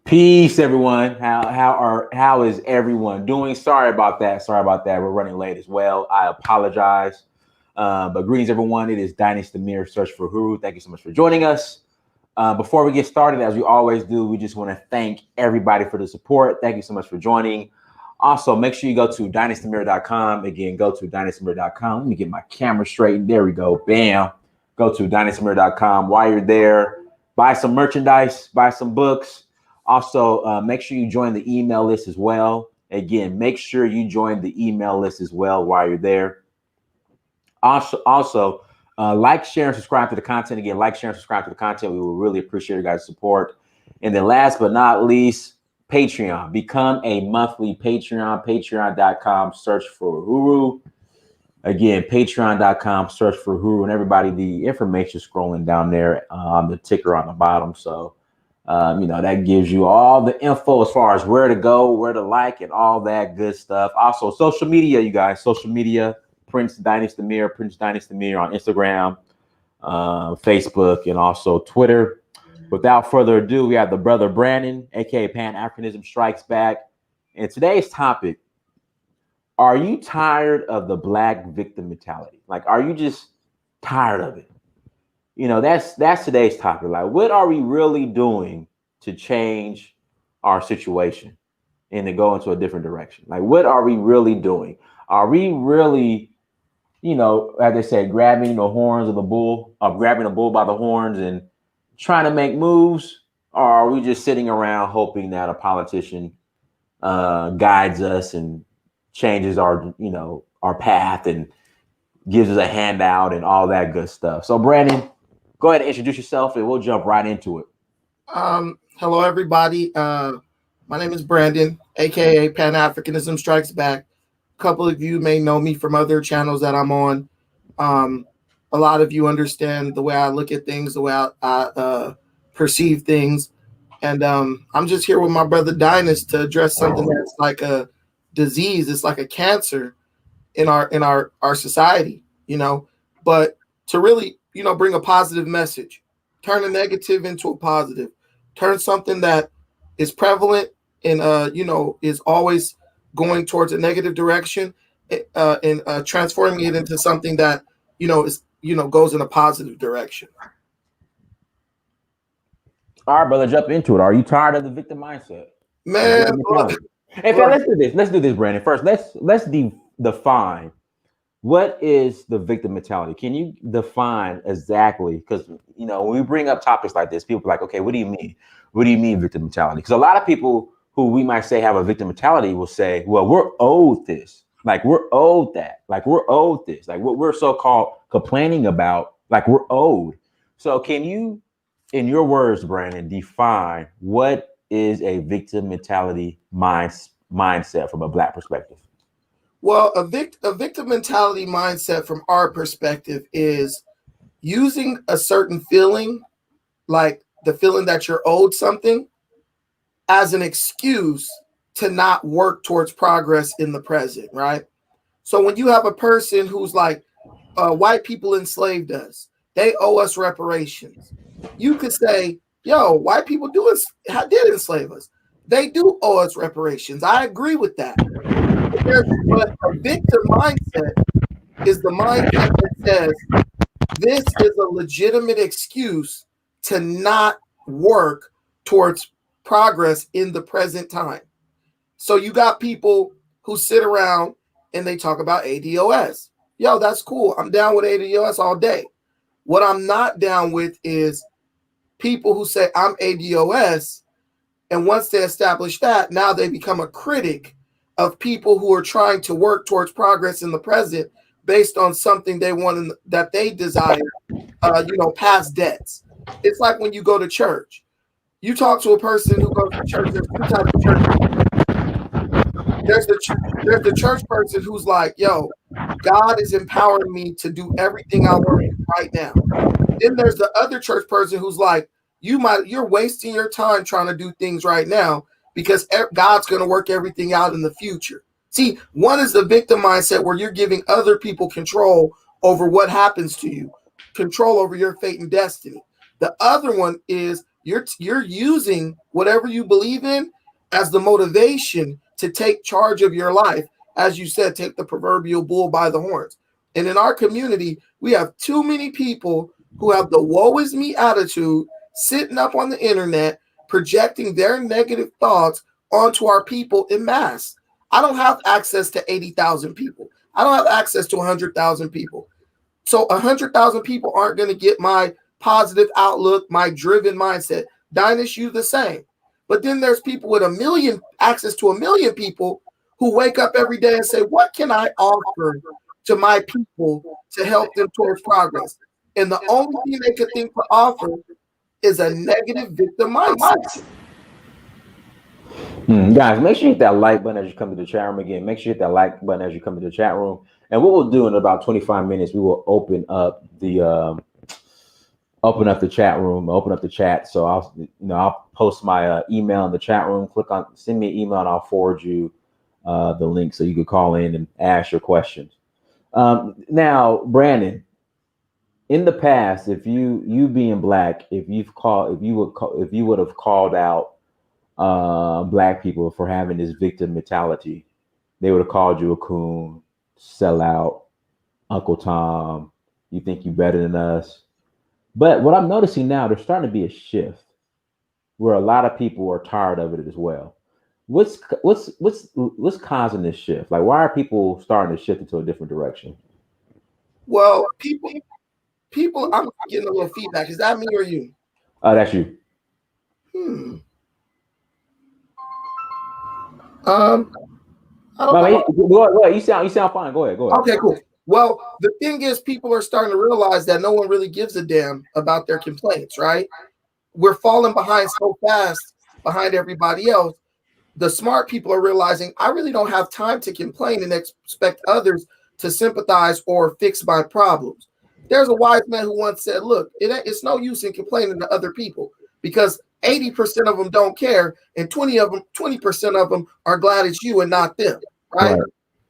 Peace, everyone. How is everyone doing? Sorry about that. Sorry about that. We're running late as well. I apologize. But greetings, everyone. It is Dynasty Mirror Search for Huru. Thank you so much for joining us. Before we get started, as we always do, we just want to thank everybody for the support. Thank you so much for joining. Also, make sure you go to dynastymirror.com. Again, go to dynastymirror.com. Let me get my camera straight. There we go. Bam. Go to dynastymirror.com. While you're there, buy some merchandise, buy some books. Also, make sure you join the email list as well. Again, make sure you join the email list as well while you're there. Also, like, share, and subscribe to the content. Again, like, share, and subscribe to the content. We will really appreciate your guys' support. And then last but not least, Patreon. Become a monthly Patreon. Patreon.com, search for Huru. Again, patreon.com, search for Huru. And everybody, the information is scrolling down there on the ticker on the bottom. So, that gives you all the info as far as where to go, where to like, and all that good stuff. Also, social media, you guys, social media, Prince Dynasty Mirror on Instagram, Facebook, and also Twitter. Without further ado, we have the brother Brandon, aka Pan-Africanism Strikes Back. And today's topic: are you tired of the Black victim mentality? Like, are you just tired of it? That's today's topic. Like, what are we really doing to change our situation and to go into a different direction? Like, what are we really doing? Are we really, as they say, grabbing the horns of the bull, or grabbing the bull by the horns and trying to make moves? Or are we just sitting around hoping that a politician guides us and changes our path and gives us a handout and all that good stuff? So, Brandon, go ahead and introduce yourself and we'll jump right into it. Hello, everybody. My name is Brandon, aka Pan-Africanism Strikes Back. A couple of you may know me from other channels that I'm on. A lot of you understand the way I look at things, the way I perceive things. And I'm just here with my brother Dynast to address something that's like a disease. It's like a cancer in our society, but to really, bring a positive message, turn a negative into a positive, turn something that is prevalent and, is always going towards a negative direction and transforming it into something that, goes in a positive direction. All right, brother, jump into it. Are you tired of the victim mindset? Man, hey, let's do this. Let's do this, Brandon. First, let's define what is the victim mentality. Can you define exactly? Because when we bring up topics like this, people are like, okay, what do you mean? What do you mean victim mentality? Because a lot of people who we might say have a victim mentality will say, well, we're owed this. Like, we're owed that. Like, we're owed this. Like, what we're so-called complaining about, like, we're owed. So can you, in your words, Brandon, define what is a victim mentality mindset from a Black perspective? Well, a victim mentality mindset from our perspective is using a certain feeling, like the feeling that you're owed something, as an excuse to not work towards progress in the present, right? So when you have a person who's like, white people enslaved us, they owe us reparations. You could say, yo, white people did enslave us. They do owe us reparations. I agree with that. But a victim mindset is the mindset that says this is a legitimate excuse to not work towards progress in the present time. So you got people who sit around and they talk about ADOS. Yo, that's cool. I'm down with ADOS all day. What I'm not down with is people who say I'm ADOS, and once they establish that, now they become a critic of people who are trying to work towards progress in the present based on something they want that they desire, past debts. It's like when you go to church. You talk to a person who goes to church. There's two types of church. There's the church person who's like, yo, God is empowering me to do everything I want to do right now. Then there's the other church person who's like, you're wasting your time trying to do things right now because God's going to work everything out in the future. See, one is the victim mindset where you're giving other people control over what happens to you, control over your fate and destiny. The other one is You're using whatever you believe in as the motivation to take charge of your life. As you said, take the proverbial bull by the horns. And in our community, we have too many people who have the woe is me attitude, sitting up on the internet, projecting their negative thoughts onto our people in mass. I don't have access to 80,000 people. I don't have access to 100,000 people. So 100,000 people aren't going to get my positive outlook, my driven mindset. Dynish, you the same. But then there's people with access to 1,000,000 people who wake up every day and say, what can I offer to my people to help them towards progress? And the only thing they could think to offer is a negative victim mindset. Guys, make sure you hit that like button as you come to the chat room again. Make sure you hit that like button as you come to the chat room. And what we'll do in about 25 minutes, we will open up the chat room, open up the chat. So I'll post my email in the chat room. Send me an email, and I'll forward you the link so you can call in and ask your questions. Now, Brandon, in the past, if you being black, if you would have called out black people for having this victim mentality, they would have called you a coon, sellout, Uncle Tom, you think you better than us. But what I'm noticing now, there's starting to be a shift where a lot of people are tired of it as well. What's causing this shift? Like, why are people starting to shift into a different direction? Well, people, I'm getting a little feedback. Is that me or you? That's you. I don't know. Go ahead. You sound fine. Go ahead. Okay, cool. Well, the thing is, people are starting to realize that no one really gives a damn about their complaints, right? We're falling behind so fast behind everybody else. The smart people are realizing I really don't have time to complain and expect others to sympathize or fix my problems. There's a wise man who once said, look, it's no use in complaining to other people because 80% of them don't care and 20% of them are glad it's you and not them, right?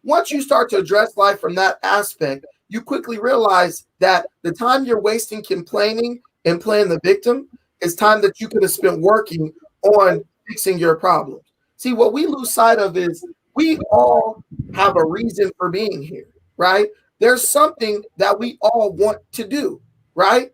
Once you start to address life from that aspect, you quickly realize that the time you're wasting complaining and playing the victim is time that you could have spent working on fixing your problems. See, what we lose sight of is we all have a reason for being here, right? There's something that we all want to do, right?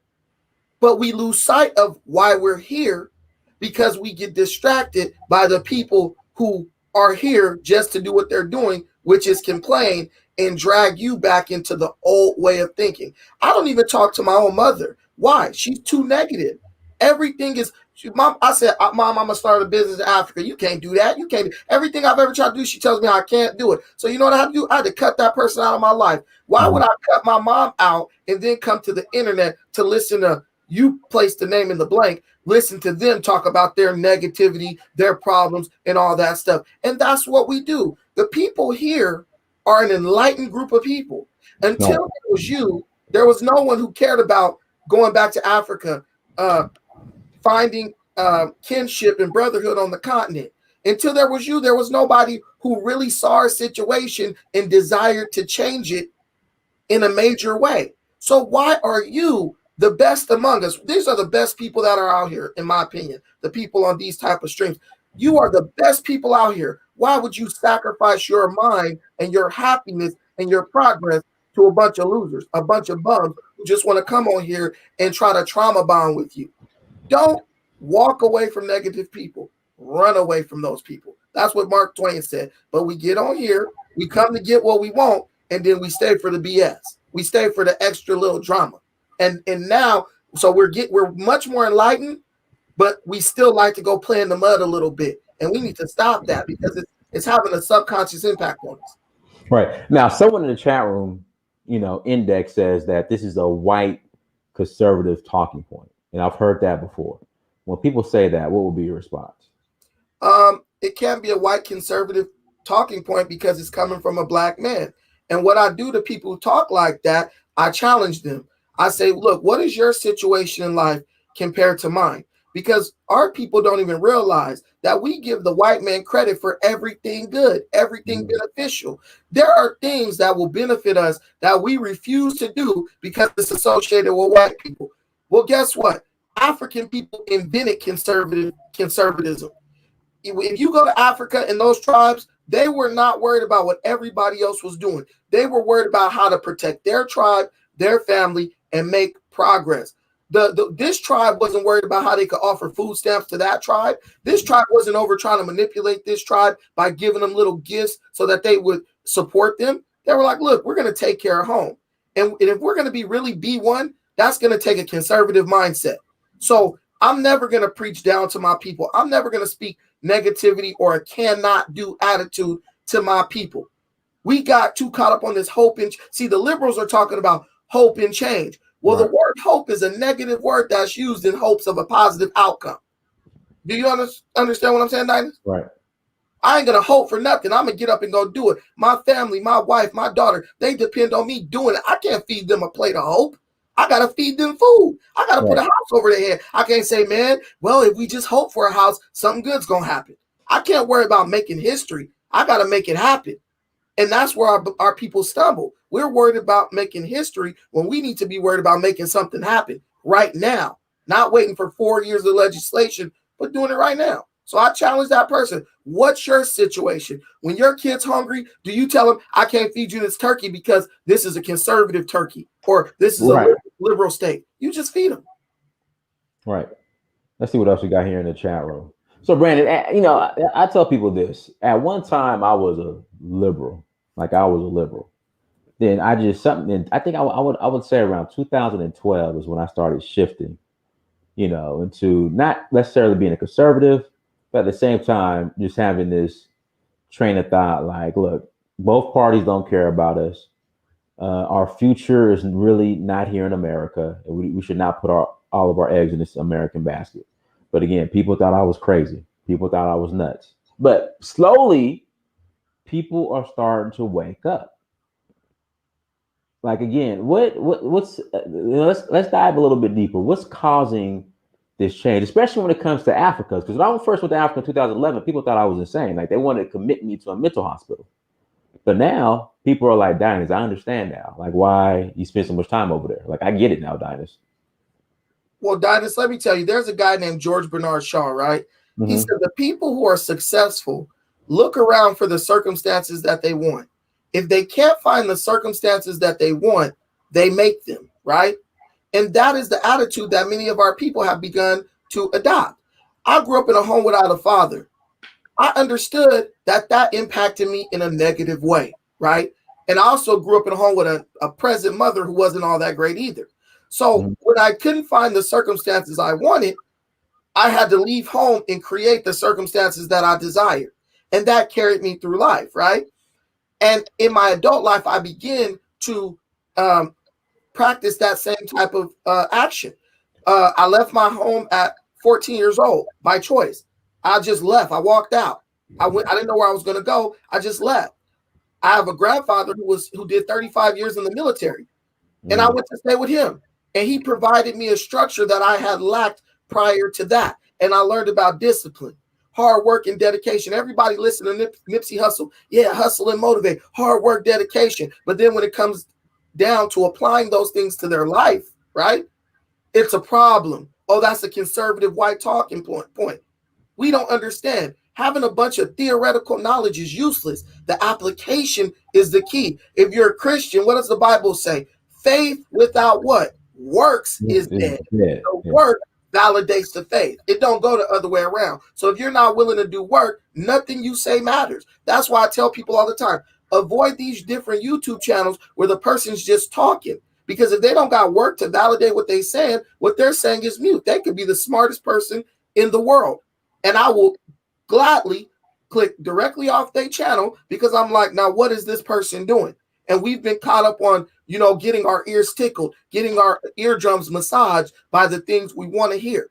But we lose sight of why we're here because we get distracted by the people who are here just to do what they're doing, which is complain and drag you back into the old way of thinking. I don't even talk to my own mother. Why? She's too negative. Everything is, Mom, I said, Mom, I'm going to start a business in Africa. You can't do that. You can't. Everything I've ever tried to do, she tells me I can't do it. So you know what I had to do? I had to cut that person out of my life. Why would I cut my mom out and then come to the internet to listen to you place the name in the blank, listen to them talk about their negativity, their problems, and all that stuff. And that's what we do. The people here are an enlightened group of people. Until it was you, there was no one who cared about going back to Africa, finding kinship and brotherhood on the continent. Until there was you, there was nobody who really saw our situation and desired to change it in a major way. So why are you the best among us? These are the best people that are out here, in my opinion, the people on these type of streams. You are the best people out here. Why would you sacrifice your mind and your happiness and your progress to a bunch of losers, a bunch of bums who just want to come on here and try to trauma bond with you? Don't walk away from negative people. Run away from those people. That's what Mark Twain said. But we get on here, we come to get what we want, and then we stay for the BS. We stay for the extra little drama. And now, so we're much more enlightened, but we still like to go play in the mud a little bit. And we need to stop that because it's having a subconscious impact on us. Right. Now, someone in the chat room, Index says that this is a white conservative talking point. And I've heard that before. When people say that, what would be your response? It can't be a white conservative talking point because it's coming from a black man. And what I do to people who talk like that, I challenge them. I say, look, what is your situation in life compared to mine? Because our people don't even realize that we give the white man credit for everything good, everything beneficial. There are things that will benefit us that we refuse to do because it's associated with white people. Well, guess what? African people invented conservatism. If you go to Africa and those tribes, they were not worried about what everybody else was doing. They were worried about how to protect their tribe, their family, and make progress. This tribe wasn't worried about how they could offer food stamps to that tribe. This tribe wasn't over trying to manipulate this tribe by giving them little gifts so that they would support them. They were like, look, we're going to take care of home. And if we're going to be really B1, that's going to take a conservative mindset. So I'm never going to preach down to my people. I'm never going to speak negativity or a cannot do attitude to my people. We got too caught up on this hope and see, the liberals are talking about hope and change. Well, right. The word hope is a negative word that's used in hopes of a positive outcome. Do you understand what I'm saying, Dinah? Right. I ain't gonna hope for nothing. I'm gonna get up and go do it. My family, my wife, my daughter, they depend on me doing it. I can't feed them a plate of hope. I gotta feed them food. I gotta put a house over their head. I can't say, man, well, if we just hope for a house, something good's gonna happen. I can't worry about making history. I gotta make it happen. And that's where our people stumble. We're worried about making history when we need to be worried about making something happen right now, not waiting for 4 years of legislation, but doing it right now. So I challenge that person. What's your situation? When your kid's hungry, do you tell them, I can't feed you this turkey because this is a conservative turkey or this is a liberal state? You just feed them. Right. Let's see what else we got here in the chat room. So Brandon, you know, I tell people this. At one time, I was a liberal. Like I was a liberal. Then I just I think I would say around 2012 is when I started shifting, you know, into not necessarily being a conservative, but at the same time, just having this train of thought, like, look, both parties don't care about us. Our future is really not here in America. We should not put all of our eggs in this American basket. But again, people thought I was crazy. People thought I was nuts. But slowly, people are starting to wake up. Like again, what's let's dive a little bit deeper. What's causing this change, especially when it comes to Africa? Because when I first went to Africa in 2011, people thought I was insane. Like they wanted to commit me to a mental hospital. But now people are like, Dinus, I understand now. Like why you spend so much time over there. Like I get it now, Dinus. Well, Dinus, let me tell you, there's a guy named George Bernard Shaw, right? Mm-hmm. He said the people who are successful look around for the circumstances that they want. If they can't find the circumstances that they want, they make them, right? And that is the attitude that many of our people have begun to adopt. I grew up in a home without a father. I understood that impacted me in a negative way, right? And I also grew up in a home with a present mother who wasn't all that great either. So when I couldn't find the circumstances I wanted, I had to leave home and create the circumstances that I desired. And that carried me through life, right? And in my adult life, I began to practice that same type of action. I left my home at 14 years old by choice. I just left. I walked out. I didn't know where I was going to go. I just left. I have a grandfather who did 35 years in the military, and I went to stay with him. And he provided me a structure that I had lacked prior to that. And I learned about discipline, hard work, and dedication. Everybody listen to Nipsey Hussle. Yeah, hustle and motivate, hard work, dedication. But then when it comes down to applying those things to their life, right, it's a problem. Oh, that's a conservative white talking point. We don't understand. Having a bunch of theoretical knowledge is useless. The application is the key. If you're a Christian, what does the Bible say? Faith without what? Works is dead. So work validates the faith. It don't go the other way around. So if you're not willing to do work, nothing you say matters. That's why I tell people all the time, avoid these different YouTube channels where the person's just talking. Because if they don't got work to validate what they're saying is mute. They could be the smartest person in the world. And I will gladly click directly off their channel because I'm like, now what is this person doing? And we've been caught up on, getting our ears tickled, getting our eardrums massaged by the things we want to hear.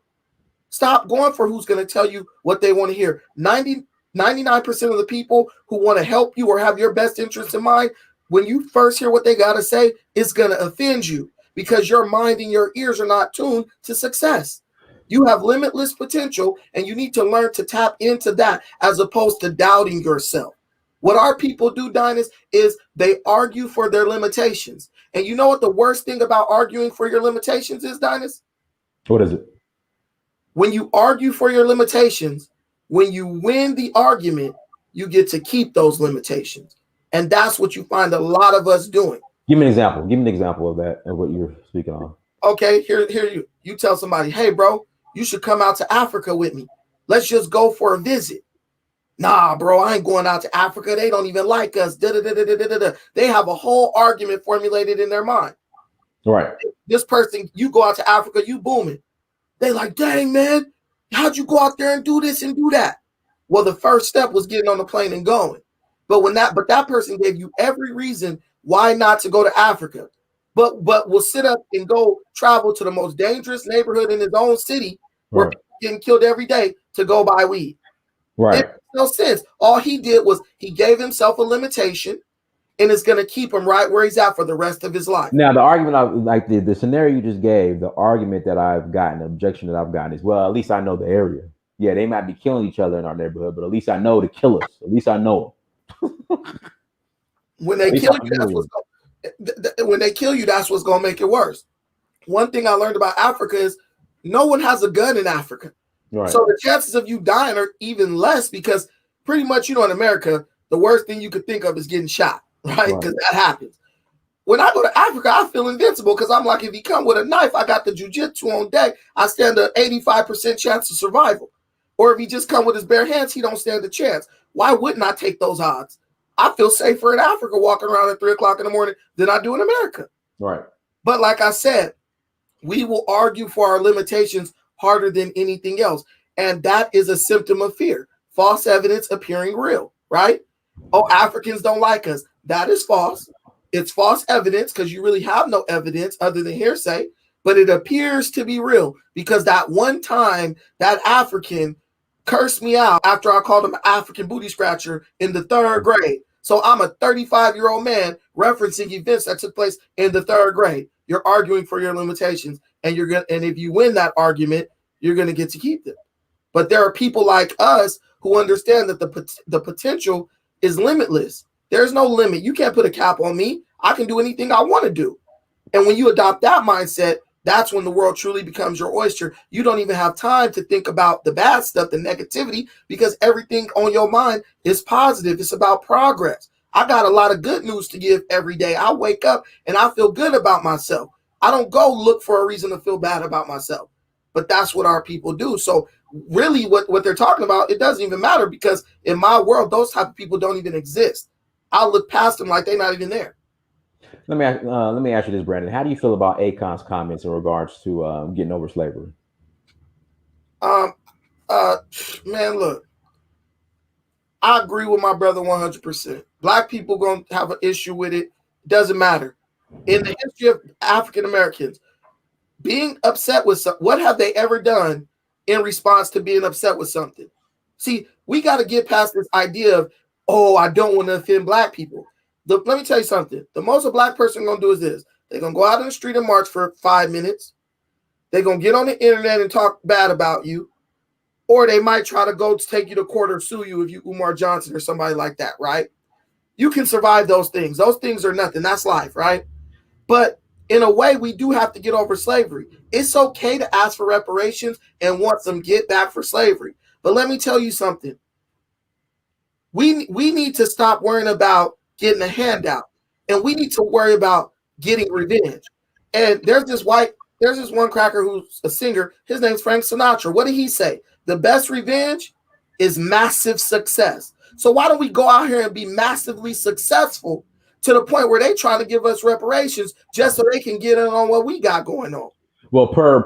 Stop going for who's going to tell you what they want to hear. 99% of the people who want to help you or have your best interest in mind, when you first hear what they got to say, it's going to offend you because your mind and your ears are not tuned to success. You have limitless potential, and you need to learn to tap into that as opposed to doubting yourself. What our people do, Dinus, is they argue for their limitations. And you know what the worst thing about arguing for your limitations is, Dinus? What is it? When you argue for your limitations, when you win the argument, you get to keep those limitations. And that's what you find a lot of us doing. Give me an example. Give me an example of that, of what you're speaking on. Okay, here you tell somebody, hey, bro, you should come out to Africa with me. Let's just go for a visit. Nah, bro, I ain't going out to Africa. They don't even like us. They have a whole argument formulated in their mind. Right. This person, you go out to Africa, you booming. They like, dang, man, how'd you go out there and do this and do that? Well, the first step was getting on the plane and going. But that person gave you every reason why not to go to Africa. But will sit up and go travel to the most dangerous neighborhood in his own city where people are getting killed every day to go buy weed. Right. It makes no sense. All he did was he gave himself a limitation, and it's going to keep him right where he's at for the rest of his life. Now, the argument, like the scenario you just gave, the argument that I've gotten, the objection that I've gotten is, well, at least I know the area. Yeah, they might be killing each other in our neighborhood, but at least I know the killers. At least I know them. When they kill you, that's what's going to make it worse. One thing I learned about Africa is no one has a gun in Africa. Right. So the chances of you dying are even less because pretty much, in America, the worst thing you could think of is getting shot, right? Because that happens. When I go to Africa, I feel invincible because I'm like, if you come with a knife, I got the jujitsu on deck. I stand an 85% chance of survival. Or if he just come with his bare hands, he don't stand a chance. Why wouldn't I take those odds? I feel safer in Africa walking around at 3 o'clock in the morning than I do in America. Right. But like I said, we will argue for our limitations harder than anything else. And that is a symptom of fear. False evidence appearing real, right? Oh, Africans don't like us. That is false. It's false evidence because you really have no evidence other than hearsay, but it appears to be real because that one time that African cursed me out after I called him an African booty scratcher in the 3rd grade. So I'm a 35-year-old man referencing events that took place in the 3rd grade. You're arguing for your limitations, and if you win that argument, you're gonna get to keep them. But there are people like us who understand that the potential is limitless. There's no limit. You can't put a cap on me. I can do anything I want to do. And when you adopt that mindset, that's when the world truly becomes your oyster. You don't even have time to think about the bad stuff, the negativity, because everything on your mind is positive. It's about progress. I got a lot of good news to give every day. I wake up and I feel good about myself. I don't go look for a reason to feel bad about myself. But that's what our people do. So really what they're talking about, it doesn't even matter because in my world, those type of people don't even exist. I'll look past them like they're not even there. Let me ask you this, Brandon. How do you feel about Akon's comments in regards to getting over slavery? Man, look, I agree with my brother 100%. Black people gonna have an issue with it. Doesn't matter. In the history of African Americans, being upset with what have they ever done in response to being upset with something? See, we got to get past this idea of, oh, I don't want to offend Black people. Let me tell you something. The most a Black person going to do is this. They're going to go out in the street and march for 5 minutes. They're going to get on the internet and talk bad about you. Or they might try to go to take you to court or sue you if you Umar Johnson or somebody like that, right? You can survive those things. Those things are nothing. That's life, right? But in a way, we do have to get over slavery. It's okay to ask for reparations and want some get back for slavery. But let me tell you something. We need to stop worrying about getting a handout, and we need to worry about getting revenge. And there's this one cracker who's a singer. His name's Frank Sinatra. What did he say? The best revenge is massive success. So why don't we go out here and be massively successful to the point where they trying to give us reparations just so they can get in on what we got going on? Well, per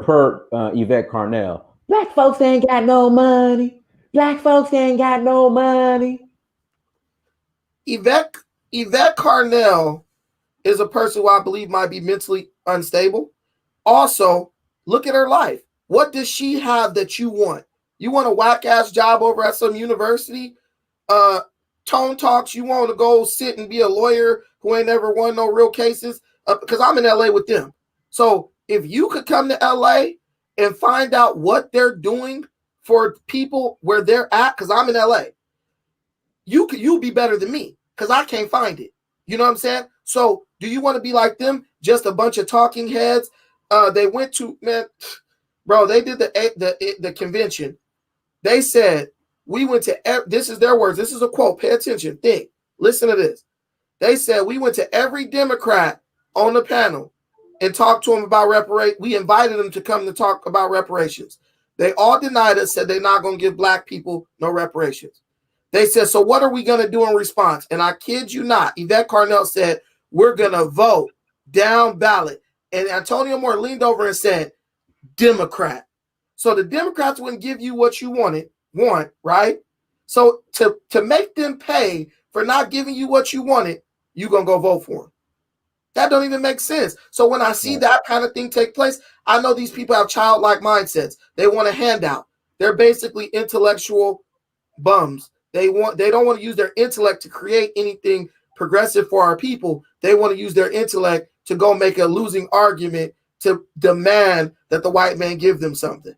Yvette Carnell, Black folks ain't got no money. Black folks ain't got no money. Yvette Carnell is a person who I believe might be mentally unstable. Also, look at her life. What does she have that you want? You want a whack-ass job over at some university? Tone Talks, you want to go sit and be a lawyer who ain't never won no real cases? Because I'm in LA with them. So if you could come to LA and find out what they're doing for people where they're at, because I'm in LA, you'll be better than me because I can't find it. You know what I'm saying? So do you want to be like them? Just a bunch of talking heads. They went to, man, Bro, they did the convention. They said, we went to, this is their words. This is a quote. Pay attention. Think. Listen to this. They said, we went to every Democrat on the panel and talked to them about reparations. We invited them to come to talk about reparations. They all denied us, said they're not going to give black people no reparations. They said, so what are we going to do in response? And I kid you not, Yvette Carnell said, we're going to vote down ballot. And Antonio Moore leaned over and said, Democrat. So the Democrats wouldn't give you what you want, right? So to make them pay for not giving you what you wanted, you're going to go vote for them. That don't even make sense. So when I see that kind of thing take place, I know these people have childlike mindsets. They want a handout. They're basically intellectual bums. They don't want to use their intellect to create anything progressive for our people. They want to use their intellect to go make a losing argument to demand that the white man give them something.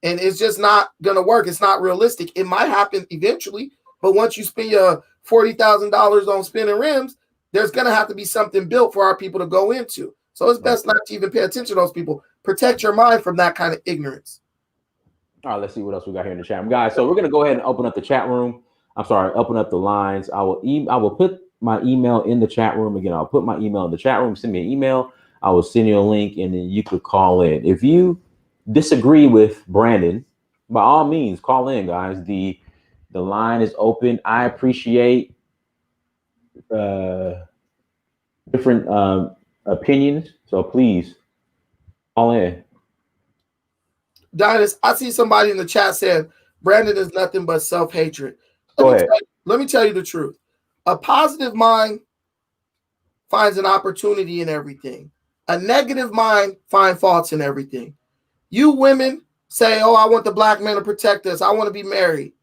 And it's just not going to work. It's not realistic. It might happen eventually, but once you spend your $40,000 on spinning rims, there's going to have to be something built for our people to go into. So it's best not to even pay attention to those people. Protect your mind from that kind of ignorance. All right, let's see what else we got here in the chat room, guys. So we're going to go ahead and open up the chat room. I'm sorry, open up the lines. I will put my email in the chat room. Again, I'll put my email in the chat room. Send me an email. I will send you a link, and then you could call in. If you disagree with Brandon, by all means, call in, guys. The line is open. I appreciate different opinions, so please call in. Dinus, I see somebody in the chat saying Brandon is nothing but self-hatred. Let me tell you the truth. A positive mind finds an opportunity in everything. A negative mind finds faults in everything. You women say, oh, I want the black man to protect us. I want to be married.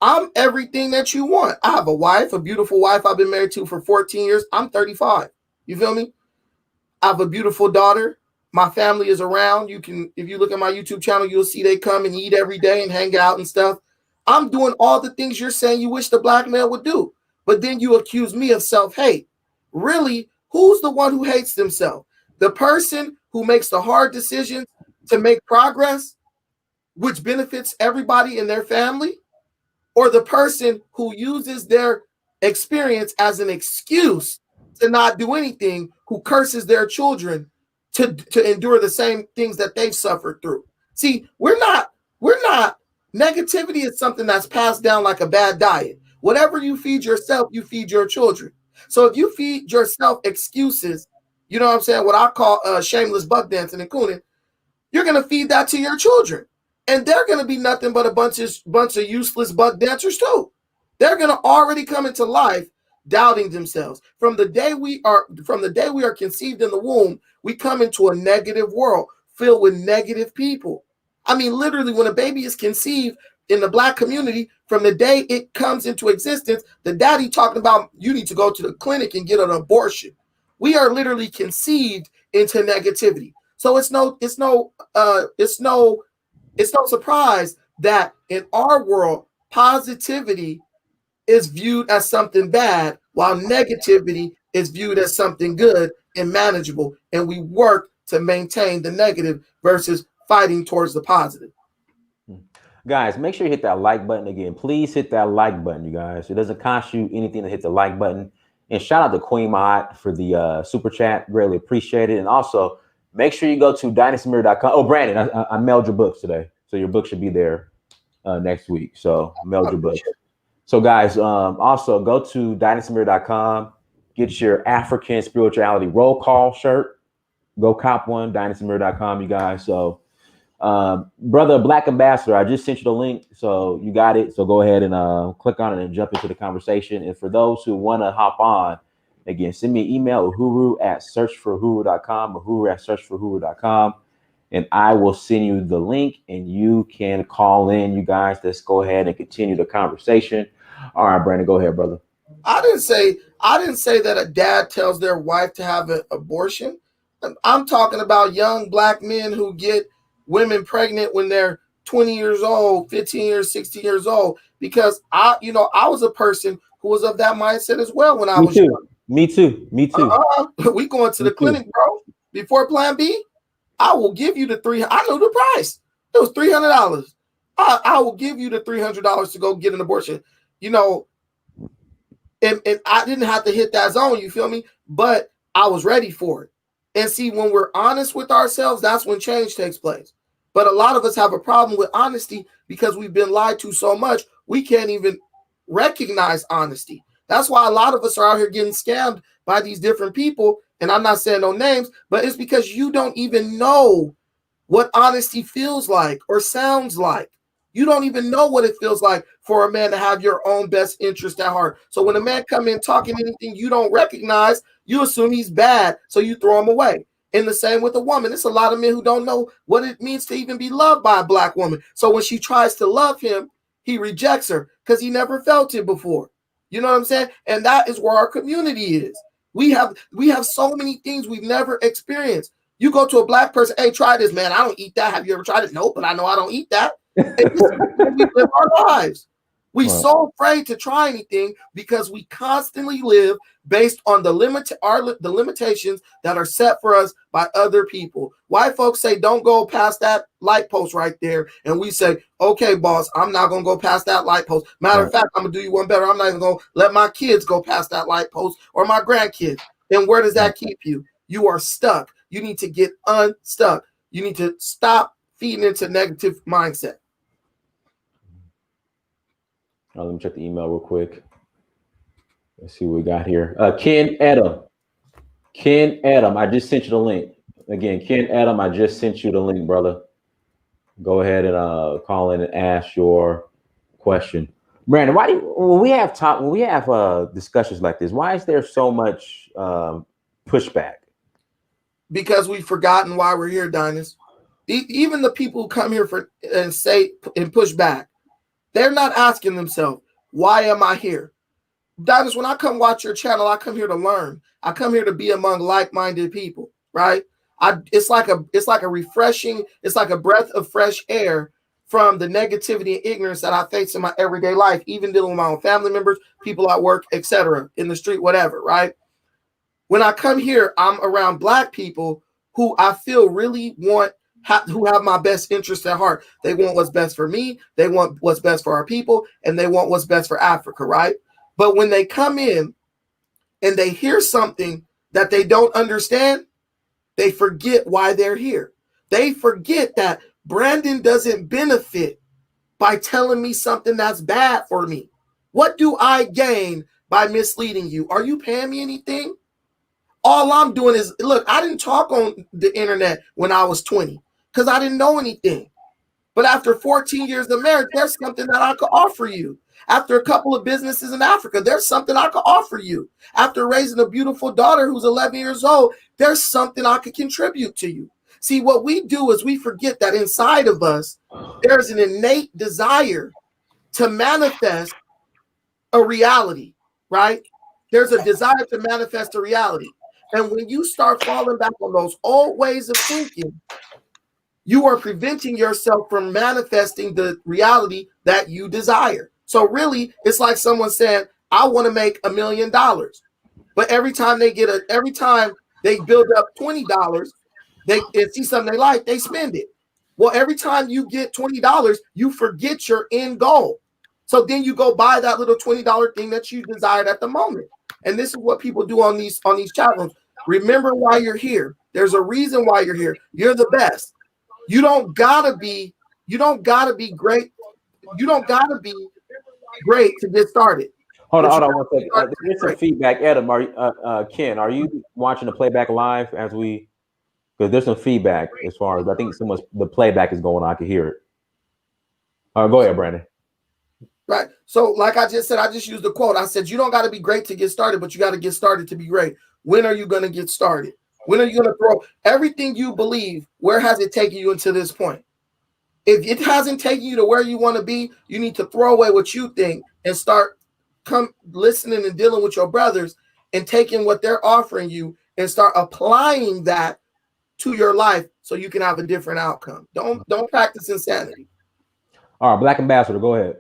I'm everything that you want. I have a wife, a beautiful wife I've been married to for 14 years. I'm 35. You feel me? I have a beautiful daughter. My family is around. You can, if you look at my YouTube channel, you'll see they come and eat every day and hang out and stuff. I'm doing all the things you're saying you wish the black man would do. But then you accuse me of self-hate. Really, who's the one who hates themselves? The person who makes the hard decisions to make progress, which benefits everybody in their family? Or the person who uses their experience as an excuse to not do anything, who curses their children to endure the same things that they've suffered through? See, we're not, negativity is something that's passed down like a bad diet. Whatever you feed yourself, you feed your children. So if you feed yourself excuses, you know what I'm saying, what I call shameless buck dancing and cooning, you're going to feed that to your children. And they're going to be nothing but a bunch of useless buck dancers too. They're going to already come into life doubting themselves. From the day we are conceived in the womb, we come into a negative world filled with negative people. I mean, literally, when a baby is conceived in the black community, from the day it comes into existence, the daddy talking about you need to go to the clinic and get an abortion. We are literally conceived into negativity. So it's no surprise that in our world, positivity is viewed as something bad, while negativity is viewed as something good and manageable. And we work to maintain the negative versus fighting towards the positive. Guys, make sure you hit that like button again. Please hit that like button, you guys. It doesn't cost you anything to hit the like button. And shout out to Queen Mod for the super chat. Greatly appreciate it. And also, make sure you go to dynastymirror.com. Oh, Brandon, I mailed your books today. So your book should be there next week. So I mailed your books. So guys, also go to dynastymirror.com. Get your African spirituality roll call shirt. Go cop one, dynastymirror.com, you guys. So brother Black Ambassador, I just sent you the link. So you got it. So go ahead and click on it and jump into the conversation. And for those who want to hop on, again, send me an email, uhuru@searchforhuru.com, uhuru@searchforhuru.com, and I will send you the link and you can call in, you guys. Let's go ahead and continue the conversation. All right, Brandon, go ahead, brother. I didn't say that a dad tells their wife to have an abortion. I'm talking about young black men who get women pregnant when they're 20 years old, 15 years, 16 years old, because I was a person who was of that mindset as well when I was young. Me too. We going to the clinic, bro, before Plan B. I will give you the I know the price. It was $300. I will give you the $300 to go get an abortion. You know, and I didn't have to hit that zone, you feel me? But I was ready for it. And see, when we're honest with ourselves, that's when change takes place. But a lot of us have a problem with honesty because we've been lied to so much, we can't even recognize honesty. That's why a lot of us are out here getting scammed by these different people. And I'm not saying no names, but it's because you don't even know what honesty feels like or sounds like. You don't even know what it feels like for a man to have your own best interest at heart. So when a man come in talking anything you don't recognize, you assume he's bad, so you throw him away. In the same with a woman, it's a lot of men who don't know what it means to even be loved by a black woman. So when she tries to love him, he rejects her because he never felt it before. You know what I'm saying? And that is where our community is. We have so many things we've never experienced. You go to a black person, hey, try this, man. I don't eat that. Have you ever tried it? Nope, but I know I don't eat that. And this is how we live our lives. We're so afraid to try anything because we constantly live based on the limitations that are set for us by other people. White folks say, don't go past that light post right there. And we say, okay, boss, I'm not going to go past that light post. Matter of fact, I'm going to do you one better. I'm not even going to let my kids go past that light post or my grandkids. And where does that keep you? You are stuck. You need to get unstuck. You need to stop feeding into negative mindset. Let me check the email real quick. Let's see what we got here. Ken Adam, I just sent you the link. Again, Ken Adam, I just sent you the link, brother. Go ahead and call in and ask your question. Brandon, why do when we have discussions like this, why is there so much pushback? Because we've forgotten why we're here, Dinus. Even the people who come here and say and push back, they're not asking themselves, why am I here? Dinus, when I come watch your channel, I come here to learn. I come here to be among like-minded people, right? It's like a refreshing, it's like a breath of fresh air from the negativity and ignorance that I face in my everyday life, even dealing with my own family members, people at work, etc., in the street, whatever, right? When I come here, I'm around black people who I feel really who have my best interest at heart. They want what's best for me. They want what's best for our people, and they want what's best for Africa, right? But when they come in and they hear something that they don't understand, they forget why they're here. They forget that Brandon doesn't benefit by telling me something that's bad for me. What do I gain by misleading you? Are you paying me anything? All I'm doing is, look, I didn't talk on the internet when I was 20 because I didn't know anything. But after 14 years of marriage, there's something that I could offer you. After a couple of businesses in Africa, there's something I could offer you. After raising a beautiful daughter who's 11 years old, there's something I could contribute to you. See, what we do is we forget that inside of us, there's an innate desire to manifest a reality, right? There's a desire to manifest a reality. And when you start falling back on those old ways of thinking, you are preventing yourself from manifesting the reality that you desire. So really, it's like someone saying, I want to make $1 million. But every time they build up $20, they see something they like, they spend it. Well, every time you get $20, you forget your end goal. So then you go buy that little $20 thing that you desired at the moment. And this is what people do on these chat rooms. Remember why you're here. There's a reason why you're here. You're the best. You don't gotta be great. You don't gotta be great to get started. Hold on 1 second. There's some feedback. Adam, Ken, are you watching the playback live as we? Because there's some feedback as far as I think the playback is going on. I can hear it. Go ahead, Brandon. Right. So, like I just said, I just used the quote. I said, you don't got to be great to get started, but you got to get started to be great. When are you going to get started? When are you going to throw everything you believe? Where has it taken you until this point? If it hasn't taken you to where you want to be, you need to throw away what you think and start listening and dealing with your brothers and taking what they're offering you and start applying that to your life so you can have a different outcome. Don't practice insanity. All right, Black Ambassador, go ahead.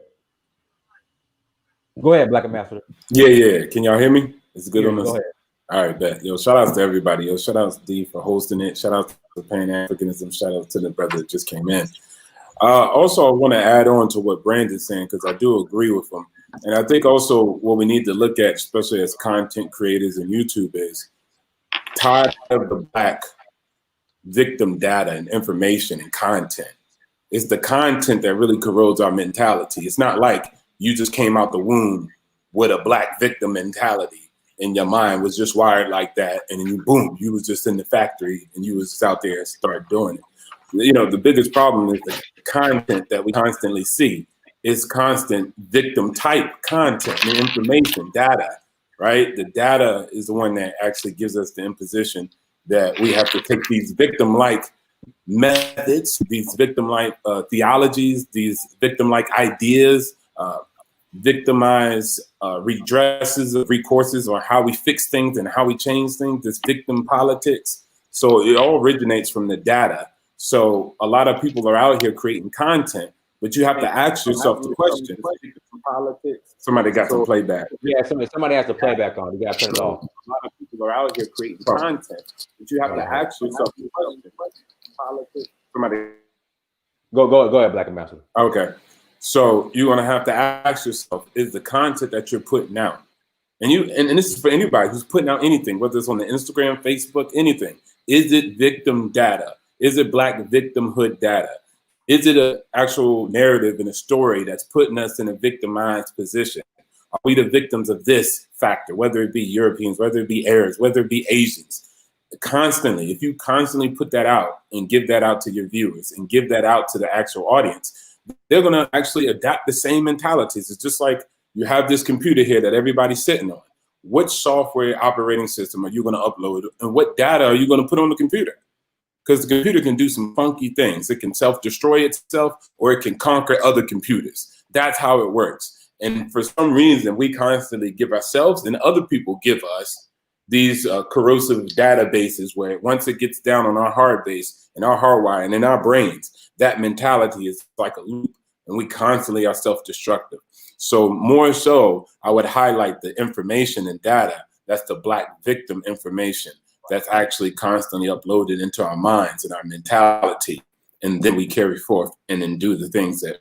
Go ahead, Black Ambassador. Yeah. Can y'all hear me? It's good on this. Go ahead. All right, bet. Yo, shout out to everybody. Yo, shout out to D for hosting it. Shout out Pan-Africanism. Shout out to the brother that just came in. Also, I want to add on to what Brandon's saying, because I do agree with him. And I think also what we need to look at, especially as content creators and YouTube, is tired of the Black victim data and information and content. It's the content that really corrodes our mentality. It's not like you just came out the womb with a Black victim mentality and your mind was just wired like that. And then you was just in the factory and you was just out there and start doing it. You know, the biggest problem is the content that we constantly see is constant victim type content and information, data, right? The data is the one that actually gives us the imposition that we have to take these victim-like methods, these victim-like theologies, these victim-like ideas, victimize redresses of recourses on how we fix things and how we change things, this victim politics. So it all originates from the data. So a lot of people are out here creating content, but you have to ask yourself the question. Somebody got some playback. Yeah, somebody has the playback on. You got to turn it off. A lot of people are out here creating content, but you have to ask yourself the question. Somebody. Go ahead, Black Ambassador. Okay. So you're going to have to ask yourself, is the content that you're putting out, and this is for anybody who's putting out anything, whether it's on the Instagram, Facebook, anything, is it victim data? Is it Black victimhood data? Is it an actual narrative and a story that's putting us in a victimized position? Are we the victims of this factor, whether it be Europeans, whether it be Arabs, whether it be Asians? Constantly, if you constantly put that out and give that out to your viewers and give that out to the actual audience, they're going to actually adapt the same mentalities. It's just like you have this computer here that everybody's sitting on. What software operating system are you going to upload, and what data are you going to put on the computer? Because the computer can do some funky things. It can self-destroy itself, or it can conquer other computers. That's how it works. And for some reason, we constantly give ourselves and other people give us these corrosive databases where once it gets down on our hard base and our hardwire and in our brains, that mentality is like a loop, and we constantly are self-destructive. So more so, I would highlight the information and data. That's the Black victim information that's actually constantly uploaded into our minds and our mentality. And then we carry forth and then do the things that,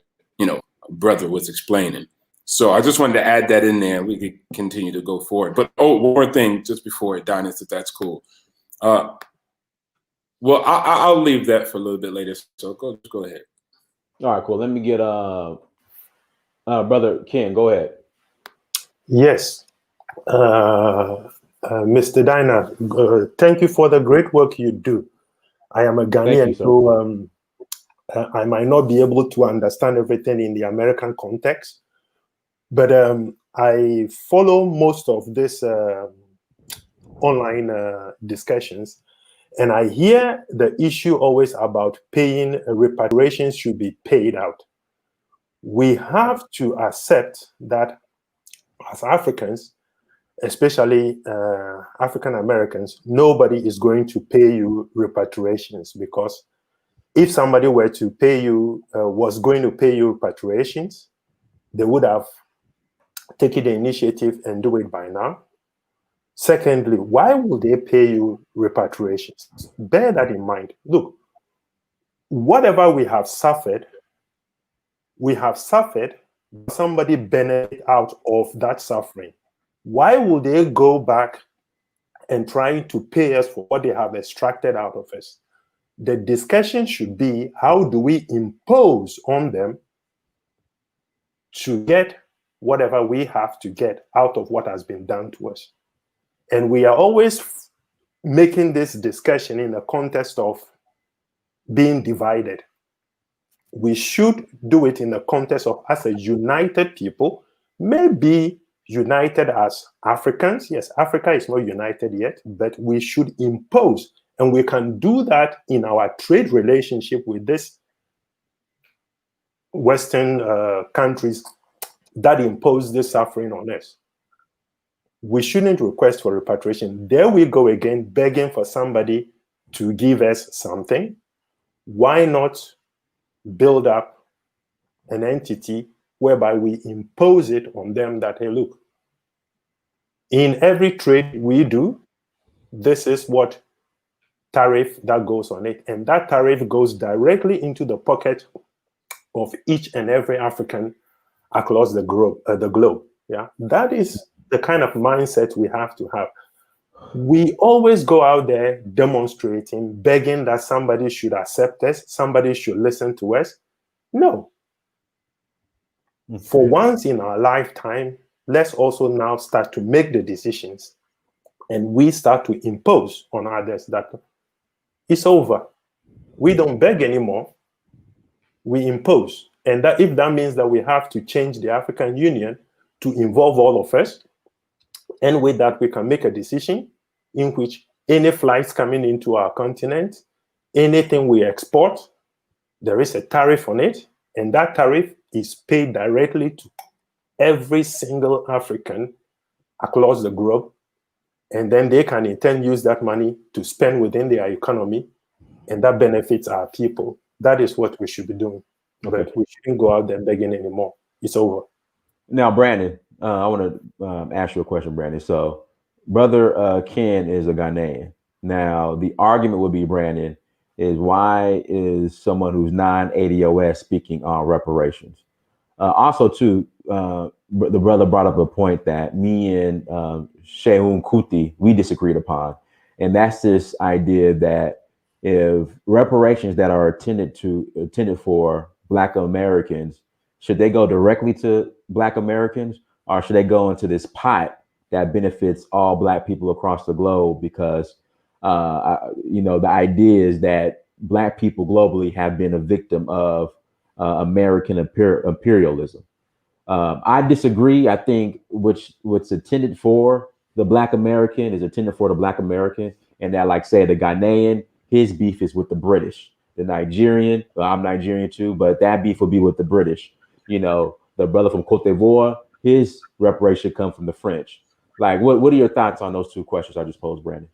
brother was explaining. So I just wanted to add that in there. We could continue to go forward. But one more thing just before Adonis, if that's cool. Well, I'll leave that for a little bit later. So go ahead. All right, cool. Let me get Brother Ken, go ahead. Yes. Mr. Dina, thank you for the great work you do. I am a Ghanaian, so I might not be able to understand everything in the American context, but I follow most of this online discussions, and I hear the issue always about paying reparations should be paid out. We have to accept that as Africans, especially African Americans, nobody is going to pay you reparations, because if somebody were to pay you, was going to pay you reparations, they would have taken the initiative and do it by now. Secondly, why would they pay you reparations? Bear that in mind. Look, whatever we have suffered, somebody benefit out of that suffering. Why would they go back and try to pay us for what they have extracted out of us? The discussion should be, how do we impose on them to get whatever we have to get out of what has been done to us? And we are always making this discussion in the context of being divided. We should do it in the context of, as a united people, maybe united as Africans. Yes, Africa is not united yet, but we should impose, and we can do that in our trade relationship with these Western countries that impose this suffering on us. We shouldn't request for repatriation. There we go again, begging for somebody to give us something. Why not build up an entity whereby we impose it on them that, hey, look, in every trade we do, this is what tariff that goes on it, and that tariff goes directly into the pocket of each and every African across the globe. Yeah, that is the kind of mindset we have to have. We always go out there demonstrating, begging that somebody should accept us, somebody should listen to us. No. For once in our lifetime, let's also now start to make the decisions, and we start to impose on others that it's over. We don't beg anymore. We impose. And that if that means that we have to change the African Union to involve all of us, and with that we can make a decision in which any flights coming into our continent, anything we export, there is a tariff on it, and that tariff is paid directly to every single African across the globe, and then they can in turn use that money to spend within their economy, and that benefits our people. That is what we should be doing. Okay. But we shouldn't go out there begging anymore. It's over. Now, Brandon, I want to ask you a question, Brandon. So, brother Ken is a Ghanaian. Now, the argument would be, Brandon, is why is someone who's non-ADOS speaking on reparations? Also, too, the brother brought up a point that me and Shehu Kuti, we disagreed upon. And that's this idea that if reparations that are intended for Black Americans, should they go directly to Black Americans, or should they go into this pot that benefits all Black people across the globe? Because, the idea is that Black people globally have been a victim of American imperialism. I disagree. I think what's intended for the Black American is intended for the Black American, and that, like, say, the Ghanaian, his beef is with the British. The Nigerian, well, I'm Nigerian too, but that beef will be with the British. The brother from Cote d'Ivoire, his reparation come from the French. Like, what are your thoughts on those two questions I just posed, Brandon?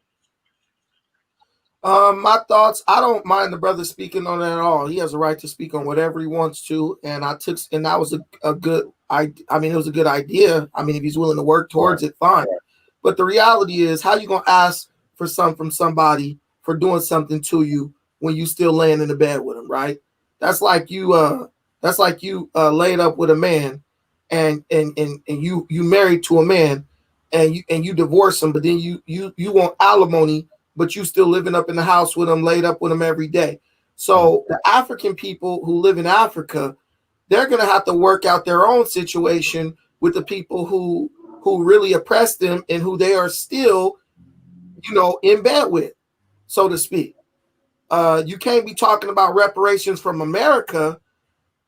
My thoughts, I don't mind the brother speaking on that at all. He has a right to speak on whatever he wants to. And that was a good, it was a good idea. I mean, if he's willing to work towards it, fine. But the reality is, how you going to ask for something from somebody for doing something to you when you still laying in the bed with him, right? That's like you laid up with a man and you married to a man and you divorce him, but then you want alimony, but you still living up in the house with him, laid up with him every day. So the African people who live in Africa, they're going to have to work out their own situation with the people who really oppress them and who they are still, in bed with, so to speak. You can't be talking about reparations from America,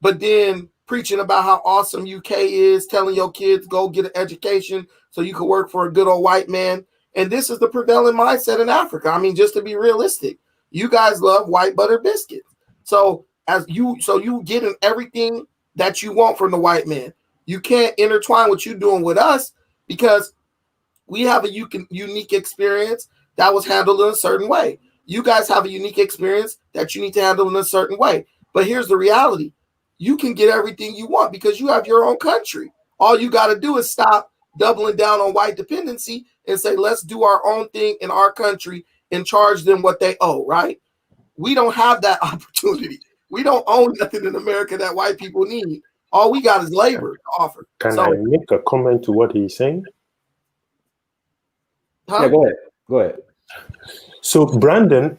but then preaching about how awesome UK is, telling your kids go get an education so you can work for a good old white man. And this is the prevailing mindset in Africa. I mean, just to be realistic, you guys love white butter biscuits. So you getting everything that you want from the white man. You can't intertwine what you're doing with us because we have a unique experience that was handled in a certain way. You guys have a unique experience that you need to handle in a certain way. But here's the reality. You can get everything you want because you have your own country. All you got to do is stop doubling down on white dependency and say, let's do our own thing in our country and charge them what they owe, right? We don't have that opportunity. We don't own nothing in America that white people need. All we got is labor to offer. Can I make a comment to what he's saying? Yeah, go ahead. So, Brandon,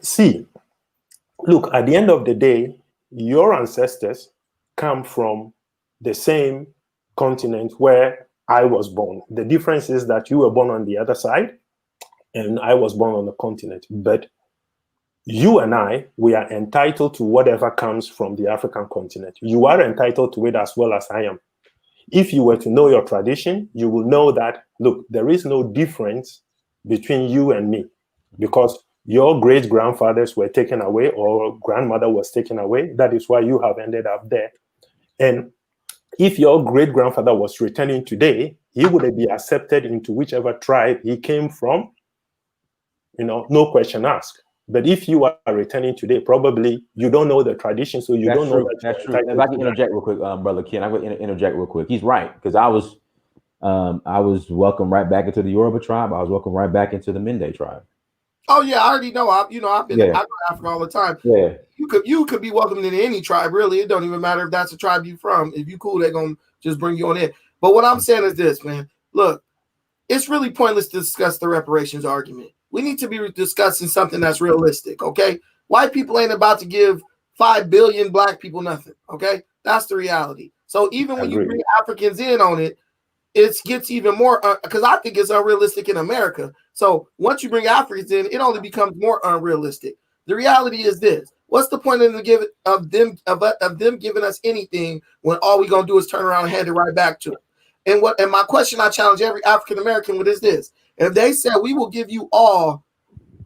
look, at the end of the day, your ancestors come from the same continent where I was born. The difference is that you were born on the other side and I was born on the continent. But you and I, we are entitled to whatever comes from the African continent. You are entitled to it as well as I am. If you were to know your tradition, you will know that, look, there is no difference between you and me because your great-grandfathers were taken away or grandmother was taken away. That is why you have ended up there. And if your great-grandfather was returning today, he would be accepted into whichever tribe he came from, no question asked. But if you are returning today, probably you don't know the tradition, so you don't know. That's true. If I can interject real quick, Brother Ken, I'm going to interject real quick. He's right, because I was welcomed right back into the Yoruba tribe. I was welcomed right back into the Mende tribe. Oh yeah, I already know. I've been I go to Africa all the time. Yeah. You could be welcomed into any tribe, really. It don't even matter if that's a tribe you from. If you cool, they're gonna just bring you on in. But what I'm saying is this, man. Look, it's really pointless to discuss the reparations argument. We need to be discussing something that's realistic, okay? White people ain't about to give 5 billion black people nothing, okay? That's the reality. So even when you bring Africans in on it, it gets even more, because I think it's unrealistic in America. So once you bring Africans in, it only becomes more unrealistic. The reality is this: what's the point of them giving us anything when all we gonna do is turn around and hand it right back to them? And my question I challenge every African American with is this: if they said we will give you all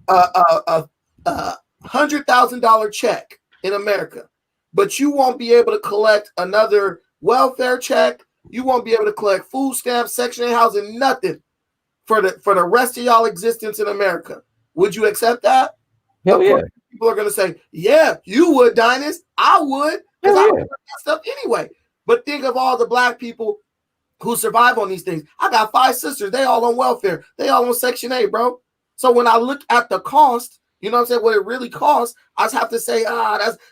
a $100,000 check in America, but you won't be able to collect another welfare check. You won't be able to collect food stamps, Section 8 housing, nothing for the rest of y'all existence in America. Would you accept that? Hell yeah. People are going to say, yeah, you would, Dynas. I would, because I would do that stuff anyway. But think of all the black people who survive on these things. I got 5 sisters. They all on welfare. They all on Section 8, bro. So when I look at the cost, you know what I'm saying, what it really costs, I just have to say,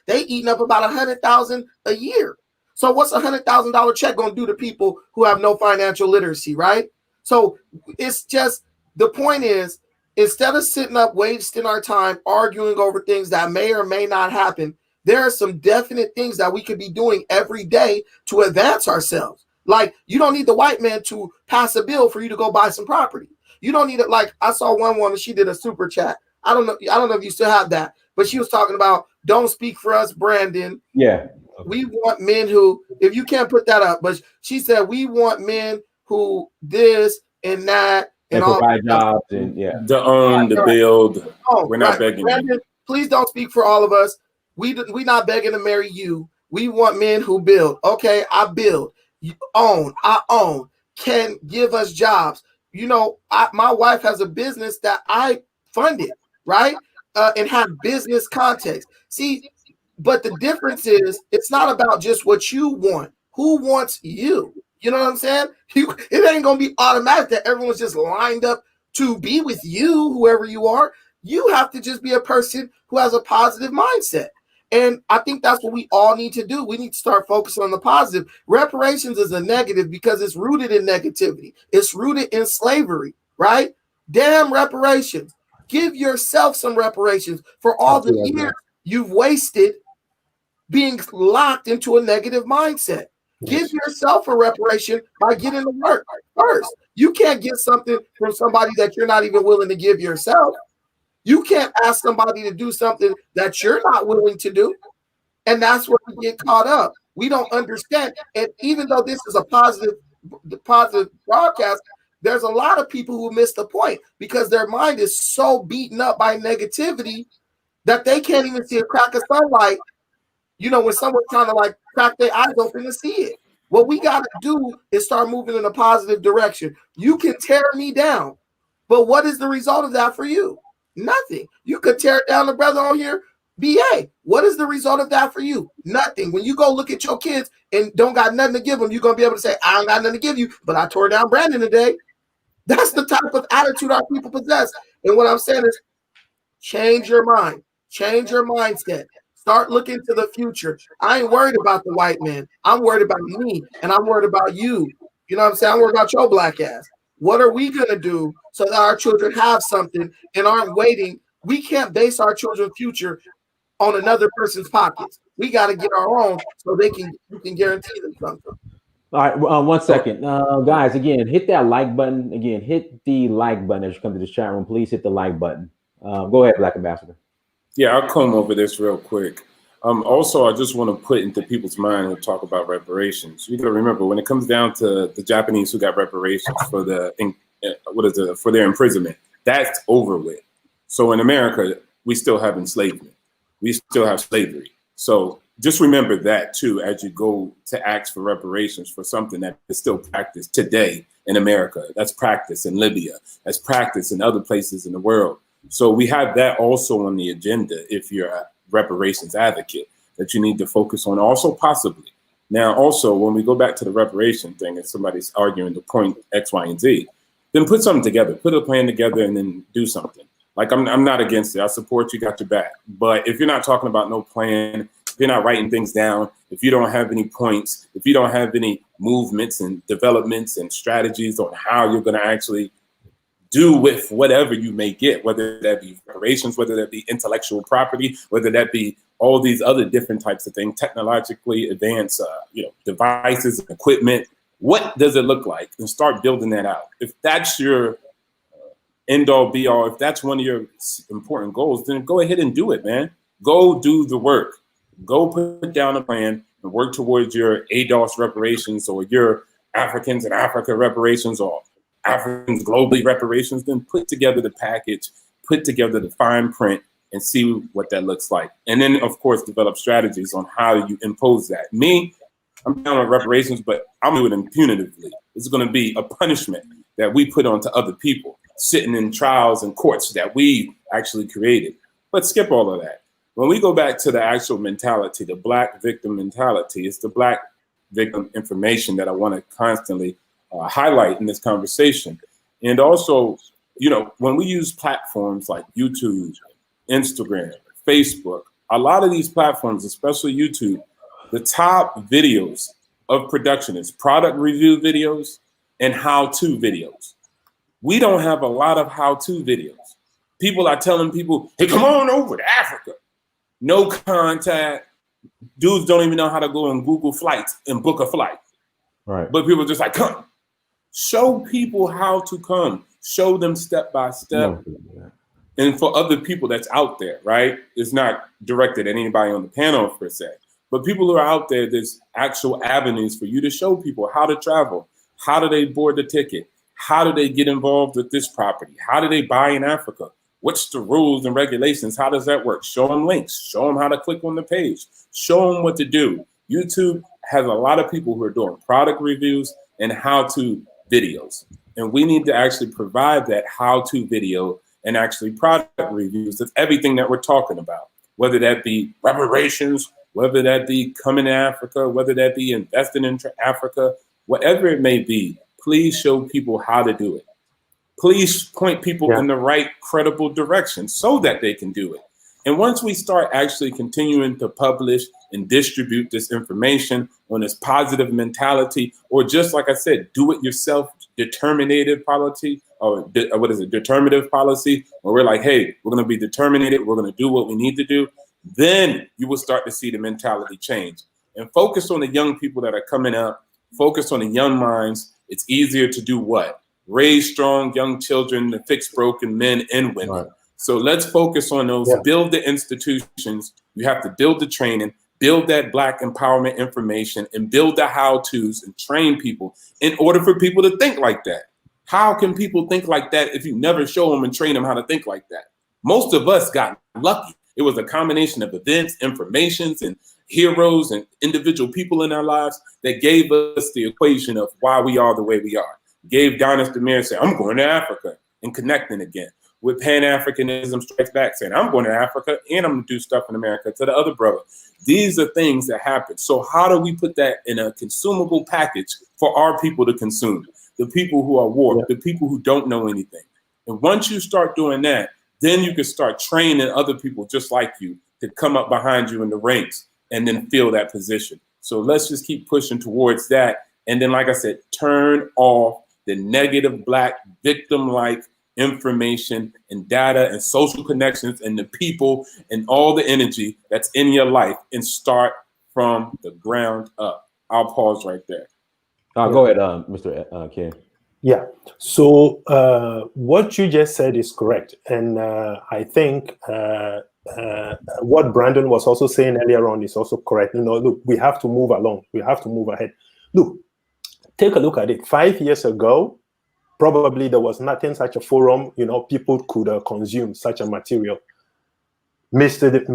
they eating up about $100,000 a year. So what's $100,000 check going to do to people who have no financial literacy, right? So it's just, the point is, instead of sitting up wasting our time arguing over things that may or may not happen, there are some definite things that we could be doing every day to advance ourselves. Like, you don't need the white man to pass a bill for you to go buy some property. You don't need it. Like, I saw one woman, she did a super chat. I don't know if you still have that, but she was talking about, don't speak for us, Brandon. Yeah. We want men who, if you can't put that up, but she said, we want men who this and that and all provide jobs and to own, to build. We're not begging Brandon, you. Please don't speak for all of us. We not begging to marry you. We want men who build. Okay, I build. You own. I own. Can give us jobs. You know, my wife has a business that I funded, right? And have business context. See, but the difference is, it's not about just what you want. Who wants you? You know what I'm saying? It ain't gonna be automatic that everyone's just lined up to be with you, whoever you are. You have to just be a person who has a positive mindset. And I think that's what we all need to do. We need to start focusing on the positive. Reparations is a negative because it's rooted in negativity. It's rooted in slavery, right? Damn reparations. Give yourself some reparations for all the years you've wasted being locked into a negative mindset. Give yourself a reparation by getting to work first. You can't get something from somebody that you're not even willing to give yourself. You can't ask somebody to do something that you're not willing to do. And that's where we get caught up. We don't understand. And even though this is a positive broadcast, there's a lot of people who miss the point because their mind is so beaten up by negativity that they can't even see a crack of sunlight. You know, when someone's trying to like crack their eyes open to see it. What we got to do is start moving in a positive direction. You can tear me down, but what is the result of that for you? Nothing. You could tear down the brother on here, BA. What is the result of that for you? Nothing. When you go look at your kids and don't got nothing to give them, you're going to be able to say, I don't got nothing to give you, but I tore down Brandon today. That's the type of attitude our people possess. And what I'm saying is, change your mind. Change your mindset. Start looking to the future. I ain't worried about the white man. I'm worried about me, and I'm worried about you. You know what I'm saying? I'm worried about your black ass. What are we going to do so that our children have something and aren't waiting? We can't base our children's future on another person's pockets. We got to get our own so we can guarantee them something. All right, 1 second. Guys, again, hit that like button. Again, hit the like button as you come to this chat room. Please hit the like button. Go ahead, Black Ambassador. Yeah, I'll comb over this real quick. Also, I just want to put into people's mind and talk about reparations. You got to remember, when it comes down to the Japanese who got reparations for for their imprisonment, that's over with. So in America, we still have enslavement. We still have slavery. So just remember that too, as you go to ask for reparations for something that is still practiced today in America. That's practiced in Libya. That's practiced in other places in the world. So we have that also on the agenda if you're a reparations advocate that you need to focus on also possibly. Now, also, when we go back to the reparation thing and somebody's arguing the point X, Y, and Z, then put something together, put a plan together and then do something. Like I'm not against it. I support you, got your back. But if you're not talking about no plan, if you're not writing things down, if you don't have any points, if you don't have any movements and developments and strategies on how you're going to actually do with whatever you may get, whether that be reparations, whether that be intellectual property, whether that be all these other different types of things, technologically advanced, devices, equipment. What does it look like? And start building that out. If that's your end all be all, if that's one of your important goals, then go ahead and do it, man. Go do the work. Go put down a plan and work towards your ADOS reparations or your Africans in Africa reparations or Africans globally reparations. Then put together the package, put together the fine print, and see what that looks like. And then, of course, develop strategies on how you impose that. Me, I'm down on reparations, but I'm doing it punitively. It's going to be a punishment that we put onto other people, sitting in trials and courts that we actually created. But skip all of that. When we go back to the actual mentality, the Black victim mentality, it's the Black victim information that I want to constantly highlight in this conversation. And also, when we use platforms like YouTube, Instagram, Facebook, a lot of these platforms, especially YouTube, the top videos of production is product review videos and how-to videos. We don't have a lot of how-to videos. People are telling people, hey, come on over to Africa. No contact. Dudes don't even know how to go on Google Flights and book a flight. Right. But people are just like, come. Show people how to come. Show them step by step. No. And for other people that's out there, right? It's not directed at anybody on the panel per se. But people who are out there, there's actual avenues for you to show people how to travel. How do they board the ticket? How do they get involved with this property? How do they buy in Africa? What's the rules and regulations? How does that work? Show them links. Show them how to click on the page. Show them what to do. YouTube has a lot of people who are doing product reviews and how-to videos. And we need to actually provide that how-to video and actually product reviews of everything that we're talking about, whether that be reparations, whether that be coming to Africa, whether that be investing in Africa, whatever it may be. Please show people how to do it. Please point people in the right, credible direction so that they can do it. And once we start actually continuing to publish and distribute this information on this positive mentality, or just like I said, do it yourself, determinative policy, or determinative policy, where we're like, hey, we're going to be determinated, we're going to do what we need to do, then you will start to see the mentality change. And focus on the young people that are coming up, focus on the young minds. It's easier to do what? Raise strong young children to fix broken men and women. Right. So let's focus on those, build the institutions. You have to build the training, build that Black empowerment information, and build the how-tos and train people in order for people to think like that. How can people think like that if you never show them and train them how to think like that? Most of us got lucky. It was a combination of events, informations, and heroes and individual people in our lives that gave us the equation of why we are the way we are. Gave Donis Demir saying, I'm going to Africa, and connecting again. With Pan-Africanism strikes back saying, I'm going to Africa and I'm going to do stuff in America to the other brother. These are things that happen. So how do we put that in a consumable package for our people to consume? The people who are warped, the people who don't know anything. And once you start doing that, then you can start training other people just like you to come up behind you in the ranks and then fill that position. So let's just keep pushing towards that. And then, like I said, turn off the negative Black victim-like information and data and social connections and the people and all the energy that's in your life and start from the ground up. I'll pause right there. Go ahead, Mr. Ken. Yeah. So what you just said is correct. And I think what Brandon was also saying earlier on is also correct. Look, we have to move along. We have to move ahead. Look, take a look at it. 5 years ago, probably there was nothing such a forum, people could consume such a material. Mr.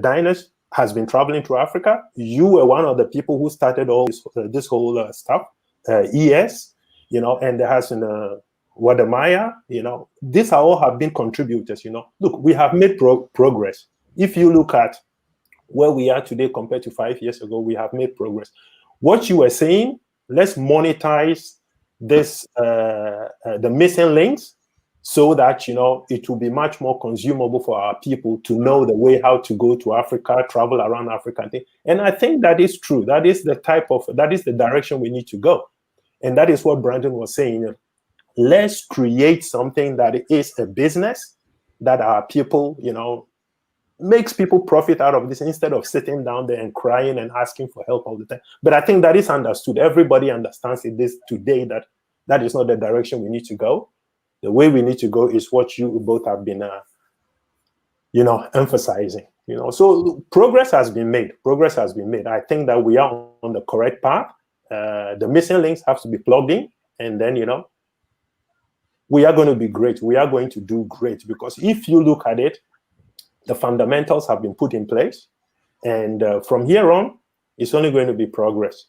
Diners has been traveling to Africa. You were one of the people who started all this whole stuff. ES, and there has Wadamaya, these are all have been contributors, Look, we have made progress. If you look at where we are today compared to 5 years ago, we have made progress. What you were saying, let's monetize this the missing links, so that it will be much more consumable for our people to know the way how to go to Africa, travel around Africa, and I think that is true. That is the direction we need to go, and that is what Brandon was saying. Let's create something that is a business that our people, makes people profit out of this, instead of sitting down there and crying and asking for help all the time. But I think that is understood. Everybody understands it this today, that is not the direction we need to go. The way we need to go is what you both have been, emphasizing. So progress has been made. I think that we are on the correct path. The missing links have to be plugged in, and then we are going to be great. We are going to do great, because if you look at it, the fundamentals have been put in place, and from here on, it's only going to be progress.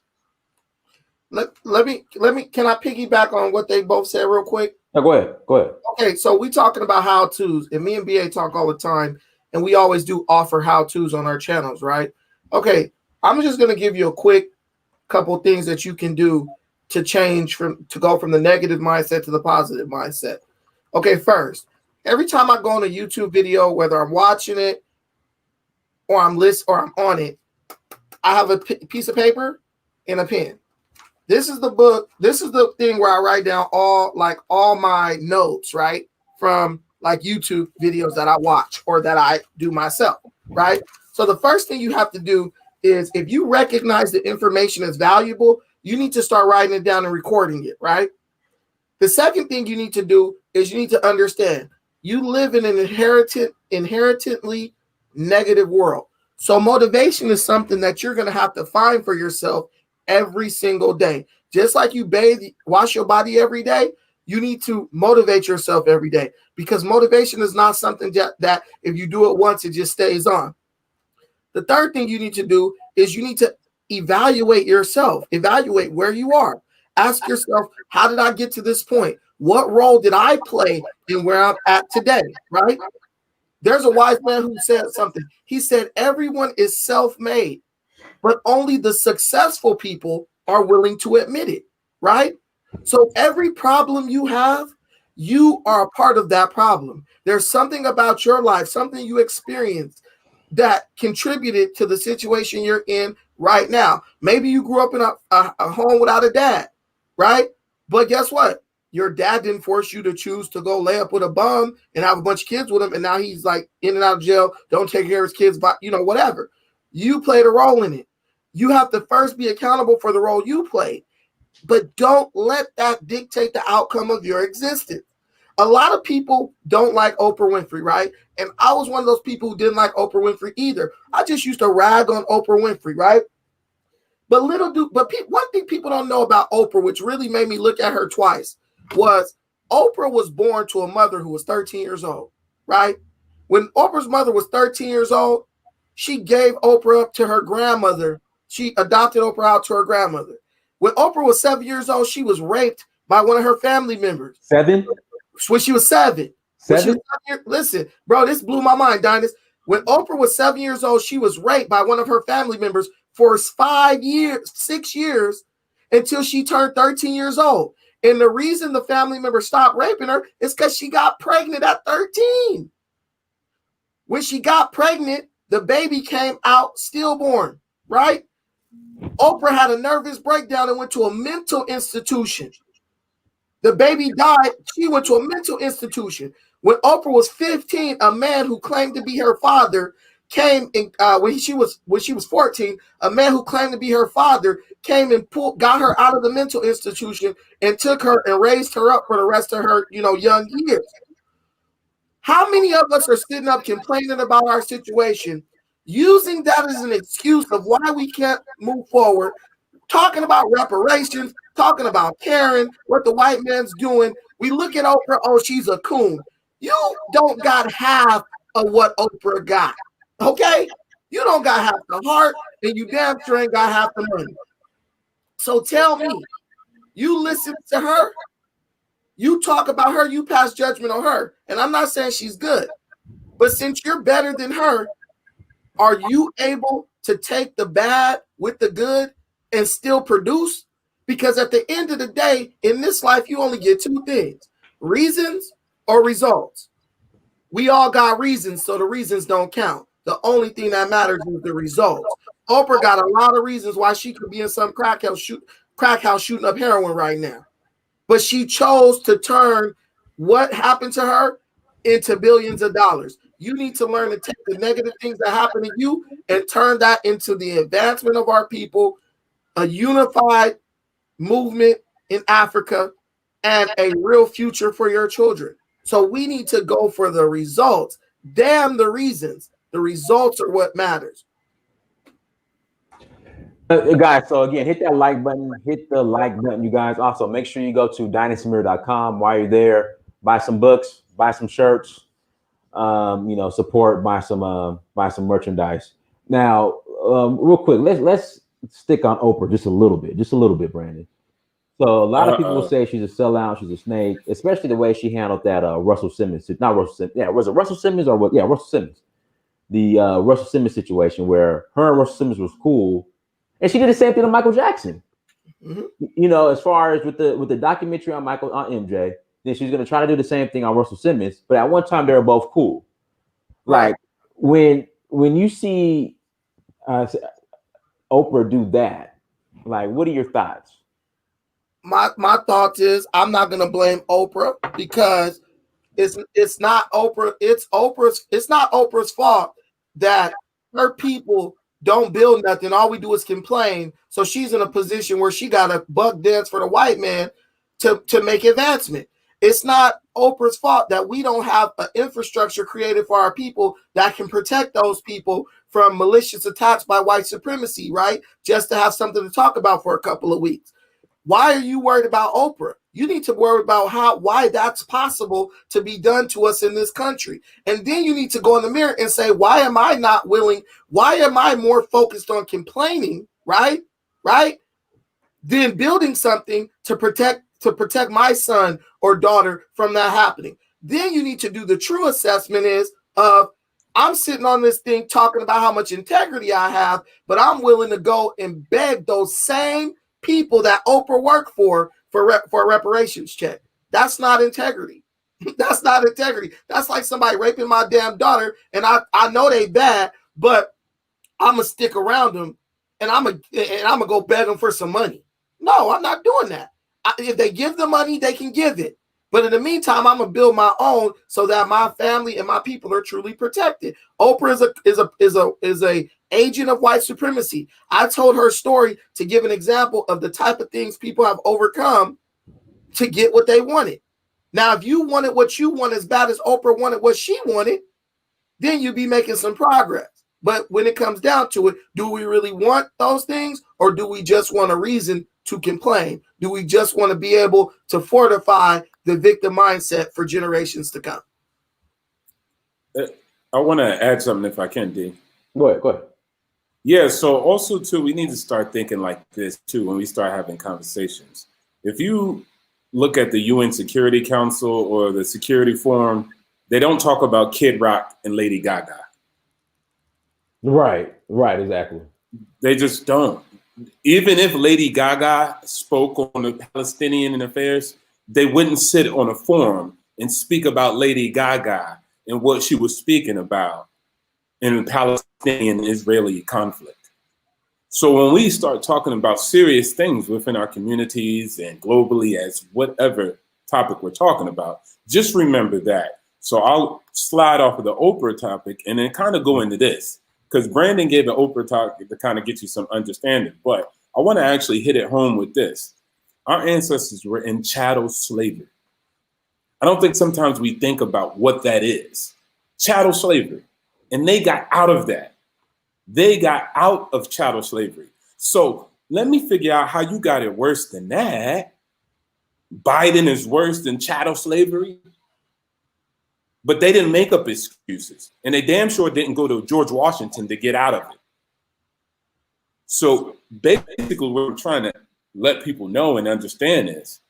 Let me. Can I piggyback on what they both said real quick? No, go ahead. Okay, so we talking about how-tos, and me and BA talk all the time, and we always do offer how-tos on our channels, right? Okay, I'm just going to give you a quick couple things that you can do to go from the negative mindset to the positive mindset. Okay, first, every time I go on a YouTube video, whether I'm watching it or I'm on it, I have a piece of paper and a pen. This is the book. This is the thing where I write down all my notes, right? From like YouTube videos that I watch or that I do myself, right? So the first thing you have to do is, if you recognize the information is valuable, you need to start writing it down and recording it, right? The second thing you need to do is you need to understand you live in an inherently negative world. So motivation is something that you're going to have to find for yourself every single day. Just like you wash your body every day, you need to motivate yourself every day, because motivation is not something that if you do it once, it just stays on. The third thing you need to do is you need to evaluate yourself, evaluate where you are. Ask yourself, how did I get to this point? What role did I play in where I'm at today, right? There's a wise man who said something. He said, everyone is self-made, but only the successful people are willing to admit it, right? So every problem you have, you are a part of that problem. There's something about your life, something you experienced that contributed to the situation you're in right now. Maybe you grew up in a home without a dad, right? But guess what? Your dad didn't force you to choose to go lay up with a bum and have a bunch of kids with him, and now he's like in and out of jail, don't take care of his kids, but whatever. You played a role in it. You have to first be accountable for the role you played, but don't let that dictate the outcome of your existence. A lot of people don't like Oprah Winfrey, right? And I was one of those people who didn't like Oprah Winfrey either. I just used to rag on Oprah Winfrey, right? But one thing people don't know about Oprah, which really made me look at her twice, was Oprah was born to a mother who was 13 years old, right? When Oprah's mother was 13 years old, she gave Oprah up to her grandmother. She adopted Oprah out to her grandmother. When Oprah was 7 years old, she was raped by one of her family members. 7? When she was 7. 7? Listen, bro, this blew my mind, Dinus. When Oprah was 7 years old, she was raped by one of her family members for 6 years, until she turned 13 years old. And the reason the family member stopped raping her is because she got pregnant at 13. When she got pregnant, the baby came out stillborn, right? Oprah had a nervous breakdown and went to a mental institution. The baby died. She went to a mental institution. When Oprah was 15, a man who claimed to be her father came in. When she was 14, a man who claimed to be her father came and got her out of the mental institution and took her and raised her up for the rest of her, young years. How many of us are sitting up complaining about our situation, using that as an excuse of why we can't move forward, talking about reparations, talking about caring, what the white man's doing? We look at Oprah, oh, she's a coon. You don't got half of what Oprah got, okay? You don't got half the heart, and you damn sure ain't got half the money. So tell me, you listen to her, you talk about her, you pass judgment on her. And I'm not saying she's good, but since you're better than her, are you able to take the bad with the good and still produce? Because at the end of the day, in this life, you only get two things: reasons or results. We all got reasons, so the reasons don't count. The only thing that matters is the results. Oprah got a lot of reasons why she could be in some crack house shooting up heroin right now. But she chose to turn what happened to her into billions of dollars. You need to learn to take the negative things that happen to you and turn that into the advancement of our people, a unified movement in Africa, and a real future for your children. So we need to go for the results. Damn the reasons. The results are what matters. Guys, so again, hit that like button, hit the like button, you guys. Also, make sure you go to dynastymirror.com. While you're there, buy some books, buy some shirts, support, buy some merchandise. Now, real quick, let's stick on Oprah just a little bit, Brandon. So a lot of people will say she's a sellout, she's a snake, especially the way she handled that Russell Simmons. Not Russell Simmons. Yeah, was it Russell Simmons or what? Yeah, Russell Simmons. The Russell Simmons situation where her and Russell Simmons was cool, and she did the same thing to Michael Jackson. Mm-hmm. As far as with the documentary on MJ, then she's gonna try to do the same thing on Russell Simmons. But at one time they were both cool. Like when you see Oprah do that, like, what are your thoughts? My thoughts is I'm not gonna blame Oprah because it's not Oprah. It's not Oprah's fault that her people don't build nothing. All we do is complain. So she's in a position where she got to buck dance for the white man to make advancement. It's not Oprah's fault that we don't have an infrastructure created for our people that can protect those people from malicious attacks by white supremacy, right? Just to have something to talk about for a couple of weeks. Why are you worried about Oprah? You need to worry about why that's possible to be done to us in this country. And then you need to go in the mirror and say, why am I not willing? Why am I more focused on complaining, right? Than building something to protect my son or daughter from that happening. Then you need to do the true assessment of I'm sitting on this thing talking about how much integrity I have, but I'm willing to go and beg those same people that Oprah worked for a reparations check. That's not integrity. That's not integrity. That's like somebody raping my damn daughter, and I know they bad, but I'm gonna stick around them, and I'm gonna go beg them for some money. No, I'm not doing that. If they give the money, they can give it. But in the meantime, I'm gonna build my own so that my family and my people are truly protected. Oprah is a agent of white supremacy. I told her story to give an example of the type of things people have overcome to get what they wanted. Now, if you wanted what you want as bad as Oprah wanted what she wanted, then you'd be making some progress. But when it comes down to it, do we really want those things, or do we just want a reason to complain? Do we just want to be able to fortify the victim mindset for generations to come? I want to add something if I can, D. Go ahead. Yeah, so also, too, we need to start thinking like this, too, when we start having conversations. If you look at the UN Security Council or the Security Forum, they don't talk about Kid Rock and Lady Gaga. Right, exactly. They just don't. Even if Lady Gaga spoke on the Palestinian affairs, they wouldn't sit on a forum and speak about Lady Gaga and what she was speaking about in the Palestinian-Israeli conflict. So when we start talking about serious things within our communities and globally as whatever topic we're talking about, just remember that. So I'll slide off of the Oprah topic and then kind of go into this, because Brandon gave an Oprah talk to kind of get you some understanding. But I want to actually hit it home with this. Our ancestors were in chattel slavery. I don't think sometimes we think about what that is. Chattel slavery. And they got out of that. They got out of chattel slavery. So let me figure out how you got it worse than that. Biden is worse than chattel slavery. But they didn't make up excuses. And they damn sure didn't go to George Washington to get out of it. So basically what we're trying to let people know and understand is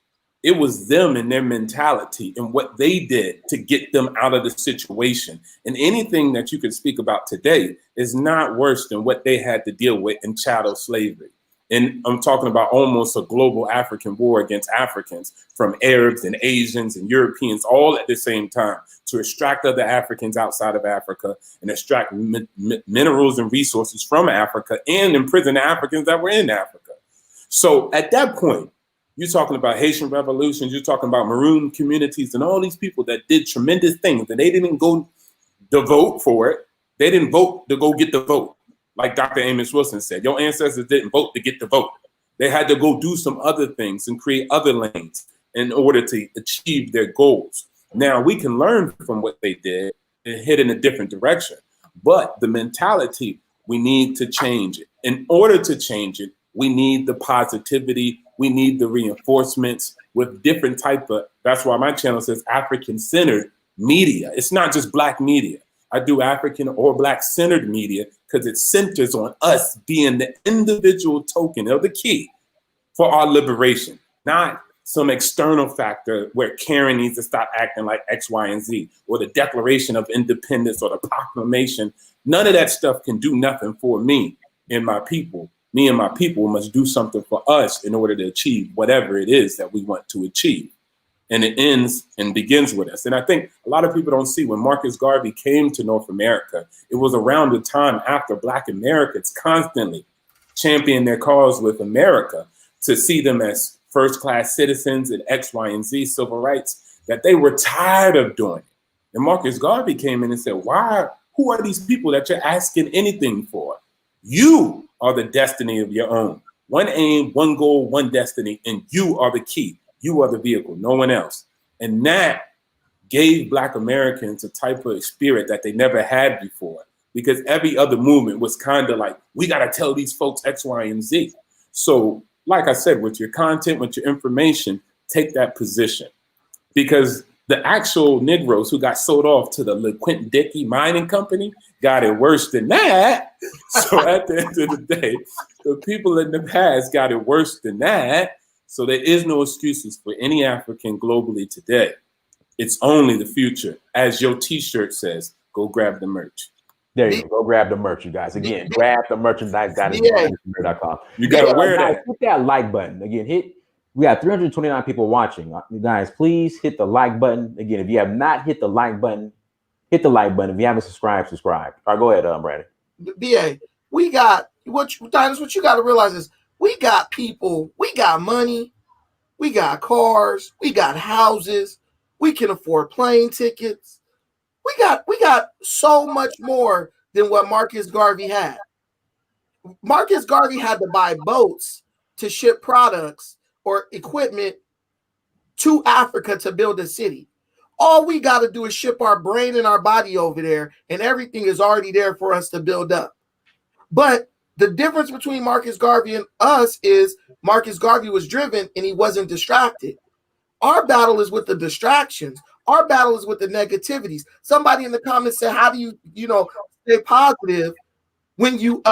it was them and their mentality and what they did to get them out of the situation. And anything that you can speak about today is not worse than what they had to deal with in chattel slavery. And I'm talking about almost a global African war against Africans, from Arabs and Asians and Europeans all at the same time, to extract other Africans outside of Africa and extract minerals and resources from Africa and imprison the Africans that were in Africa. So at that point, you're talking about Haitian revolutions, you're talking about maroon communities and all these people that did tremendous things, and they didn't go to vote for it. They didn't vote to go get the vote. Like Dr. Amos Wilson said, your ancestors didn't vote to get the vote. They had to go do some other things and create other lanes in order to achieve their goals. Now, we can learn from what they did and head in a different direction. But the mentality, we need to change it. In order to change it, we need the positivity. We need the reinforcements with different type of, that's why my channel says African-centered media. It's not just Black media. I do African or Black centered media because it centers on us being the individual token or the key for our liberation, not some external factor where Karen needs to stop acting like X, Y, and Z, or the Declaration of Independence or the proclamation. None of that stuff can do nothing for me and my people. Me and my people must do something for us in order to achieve whatever it is that we want to achieve. And it ends and begins with us. And I think a lot of people don't see when Marcus Garvey came to North America, it was around the time after Black Americans constantly championed their cause with America to see them as first-class citizens and X, Y, and Z civil rights, that they were tired of doing it. And Marcus Garvey came in and said, who are these people that you're asking anything for? You are the destiny of your own. One aim, one goal, one destiny, and you are the key. You are the vehicle, no one else. And that gave Black Americans a type of spirit that they never had before, because every other movement was kind of like, we got to tell these folks X, Y, and Z. So like I said, with your content, with your information, take that position, because the actual Negroes who got sold off to the LeQuint Dickey mining company got it worse than that. So at the end of the day, the people in the past got it worse than that. So there is no excuses for any African globally today. It's only the future. As your t-shirt says, go grab the merch. There you go. Go grab the merch, you guys. Again, grab the merchandise.com. You got to wear guys, that. hit that like button. Again, we got 329 people watching. You guys, please hit the like button. Again, if you have not hit the like button, hit the like button. If you haven't subscribed, subscribe. All right, go ahead, Brandon. BA, we got, what you got to realize is, we got people, we got money, we got cars, we got houses, we can afford plane tickets. We got so much more than what Marcus Garvey had. Marcus Garvey had to buy boats to ship products or equipment to Africa to build a city. All we got to do is ship our brain and our body over there, and everything is already there for us to build up. But the difference between Marcus Garvey and us is Marcus Garvey was driven and he wasn't distracted. Our battle is with the distractions. Our battle is with the negativities. Somebody in the comments said, how do you stay positive when you're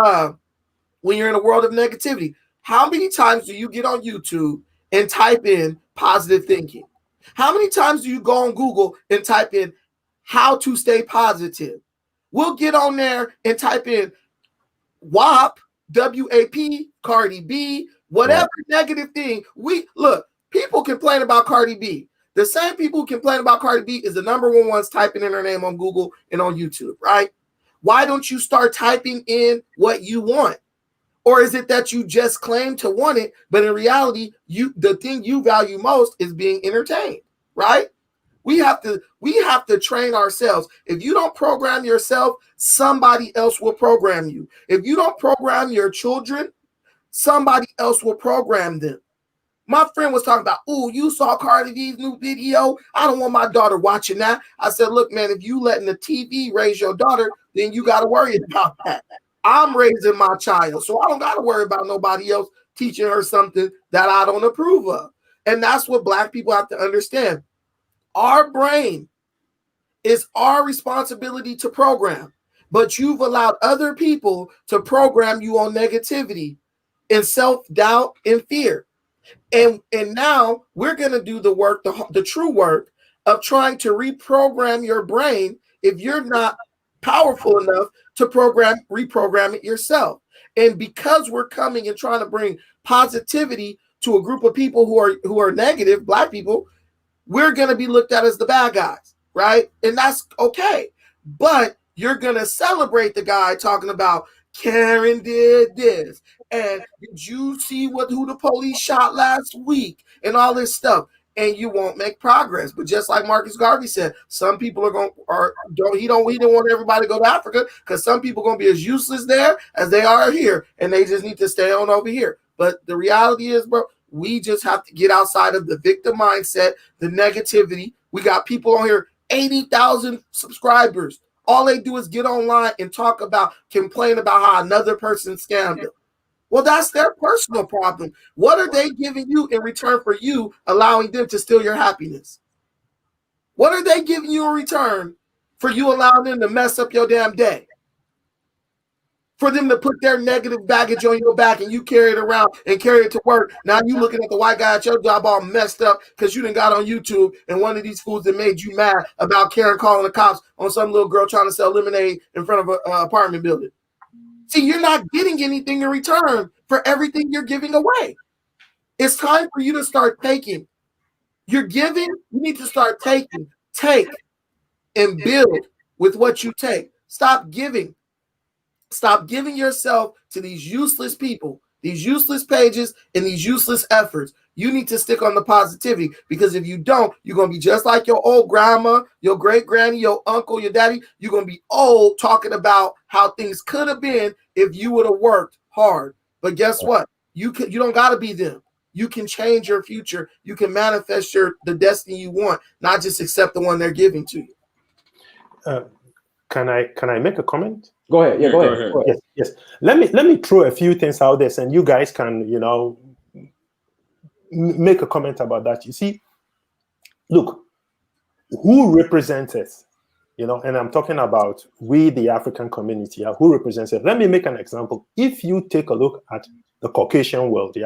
in a world of negativity? How many times do you get on YouTube and type in positive thinking? How many times do you go on Google and type in how to stay positive? We'll get on there and type in WAP, WAP, Cardi B, whatever negative thing. People complain about Cardi B. The same people who complain about Cardi B is the number one ones typing in her name on Google and on YouTube, right? Why don't you start typing in what you want? Or is it that you just claim to want it, but in reality, the thing you value most is being entertained, right? We have to train ourselves. If you don't program yourself, somebody else will program you. If you don't program your children, somebody else will program them. My friend was talking about, you saw Cardi B's new video. I don't want my daughter watching that. I said, look, man, if you letting the TV raise your daughter, then you got to worry about that. I'm raising my child, so I don't got to worry about nobody else teaching her something that I don't approve of. And that's what Black people have to understand. Our brain is our responsibility to program, but you've allowed other people to program you on negativity and self-doubt and fear. And now we're going to do the work, the true work of trying to reprogram your brain if you're not powerful enough to reprogram it yourself. And because we're coming and trying to bring positivity to a group of people who are negative, black people, we're going to be looked at as the bad guys, right? And that's okay. But you're going to celebrate the guy talking about Karen did this. And did you see who the police shot last week and all this stuff? And you won't make progress. But just like Marcus Garvey said, some people he didn't want everybody to go to Africa because some people are going to be as useless there as they are here. And they just need to stay on over here. But the reality is, bro, we just have to get outside of the victim mindset, the negativity. We got people on here, 80,000 subscribers. All they do is get online and complain about how another person scammed them. Well, that's their personal problem. What are they giving you in return for you allowing them to steal your happiness? What are they giving you in return for you allowing them to mess up your damn day? For them to put their negative baggage on your back and you carry it around and carry it to work. Now you looking at the white guy at your job all messed up because you done got on YouTube and one of these fools that made you mad about Karen calling the cops on some little girl trying to sell lemonade in front of an apartment building. See, you're not getting anything in return for everything you're giving away. It's time for you to start taking. You're giving, you need to start taking. Take and build with what you take. Stop giving. Stop giving yourself to these useless people, these useless pages, and these useless efforts. You need to stick on the positivity because if you don't, you're going to be just like your old grandma, your great granny, your uncle, your daddy. You're going to be old talking about how things could have been if you would have worked hard. But guess what? You don't got to be them. You can change your future. You can manifest the destiny you want, not just accept the one they're giving to you. Can I make a comment? Go ahead. Yeah, go ahead. Yes. Let me throw a few things out there, and you guys can, make a comment about that. You see, look, who represents us? And I'm talking about we, the African community. Who represents it? Let me make an example. If you take a look at the Caucasian world,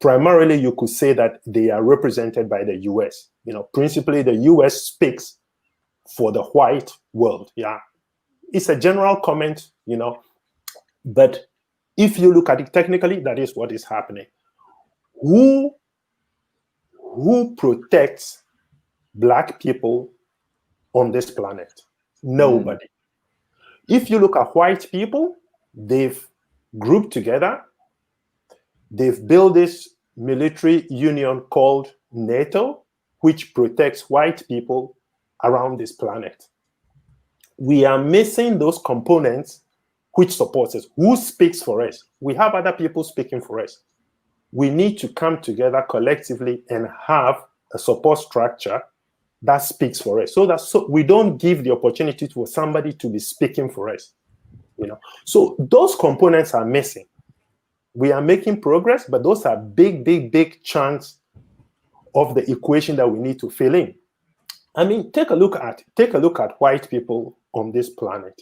primarily you could say that they are represented by the U.S. Principally the U.S. speaks for the white world. It's a general comment, but if you look at it technically, that is what is happening. Who protects black people on this planet? Nobody. If you look at white people, they've grouped together. They've built this military union called NATO, which protects white people around this planet. We are missing those components which supports us. Who speaks for us? We have other people speaking for us. We need to come together collectively and have a support structure that speaks for us, so we don't give the opportunity for somebody to be speaking for us. So those components are missing. We are making progress, but those are big chunks of the equation that we need to fill in. I mean, take a look at white people on this planet.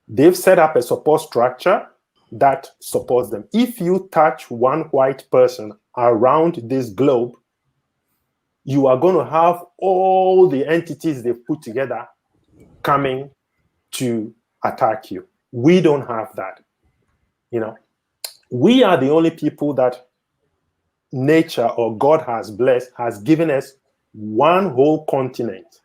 They've set up a support structure that supports them. If you touch one white person around this globe, you are going to have all the entities they've put together coming to attack you. We don't have that. We are the only people that nature or God has blessed, has given us one whole continent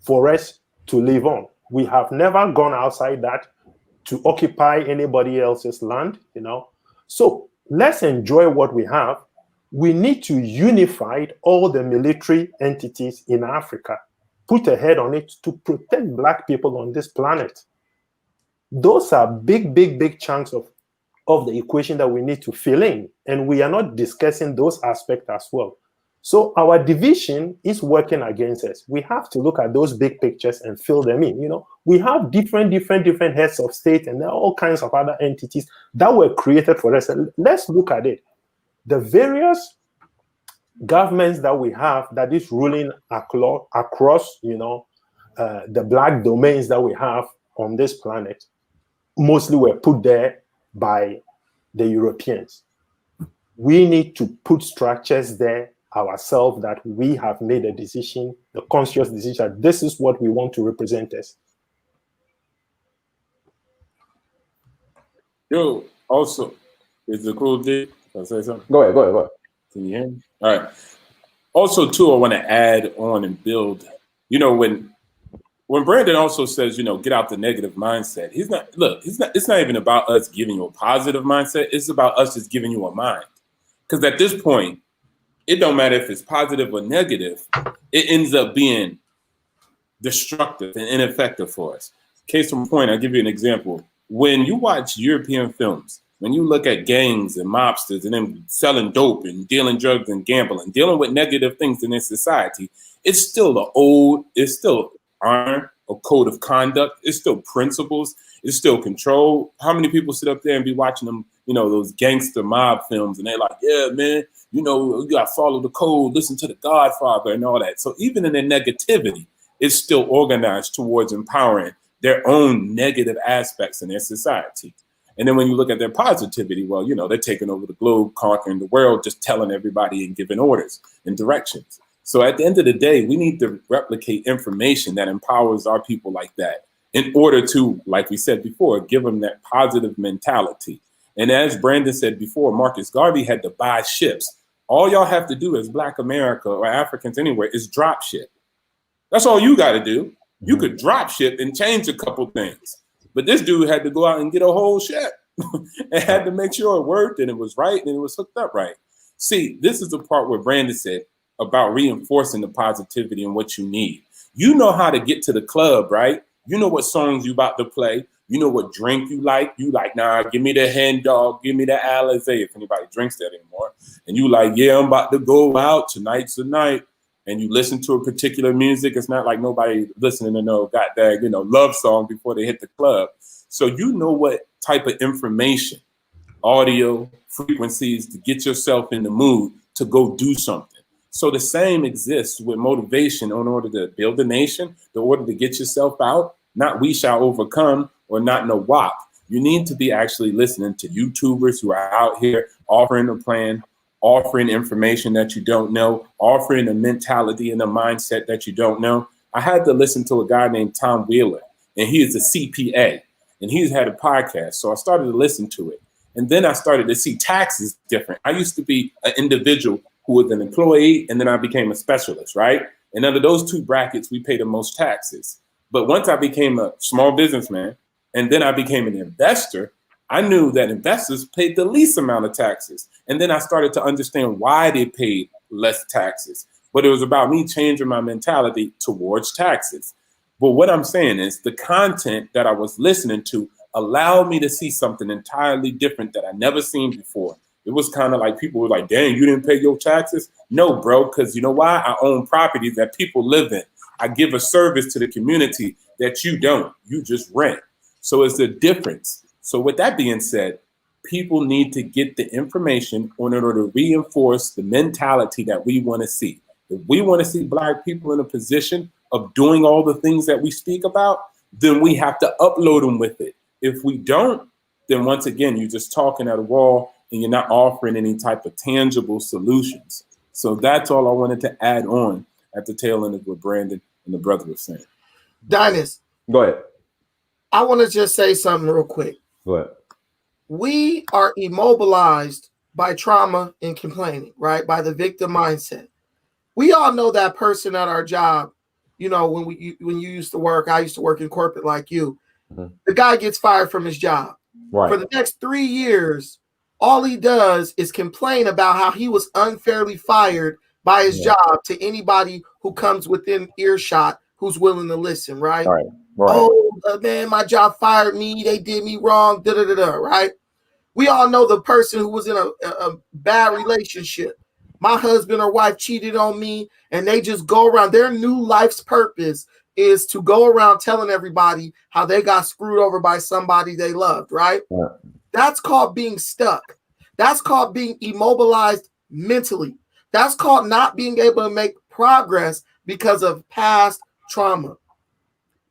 for us to live on. We have never gone outside that to occupy anybody else's land, So let's enjoy what we have. We need to unify all the military entities in Africa, put a head on it to protect black people on this planet. Those are big chunks of the equation that we need to fill in. And we are not discussing those aspects as well. So our division is working against us. We have to look at those big pictures and fill them in. We have different heads of state and there are all kinds of other entities that were created for us. Let's look at it. The various governments that we have that is ruling across, the black domains that we have on this planet, mostly were put there by the Europeans. We need to put structures there ourselves that we have made a decision, the conscious decision, that this is what we want to represent us. Yo, also, is it cool, Dick? Can I say something? Go ahead. Can you hear me? All right. Also, too, I want to add on and build. You know, when Brandon also says, you know, get out the negative mindset. He's not. Look, it's not even about us giving you a positive mindset. It's about us just giving you a mind. Because at this point, it don't matter if it's positive or negative. It ends up being destructive and ineffective for us. Case in point, I'll give you an example. When you watch European films, when you look at gangs and mobsters and them selling dope and dealing drugs and gambling, dealing with negative things in their society, it's still honor, a code of conduct, it's still principles, it's still control. How many people sit up there and be watching them, you know, those gangster mob films, and they're like, yeah, man, you know, you got to follow the code, listen to the Godfather and all that. So even in their negativity, it's still organized towards empowering their own negative aspects in their society. And then when you look at their positivity, well, you know, they're taking over the globe, conquering the world, just telling everybody and giving orders and directions. So at the end of the day, we need to replicate information that empowers our people like that in order to, like we said before, give them that positive mentality. And as Brandon said before, Marcus Garvey had to buy ships. All y'all have to do as Black America or Africans anywhere is drop ship. That's all you got to do. You could drop ship and change a couple things. But this dude had to go out and get a whole ship and had to make sure it worked and it was right and it was hooked up right. See, this is the part where Brandon said about reinforcing the positivity and what you need. You know how to get to the club, right? You know what songs you about to play. You know what drink you like. You like, nah, give me the hen dog, give me the Alizé, if anybody drinks that anymore. And you like, yeah, I'm about to go out. Tonight's the night. And you listen to a particular music. It's not like nobody listening to no goddamn, you know, love song before they hit the club. So you know what type of information, audio, frequencies to get yourself in the mood to go do something. So the same exists with motivation in order to build a nation, in order to get yourself out, not we shall overcome or not no WAP. You need to be actually listening to YouTubers who are out here offering a plan, offering information that you don't know, offering a mentality and a mindset that you don't know. I had to listen to a guy named Tom Wheeler, and he is a CPA, and he's had a podcast. So I started to listen to it. And then I started to see taxes different. I used to be an individual who was an employee, and then I became a specialist, right? And under those two brackets, we pay the most taxes. But once I became a small businessman, and then I became an investor, I knew that investors paid the least amount of taxes. And then I started to understand why they paid less taxes. But it was about me changing my mentality towards taxes. But what I'm saying is the content that I was listening to allowed me to see something entirely different that I never seen before. It was kind of like people were like, dang, you didn't pay your taxes? No, bro, because you know why? I own property that people live in. I give a service to the community that you don't. You just rent. So it's a difference. So with that being said, people need to get the information in order to reinforce the mentality that we want to see. If we want to see Black people in a position of doing all the things that we speak about, then we have to upload them with it. If we don't, then once again, you're just talking at a wall and you're not offering any type of tangible solutions. So that's all I wanted to add on at the tail end of what Brandon and the brother was saying. Dynas, Go ahead. I want to just say something real quick. Go ahead. We are immobilized by trauma and complaining, right? By the victim mindset. We all know that person at our job. You know, when you used to work, I used to work in corporate like you. Mm-hmm. The guy gets fired from his job. Right. For the next 3 years, all he does is complain about how he was unfairly fired by his job to anybody who comes within earshot who's willing to listen, right? Right. Oh, man, my job fired me. They did me wrong, right? We all know the person who was in a bad relationship. My husband or wife cheated on me, and they just go around. Their new life's purpose is to go around telling everybody how they got screwed over by somebody they loved, right? Yeah. That's called being stuck. That's called being immobilized mentally. That's called not being able to make progress because of past trauma.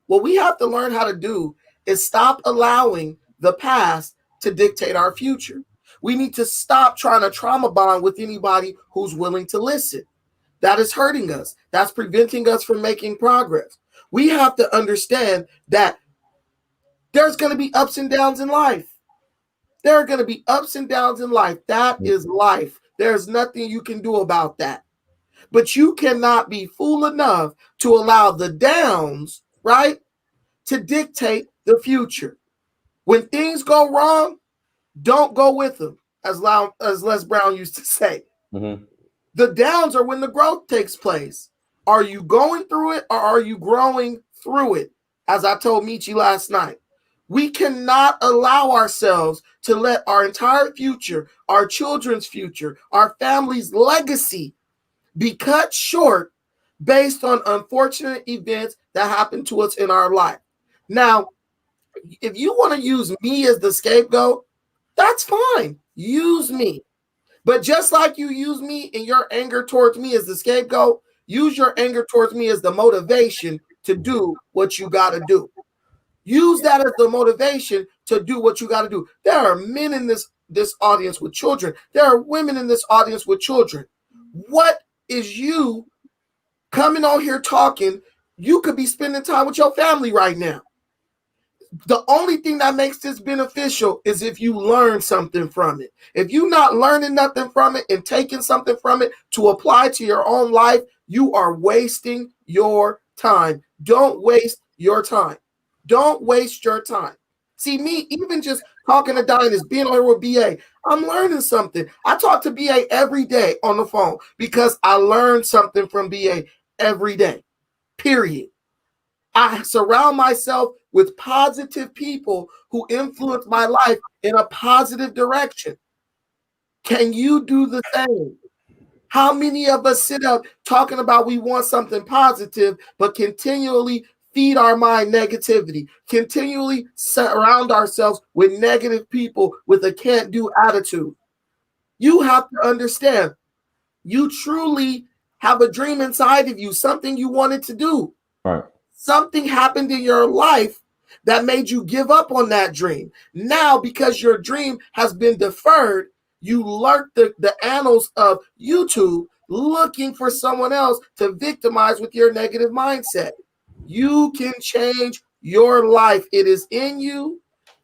What we have to learn how to do is stop allowing the past to dictate our future. We need to stop trying to trauma bond with anybody who's willing to listen. That is hurting us. That's preventing us from making progress. We have to understand that there's going to be ups and downs in life. There are going to be ups and downs in life. That is life. There's nothing you can do about that. But you cannot be fool enough to allow the downs, right, to dictate the future. When things go wrong, don't go with them, as Les Brown used to say. Mm-hmm. The downs are when the growth takes place. Are you going through it or are you growing through it? As I told Michi last night, we cannot allow ourselves to let our entire future, our children's future, our family's legacy be cut short based on unfortunate events that happen to us in our life. Now, if you want to use me as the scapegoat, that's fine. Use me. But just like you use me in your anger towards me as the scapegoat, use your anger towards me as the motivation to do what you got to do. Use that as the motivation to do what you got to do. There are men in this audience with children. There are women in this audience with children. What is you coming on here talking? You could be spending time with your family right now. The only thing that makes this beneficial is if you learn something from it. If you're not learning nothing from it and taking something from it to apply to your own life, you are wasting your time. Don't waste your time. Don't waste your time. See, me, even just talking to Dynas, being on here with BA, I'm learning something. I talk to BA every day on the phone because I learned something from BA every day, period. I surround myself with positive people who influence my life in a positive direction. Can you do the same? How many of us sit up talking about we want something positive, but continually feed our mind negativity, continually surround ourselves with negative people with a can't-do attitude? You have to understand, you truly have a dream inside of you, something you wanted to do. Right. Something happened in your life that made you give up on that dream. Now, because your dream has been deferred, you lurk the annals of YouTube looking for someone else to victimize with your negative mindset. You can change your life. It is in you.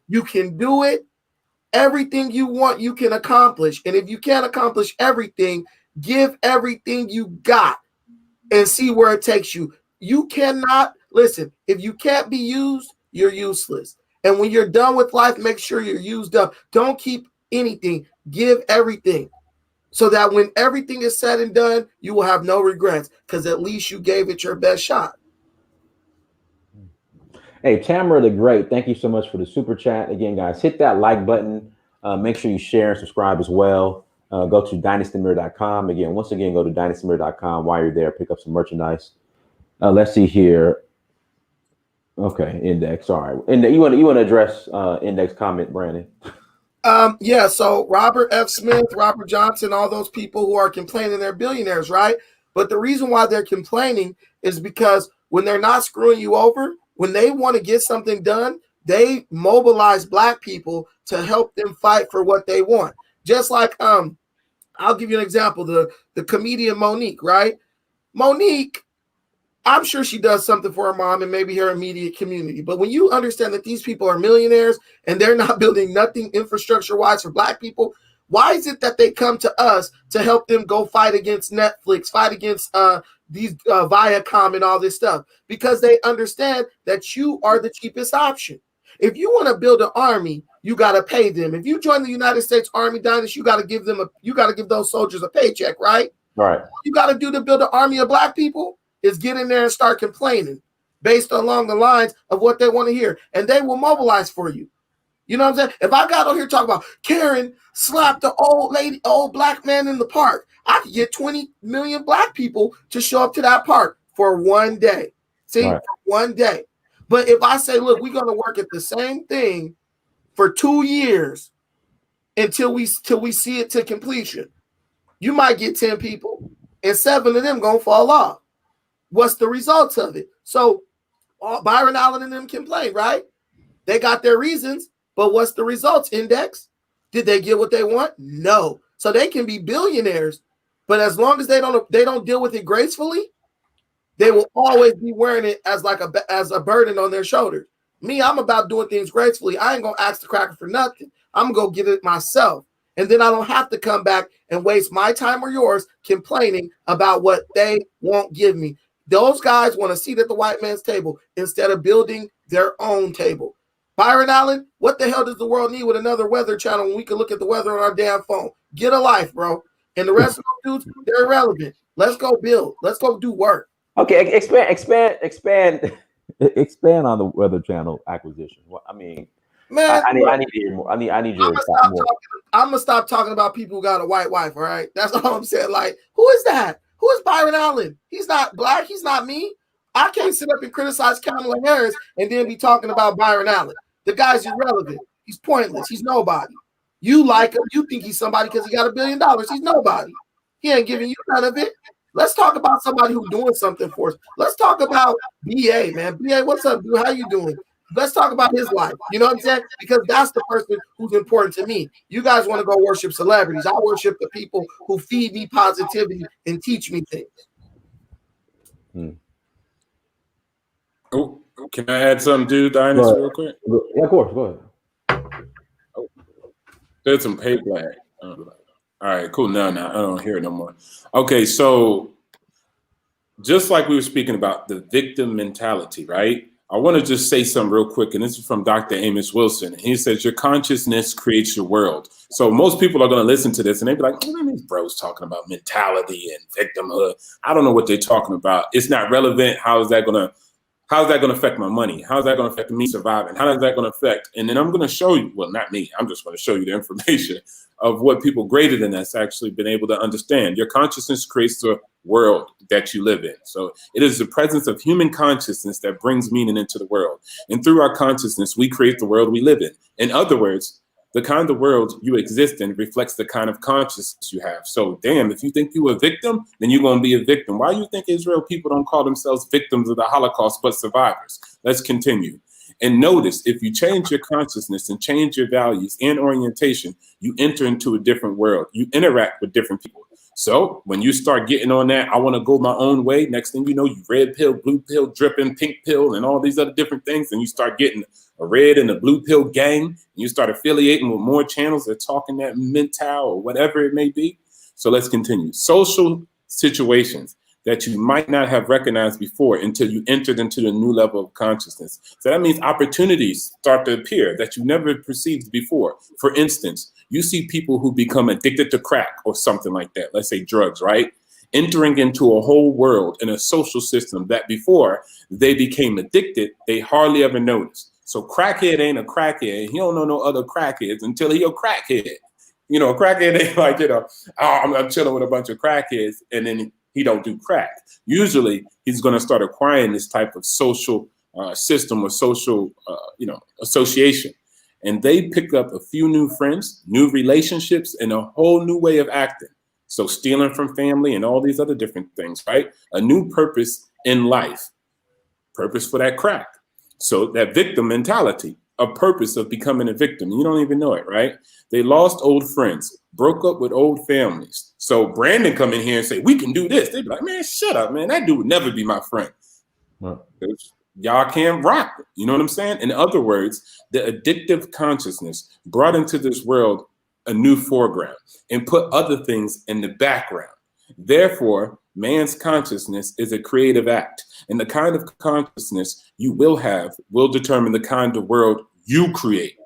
You can do it. Everything you want, you can accomplish. And if you can't accomplish everything, give everything you got and see where it takes you. You cannot, listen, if you can't be used, you're useless. And when you're done with life, make sure you're used up. Don't keep anything. Give everything so that when everything is said and done, you will have no regrets because at least you gave it your best shot. Hey, Tamara the Great, thank you so much for the super chat. Again, guys, hit that like button. Make sure you share and subscribe as well. Go to dynastymirror.com. Once again, go to dynastymirror.com. While you're there, pick up some merchandise. Let's see here. Okay, Index. All right. You want to address Index comment, Brandon? Yeah, so Robert F. Smith, Robert Johnson, all those people who are complaining they're billionaires, right? But the reason why they're complaining is because when they're not screwing you over, when they want to get something done, they mobilize Black people to help them fight for what they want. Just like I'll give you an example, the comedian Monique, right? Monique, I'm sure she does something for her mom and maybe her immediate community. But when you understand that these people are millionaires and they're not building nothing infrastructure-wise for Black people, why is it that they come to us to help them go fight against Netflix, fight against these Viacom and all this stuff? Because they understand that you are the cheapest option. If you want to build an army, you got to pay them. If you join the United States Army, Dynas, you got to give those soldiers a paycheck, right? Right. All you got to do to build an army of Black people is get in there and start complaining based along the lines of what they want to hear. And they will mobilize for you. You know what I'm saying? If I got on here talking about Karen slapped the old Black man in the park, I could get 20 million Black people to show up to that park for one day. See, right. For one day. But if I say, look, we're going to work at the same thing for 2 years until we see it to completion, you might get 10 people and 7 of them going to fall off. What's the results of it? So Byron Allen and them complain, right? They got their reasons, but what's the results, Index? Did they get what they want? No. So they can be billionaires, but as long as they don't deal with it gracefully, they will always be wearing it as a burden on their shoulders. Me, I'm about doing things gracefully. I ain't gonna ask the cracker for nothing. I'm going to go get it myself. And then I don't have to come back and waste my time or yours complaining about what they won't give me. Those guys want a seat at the white man's table instead of building their own table. Byron Allen, what the hell does the world need with another weather channel when we can look at the weather on our damn phone? Get a life, bro. And the rest of those dudes, they're irrelevant. Let's go build. Let's go do work. Okay, expand on the Weather Channel acquisition. Well, I mean, man, I need to hear more. I need you to talk more. I'm gonna stop talking about people who got a white wife. All right, that's all I'm saying. Like, who is that? Who is Byron Allen? He's not black. He's not me. I can't sit up and criticize Kamala Harris and then be talking about Byron Allen. The guy's irrelevant. He's pointless. He's nobody. You like him. You think he's somebody because he got $1 billion. He's nobody. He ain't giving you none of it. Let's talk about somebody who's doing something for us. Let's talk about BA, man. BA, what's up, dude? How you doing? Let's talk about his life. You know what I'm saying? Because that's the person who's important to me. You guys want to go worship celebrities. I worship the people who feed me positivity and teach me things. Oh, can I add something to Dynasty real quick? Yeah, of course. Go ahead. Oh, there's some pay lag. All right, cool. No, I don't hear it no more. Okay, so just like we were speaking about the victim mentality, right? I want to just say something real quick, and this is from Dr. Amos Wilson. He says, your consciousness creates your world. So most people are going to listen to this, and they be like, these bros talking about mentality and victimhood. I don't know what they're talking about. It's not relevant. How is that going to affect my money? How is that going to affect me surviving? How is that going to affect? And then I'm going to show you, well, not me. I'm just going to show you the information of what people greater than us actually been able to understand. Your consciousness creates the world that you live in. So it is the presence of human consciousness that brings meaning into the world. And through our consciousness, we create the world we live in. In other words, the kind of world you exist in reflects the kind of consciousness you have. So damn, if you think you a victim, then you're going to be a victim. Why do you think Israel people don't call themselves victims of the Holocaust, but survivors? Let's continue. And notice, if you change your consciousness and change your values and orientation, you enter into a different world. You interact with different people. So when you start getting on that, I want to go my own way. Next thing you know, you red pill, blue pill, dripping, pink pill, and all these other different things. And you start getting a red and a blue pill gang. And you start affiliating with more channels that talking that mental or whatever it may be. So let's continue. Social situations that you might not have recognized before until you entered into the new level of consciousness. So that means opportunities start to appear that you never perceived before. For instance, you see people who become addicted to crack or something like that, let's say drugs, right? Entering into a whole world in a social system that before they became addicted, they hardly ever noticed. So crackhead ain't a crackhead. He don't know no other crackheads until he a crackhead. You know, a crackhead ain't like, I'm chilling with a bunch of crackheads and then he don't do crack. Usually he's going to start acquiring this type of social system or social, association. And they pick up a few new friends, new relationships, and a whole new way of acting. So stealing from family and all these other different things, right? A new purpose in life, purpose for that crack. So that victim mentality, a purpose of becoming a victim. You don't even know it, right? They lost old friends, broke up with old families. So Brandon come in here and say, we can do this. They'd be like, man, shut up, man. That dude would never be my friend. Right. Y'all can't rock it. You know what I'm saying? In other words, the addictive consciousness brought into this world a new foreground and put other things in the background. Therefore, man's consciousness is a creative act. And the kind of consciousness you will have will determine the kind of world you create.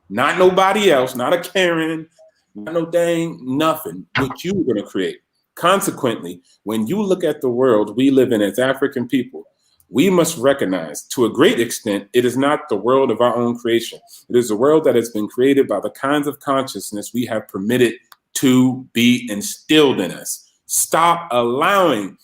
Not nobody else, not a Karen, not no dang nothing, what you're going to create. Consequently, when you look at the world we live in as African people, we must recognize to a great extent, it is not the world of our own creation. It is a world that has been created by the kinds of consciousness we have permitted to be instilled in us. Stop allowing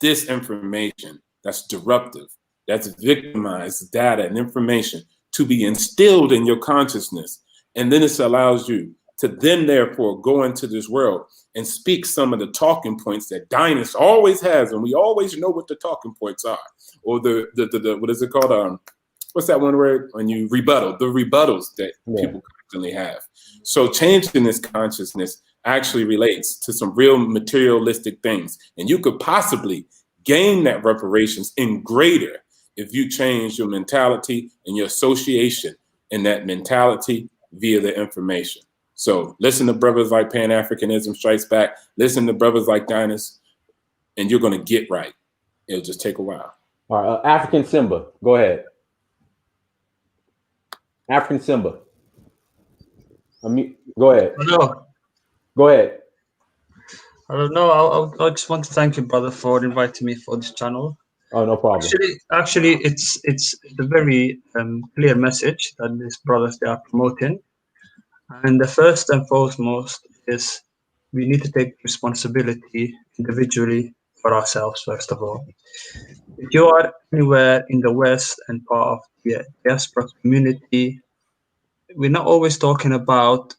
this information that's disruptive, that's victimized data and information to be instilled in your consciousness. And then this allows you to then therefore go into this world and speak some of the talking points that Dynas always has. And we always know what the talking points are. Or the what is it called? What's that one word when you rebuttal? The rebuttals that people constantly have. So changing this consciousness actually relates to some real materialistic things. And you could possibly gain that reparations in greater if you change your mentality and your association in that mentality via the information. So listen to brothers like Pan-Africanism Strikes Back. Listen to brothers like Dynas, and you're going to get right. It'll just take a while. All right, African Simba, go ahead. African Simba. Go ahead. Hello. Go ahead. I don't know. I just want to thank you, brother, for inviting me for this channel. Oh, no problem. Actually, it's a very clear message that these brothers they are promoting. And the first and foremost is we need to take responsibility individually for ourselves, first of all. If you are anywhere in the West and part of the diaspora community, we're not always talking about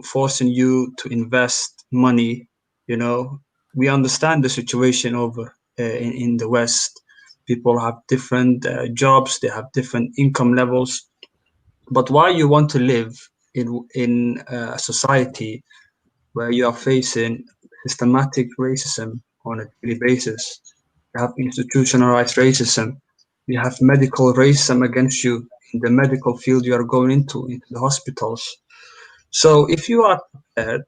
forcing you to invest money. You know, we understand the situation over in the West. People have different jobs, they have different income levels. But why you want to live in a society where you are facing systematic racism on a daily basis? You have institutionalized racism. You have medical racism against you in the medical field you are going into the hospitals. So if you are prepared,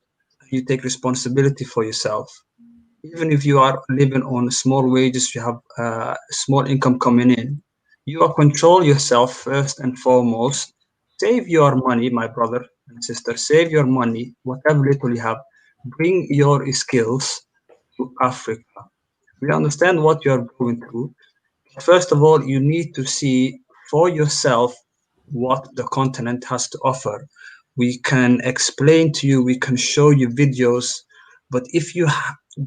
you take responsibility for yourself. Even if you are living on small wages, you have small income coming in, you are control yourself first and foremost. Save your money, my brother and sister. Save your money, whatever little you have. Bring your skills to Africa. We understand what you are going through. First of all, you need to see for yourself what the continent has to offer. We can explain to you, we can show you videos, but if you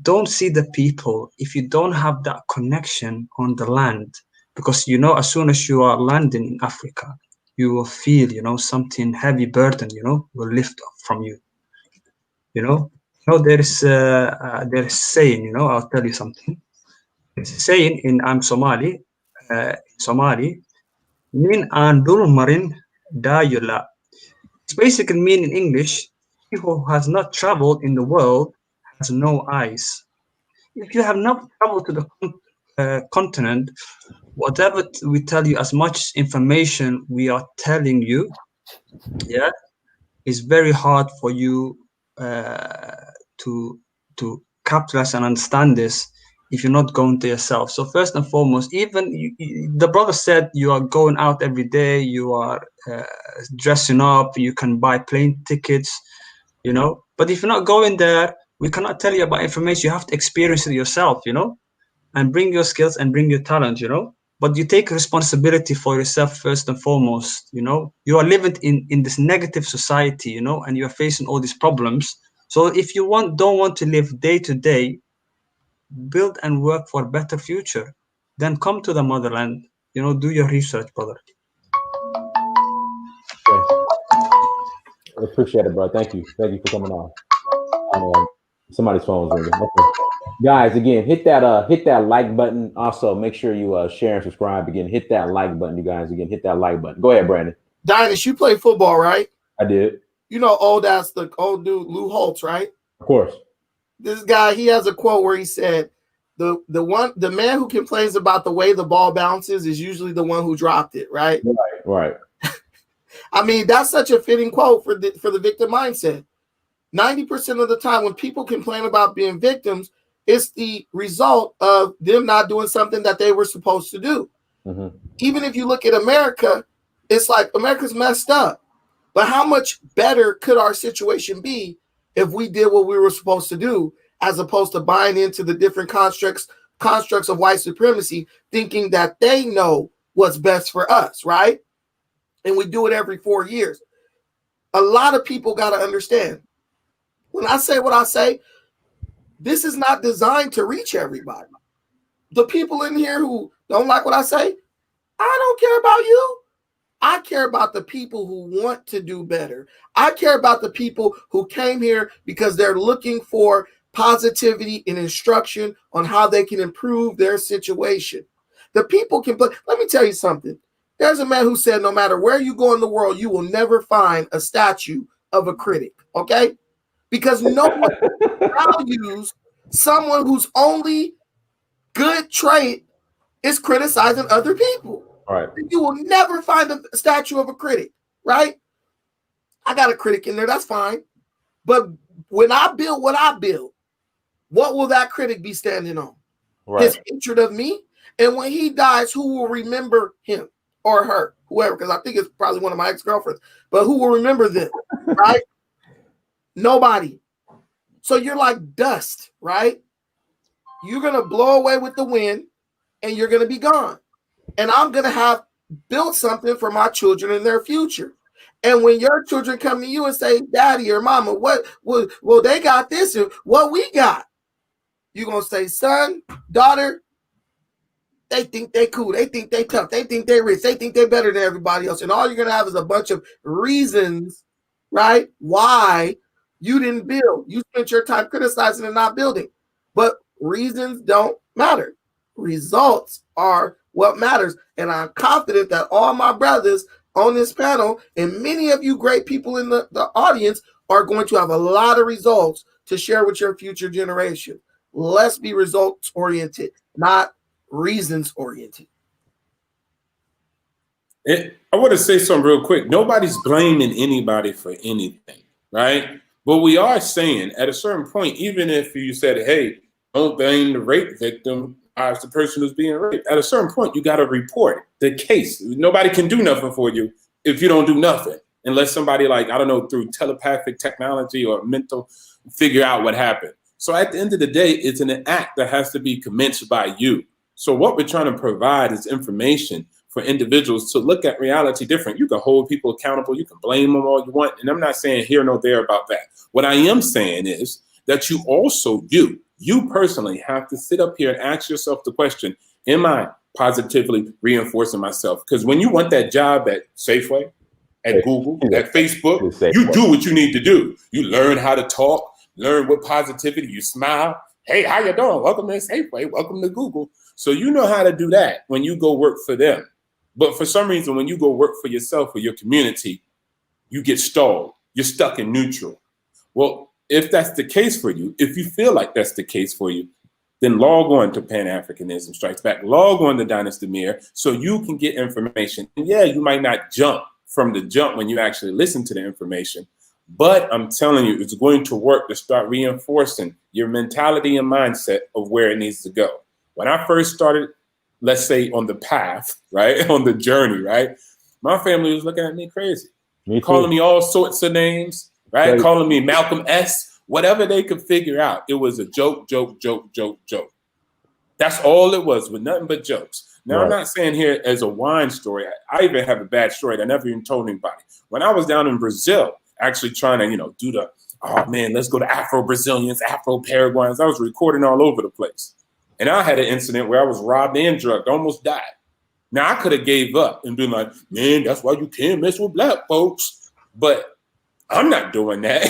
don't see the people, if you don't have that connection on the land, because you know, as soon as you are landing in Africa, you will feel, you know, something heavy burden, you know, will lift up from you. You know, there is saying, you know, I'll tell you something. It's a saying in I'm Somali, Somali, min aan dul marin dayula. It's basically mean in English, he who has not traveled in the world has no eyes. If you have not traveled to the continent, whatever we tell you, as much information we are telling you, yeah, is very hard for you to capitalize and understand this if you're not going to yourself. So first and foremost, even the brother said you are going out every day, you are dressing up, you can buy plane tickets, you know, but if you're not going there, we cannot tell you about information. You have to experience it yourself, you know, and bring your skills and bring your talent, you know. But you take responsibility for yourself first and foremost, you know. You are living in this negative society, you know, and you are facing all these problems. So if you don't want to live day to day, build and work for a better future, then come to the motherland, you know, do your research, brother. Okay. I appreciate it, bro. Thank you for coming on. Somebody's phone's ringing. Okay. Guys, again, hit that like button. Also, make sure you share and subscribe. Again, hit that like button, you guys. Again, hit that like button. Go ahead, Brandon. Dynas, you play football, right? I did. You know, the old dude Lou Holtz, right? Of course. This guy, he has a quote where he said, the man who complains about the way the ball bounces is usually the one who dropped it, right? Right. I mean, that's such a fitting quote for the victim mindset. 90% of the time when people complain about being victims, it's the result of them not doing something that they were supposed to do. Mm-hmm. Even if you look at America, it's like America's messed up. But how much better could our situation be if we did what we were supposed to do, as opposed to buying into the different constructs of white supremacy, thinking that they know what's best for us, right? And we do it every 4 years. A lot of people got to understand, when I say what I say, this is not designed to reach everybody. The people in here who don't like what I say, I don't care about you. I care about the people who want to do better. I care about the people who came here because they're looking for positivity and instruction on how they can improve their situation. The people can play. Let me tell you something. There's a man who said, no matter where you go in the world, you will never find a statue of a critic, okay? Because no one values someone whose only good trait is criticizing other people. All right. You will never find a statue of a critic, right? I got a critic in there. That's fine. But when I build what I build, what will that critic be standing on? Right. His hatred of me. And when he dies, who will remember him or her, whoever? Because I think it's probably one of my ex-girlfriends. But who will remember them, right? Nobody. So you're like dust, right? You're going to blow away with the wind and you're going to be gone. And I'm going to have built something for my children in their future. And when your children come to you and say, Daddy or Mama, well, they got this and what we got, you're going to say, son, daughter, they think they cool. They think they tough. They think they rich. They think they're better than everybody else. And all you're going to have is a bunch of reasons, right, why you didn't build. You spent your time criticizing and not building. But reasons don't matter. Results are what matters. And I'm confident that all my brothers on this panel and many of you great people in the audience are going to have a lot of results to share with your future generation. Let's be results oriented, not reasons oriented. I want to say something real quick. Nobody's blaming anybody for anything, right? But we are saying at a certain point, even if you said, hey, don't blame the rape victim as the person who's being raped, at a certain point, you got to report the case. Nobody can do nothing for you if you don't do nothing, unless somebody, like, I don't know, through telepathic technology or mental, figure out what happened. So at the end of the day, it's an act that has to be commenced by you. So what we're trying to provide is information for individuals to look at reality different. You can hold people accountable. You can blame them all you want. And I'm not saying here nor there about that. What I am saying is that you also you personally have to sit up here and ask yourself the question, am I positively reinforcing myself? Because when you want that job at Safeway, at Google, at Facebook, you do what you need to do. You learn how to talk, learn with positivity, you smile. Hey, how you doing? Welcome to Safeway, welcome to Google. So you know how to do that when you go work for them. But for some reason, when you go work for yourself or your community, you get stalled. You're stuck in neutral. Well, if that's the case for you, if you feel like that's the case for you, then log on to Pan-Africanism Strikes Back. Log on to Dynasty Mir so you can get information. And yeah, you might not jump from the jump when you actually listen to the information, but I'm telling you, it's going to work to start reinforcing your mentality and mindset of where it needs to go. When I first started, let's say on the path, right, on the journey, right, my family was looking at me crazy, calling me all sorts of names, right, calling me Malcolm S, whatever they could figure out. It was a joke. That's all it was, with nothing but jokes. Now, I'm not saying here as a wine story. I even have a bad story that I never even told anybody. When I was down in Brazil, actually trying to, do the, oh man, let's go to Afro-Brazilians, Afro-Paraguayans. I was recording all over the place. And I had an incident where I was robbed and drugged, almost died. Now, I could have gave up and been like, man, that's why you can't mess with black folks. But I'm not doing that.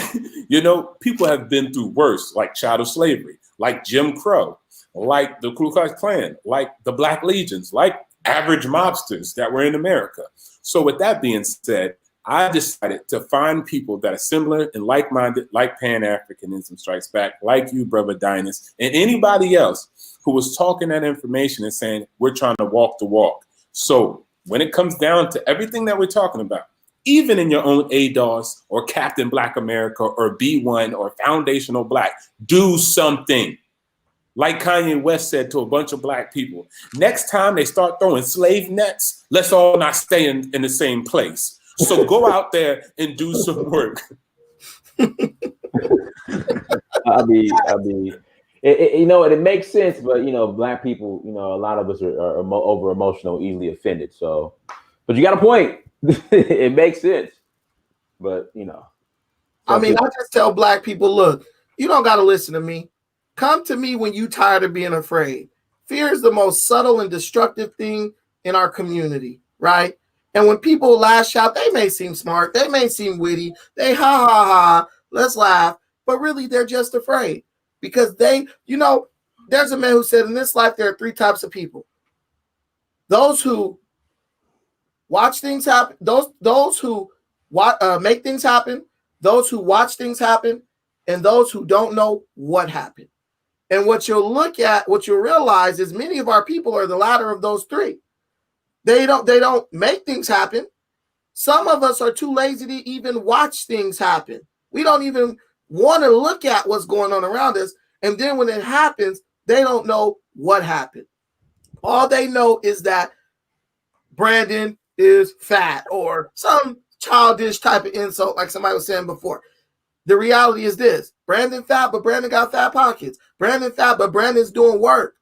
People have been through worse, like chattel slavery, like Jim Crow, like the Ku Klux Klan, like the Black Legions, like average mobsters that were in America. So with that being said, I decided to find people that are similar and like-minded, like Pan-Africanism Strikes Back, like you, Brother Dynast, and anybody else who was talking that information and saying, we're trying to walk the walk. So when it comes down to everything that we're talking about, even in your own ADOS or Captain Black America or B1 or Foundational Black, do something. Like Kanye West said to a bunch of black people, next time they start throwing slave nets, let's all not stay in the same place. So go out there and do some work. It makes sense, but black people, a lot of us are over emotional, easily offended. So, but you got a point. It makes sense, but I just tell black people, look, you don't got to listen to me. Come to me when you tired of being afraid. Fear is the most subtle and destructive thing in our community, right? And when people lash out, they may seem smart, they may seem witty, they ha ha ha, let's laugh, but really they're just afraid because there's a man who said in this life there are three types of people: those who watch things happen, those who make things happen, those who watch things happen, and those who don't know what happened. And what you'll realize is many of our people are the latter of those three. They don't make things happen. Some of us are too lazy to even watch things happen. We don't even want to look at what's going on around us. And then when it happens, they don't know what happened. All they know is that Brandon is fat or some childish type of insult, like somebody was saying before. The reality is this: Brandon fat, but Brandon got fat pockets. Brandon fat, but Brandon's doing work.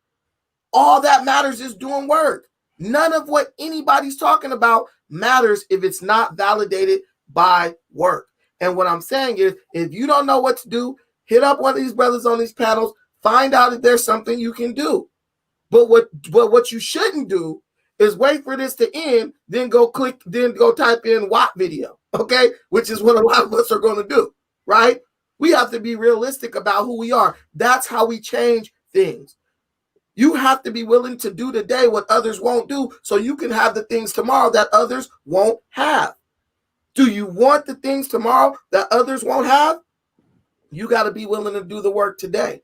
All that matters is doing work. None of what anybody's talking about matters if it's not validated by work. And what I'm saying is, if you don't know what to do, hit up one of these brothers on these panels, find out if there's something you can do. But what you shouldn't do is wait for this to end, then go type in WAP video, okay? Which is what a lot of us are going to do, right? We have to be realistic about who we are. That's how we change things. You have to be willing to do today what others won't do so you can have the things tomorrow that others won't have. Do you want the things tomorrow that others won't have? You got to be willing to do the work today.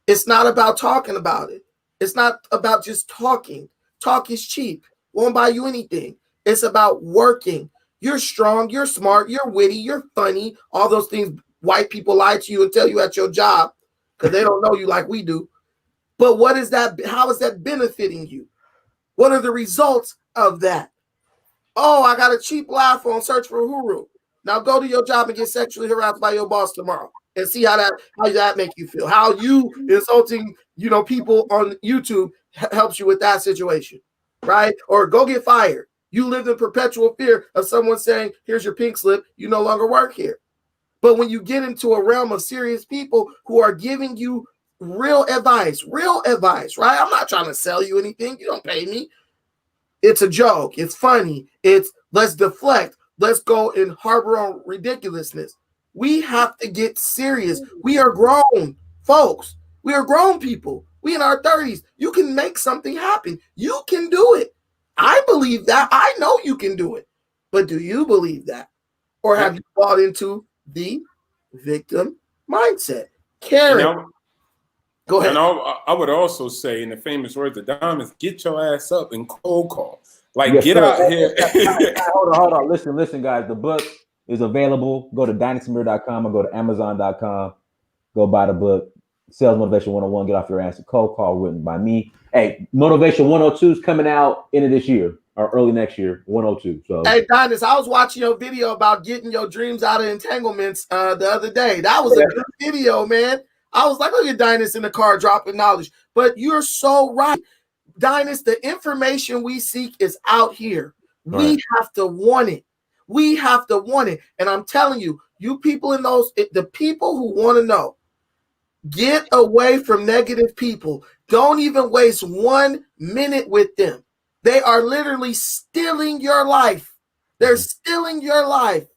It's not about talking about it. It's not about just talking. Talk is cheap. Won't buy you anything. It's about working. You're strong, you're smart, you're witty, you're funny. All those things white people lie to you and tell you at your job because they don't know you like we do. But what is that? How is that benefiting you? What are the results of that? Oh, I got a cheap laugh on Search for Huru. Now go to your job and get sexually harassed by your boss tomorrow and see how that make you feel. How you insulting, people on YouTube helps you with that situation, right? Or go get fired. You live in perpetual fear of someone saying, here's your pink slip, you no longer work here. But when you get into a realm of serious people who are giving you real advice, right? I'm not trying to sell you anything. You don't pay me. It's a joke. It's funny. It's let's deflect. Let's go and harbor on ridiculousness. We have to get serious. We are grown folks. We are grown people. We in our 30s. You can make something happen. You can do it. I believe that. I know you can do it. But do you believe that? Or have you bought into the victim mindset? Karen, go ahead. And I would also say, in the famous words of Diamonds, get your ass up and cold call. Get out here. Hold on. Listen, guys. The book is available. Go to dynastymirror.com or go to amazon.com. Go buy the book. Sales Motivation 101. Get off your ass. A cold call written by me. Hey, Motivation 102 is coming out end of this year or early next year. 102. So hey, Dynast, I was watching your video about getting your dreams out of entanglements the other day. That was a good video, man. I was like, look at Dynast in the car dropping knowledge. But you're so right. Dynast, the information we seek is out here. We have to want it. We have to want it. And I'm telling you, you people the people who want to know, get away from negative people. Don't even waste 1 minute with them. They are literally stealing your life. They're stealing your life.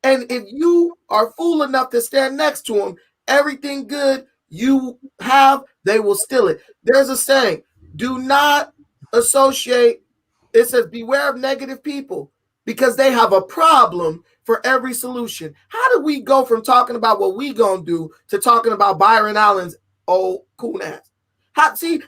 And if you are fool enough to stand next to them, everything good you have, they will steal it. There's a saying, do not associate. It says, beware of negative people because they have a problem for every solution. How do we go from talking about what we gonna do to talking about Byron Allen's old coon ass?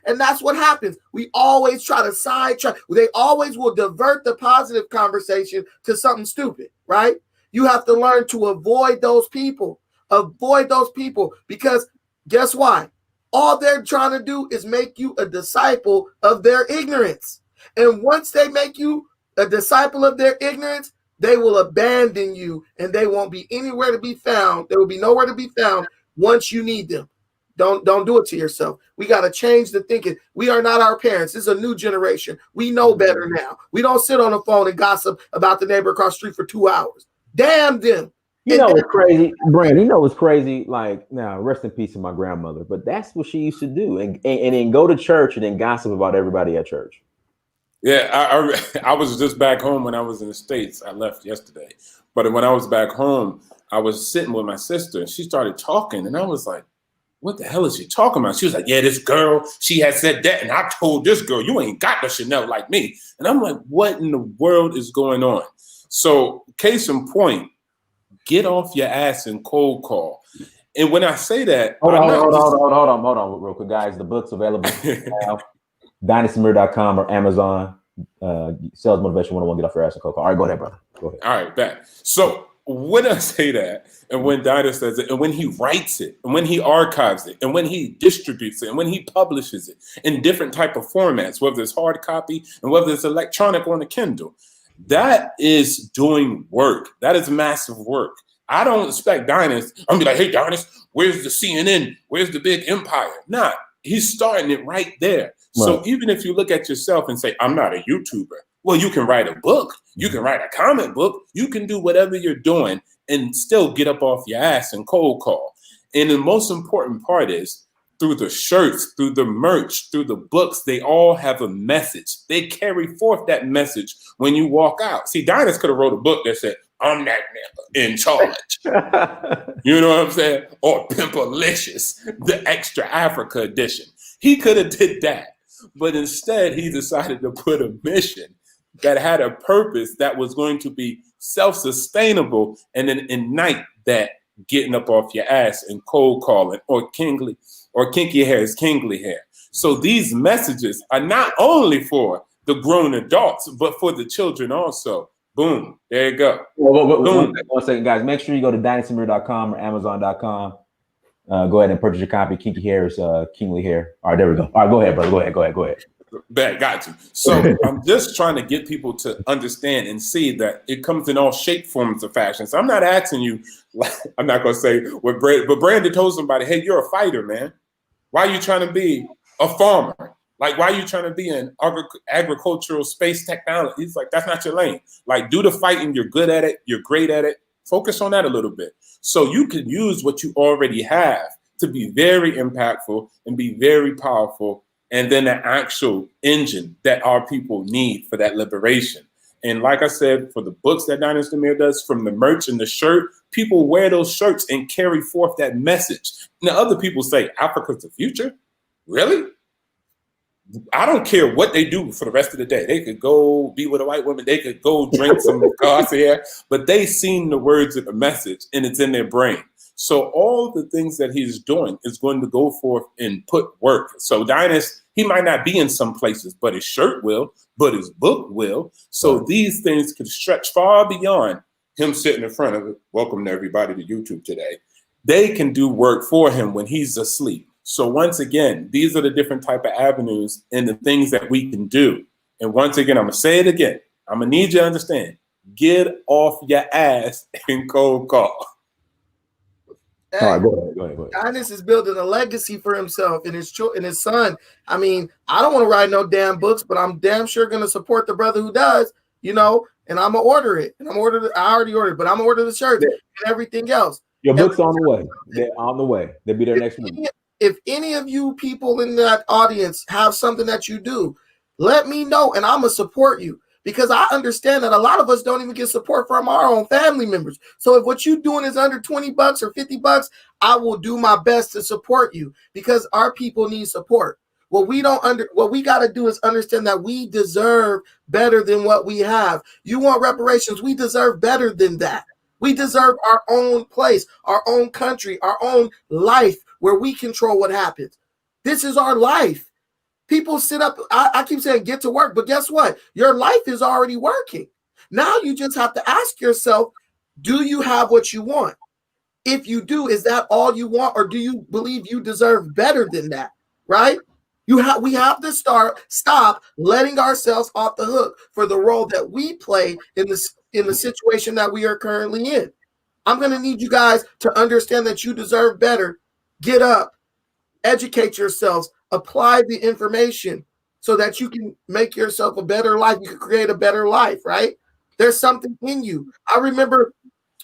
And that's what happens. We always try to sidetrack. They always will divert the positive conversation to something stupid, right? You have to learn to avoid those people. Avoid those people because guess why? All they're trying to do is make you a disciple of their ignorance. And once they make you a disciple of their ignorance, they will abandon you and they won't be anywhere to be found. There will be nowhere to be found once you need them. Don't do it to yourself. We got to change the thinking. We are not our parents. This is a new generation. We know better now. We don't sit on the phone and gossip about the neighbor across the street for 2 hours. Damn them. You know what's crazy, Brand? You know what's crazy? Like, now, rest in peace to my grandmother, but that's what she used to do, and then go to church and then gossip about everybody at church. Yeah, I was just back home when I was in the States. I left yesterday, but when I was back home, I was sitting with my sister, and she started talking, and I was like, "What the hell is she talking about?" She was like, "Yeah, this girl, she had said that, and I told this girl, you ain't got the Chanel like me." And I'm like, "What in the world is going on?" So, case in point. Get off your ass and cold call. And when I say that, hold on, real quick, guys. The book's available now. dynastymirror.com or Amazon. Sales Motivation 101. Get off your ass and cold call. All right, go ahead, brother. Go ahead. All right, back. So when I say that, and when Diner says it, and when he writes it, and when he archives it, and when he distributes it, and when he publishes it in different type of formats, whether it's hard copy and whether it's electronic on a Kindle, that is doing work. That is massive work. I don't expect Diners. I'm gonna be like, hey, Diners, where's the CNN? Where's the big empire? Nah, he's starting it right there. So even if you look at yourself and say, I'm not a YouTuber, well, you can write a book, you can write a comic book, you can do whatever you're doing and still get up off your ass and cold call. And the most important part is through the shirts, through the merch, through the books, they all have a message. They carry forth that message when you walk out. See, Diners could have wrote a book that said, I'm that nigga in charge. You know what I'm saying? Or Pimpalicious, the Extra Africa edition. He could have did that. But instead, he decided to put a mission that had a purpose that was going to be self-sustainable and then ignite that getting up off your ass and cold calling or kinky hair is kingly hair. So these messages are not only for the grown adults, but for the children also. Boom. There you go. One second, guys. Make sure you go to dynastymirror.com or amazon.com. Go ahead and purchase your copy. Kinky hair is kingly hair. All right, there we go. All right, go ahead, brother. Go ahead. Bad, got you. So I'm just trying to get people to understand and see that it comes in all shape, forms, of fashion. So I'm not asking you, I'm not going to say what but Brandon told somebody, hey, you're a fighter, man. Why are you trying to be a farmer? Like, why are you trying to be in agricultural space technology? He's like, that's not your lane. Like, do the fighting. You're good at it. You're great at it. Focus on that a little bit. So you can use what you already have to be very impactful and be very powerful. And then the actual engine that our people need for that liberation. And like I said, for the books that Dynasty Mirror does, from the merch and the shirt, people wear those shirts and carry forth that message. Now, other people say, Africa's the future? Really? I don't care what they do for the rest of the day. They could go be with a white woman. They could go drink some coffee, but they seen the words of the message and it's in their brain. So all the things that he's doing is going to go forth and put work. So Dynast, he might not be in some places, but his shirt will, but his book will. So these things can stretch far beyond him sitting in front of it. Welcome to everybody to YouTube today. They can do work for him when he's asleep. So once again, these are the different type of avenues and the things that we can do. And once again, I'm going to say it again. I'm going to need you to understand. Get off your ass and cold call. Hey, all right, go ahead. Dynast is building a legacy for himself and his son. I mean, I don't want to write no damn books, but I'm damn sure going to support the brother who does, you know, and I'm going to order it. And I already ordered, but I'm going to order the shirt and everything else. Your book's on the way. They're on the way. They'll be there next week. If any of you people in that audience have something that you do, let me know and I'm going to support you, because I understand that a lot of us don't even get support from our own family members. So if what you're doing is under $20 or $50, I will do my best to support you, because our people need support. What we got to do is understand that we deserve better than what we have. You want reparations? We deserve better than that. We deserve our own place, our own country, our own life, where we control what happens. This is our life. People sit up, I keep saying get to work, but guess what? Your life is already working. Now you just have to ask yourself, do you have what you want? If you do, is that all you want, or do you believe you deserve better than that, right? We have to stop letting ourselves off the hook for the role that we play in the situation that we are currently in. I'm going to need you guys to understand that you deserve better. Get up, educate yourselves, apply the information so that you can make yourself a better life. You can create a better life, right? There's something in you. I remember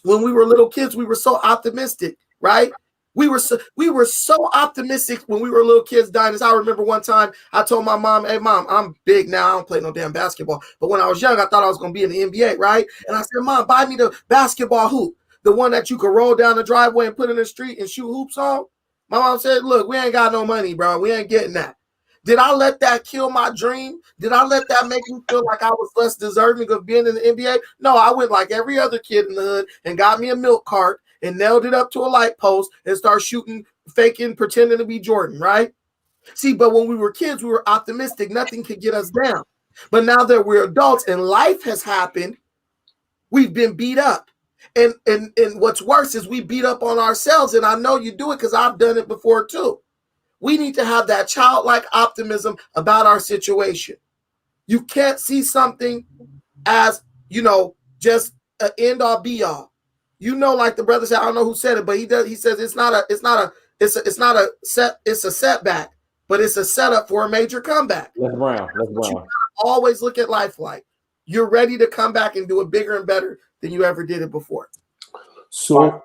when we were little kids, we were so optimistic, right? We were so optimistic when we were little kids, Dynast. I remember one time I told my mom, hey, Mom, I'm big now. I don't play no damn basketball. But when I was young, I thought I was going to be in the NBA, right? And I said, Mom, buy me the basketball hoop, the one that you could roll down the driveway and put in the street and shoot hoops on. My mom said, look, we ain't got no money, bro. We ain't getting that. Did I let that kill my dream? Did I let that make me feel like I was less deserving of being in the NBA? No, I went like every other kid in the hood and got me a milk cart and nailed it up to a light post and started shooting, faking, pretending to be Jordan, right? See, but when we were kids, we were optimistic. Nothing could get us down. But now that we're adults and life has happened, We've been beat up. And what's worse is we beat up on ourselves. And I know you do it because I've done it before too. We need to have that childlike optimism about our situation. You can't see something as, just an end all be all. Like the brother said, I don't know who said it, but he says it's a setback, but it's a setup for a major comeback. Let's Brown. Always look at life like you're ready to come back and do it bigger and better than you ever did it before. So,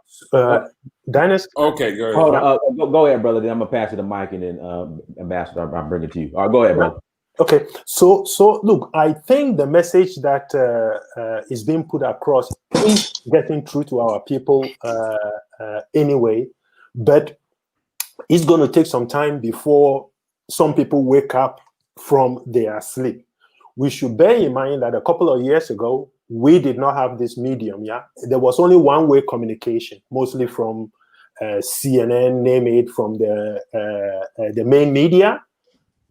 Dennis. Okay, go ahead. Hold on, go ahead, brother. Then I'm gonna pass you the mic, and then Ambassador, I'll bring it to you. All right, go ahead, brother. Okay, so look, I think the message that is being put across is getting through to our people anyway, but it's going to take some time before some people wake up from their sleep. We should bear in mind that a couple of years ago, we did not have this medium. Yeah, there was only one-way communication, mostly from CNN, name it, from the main media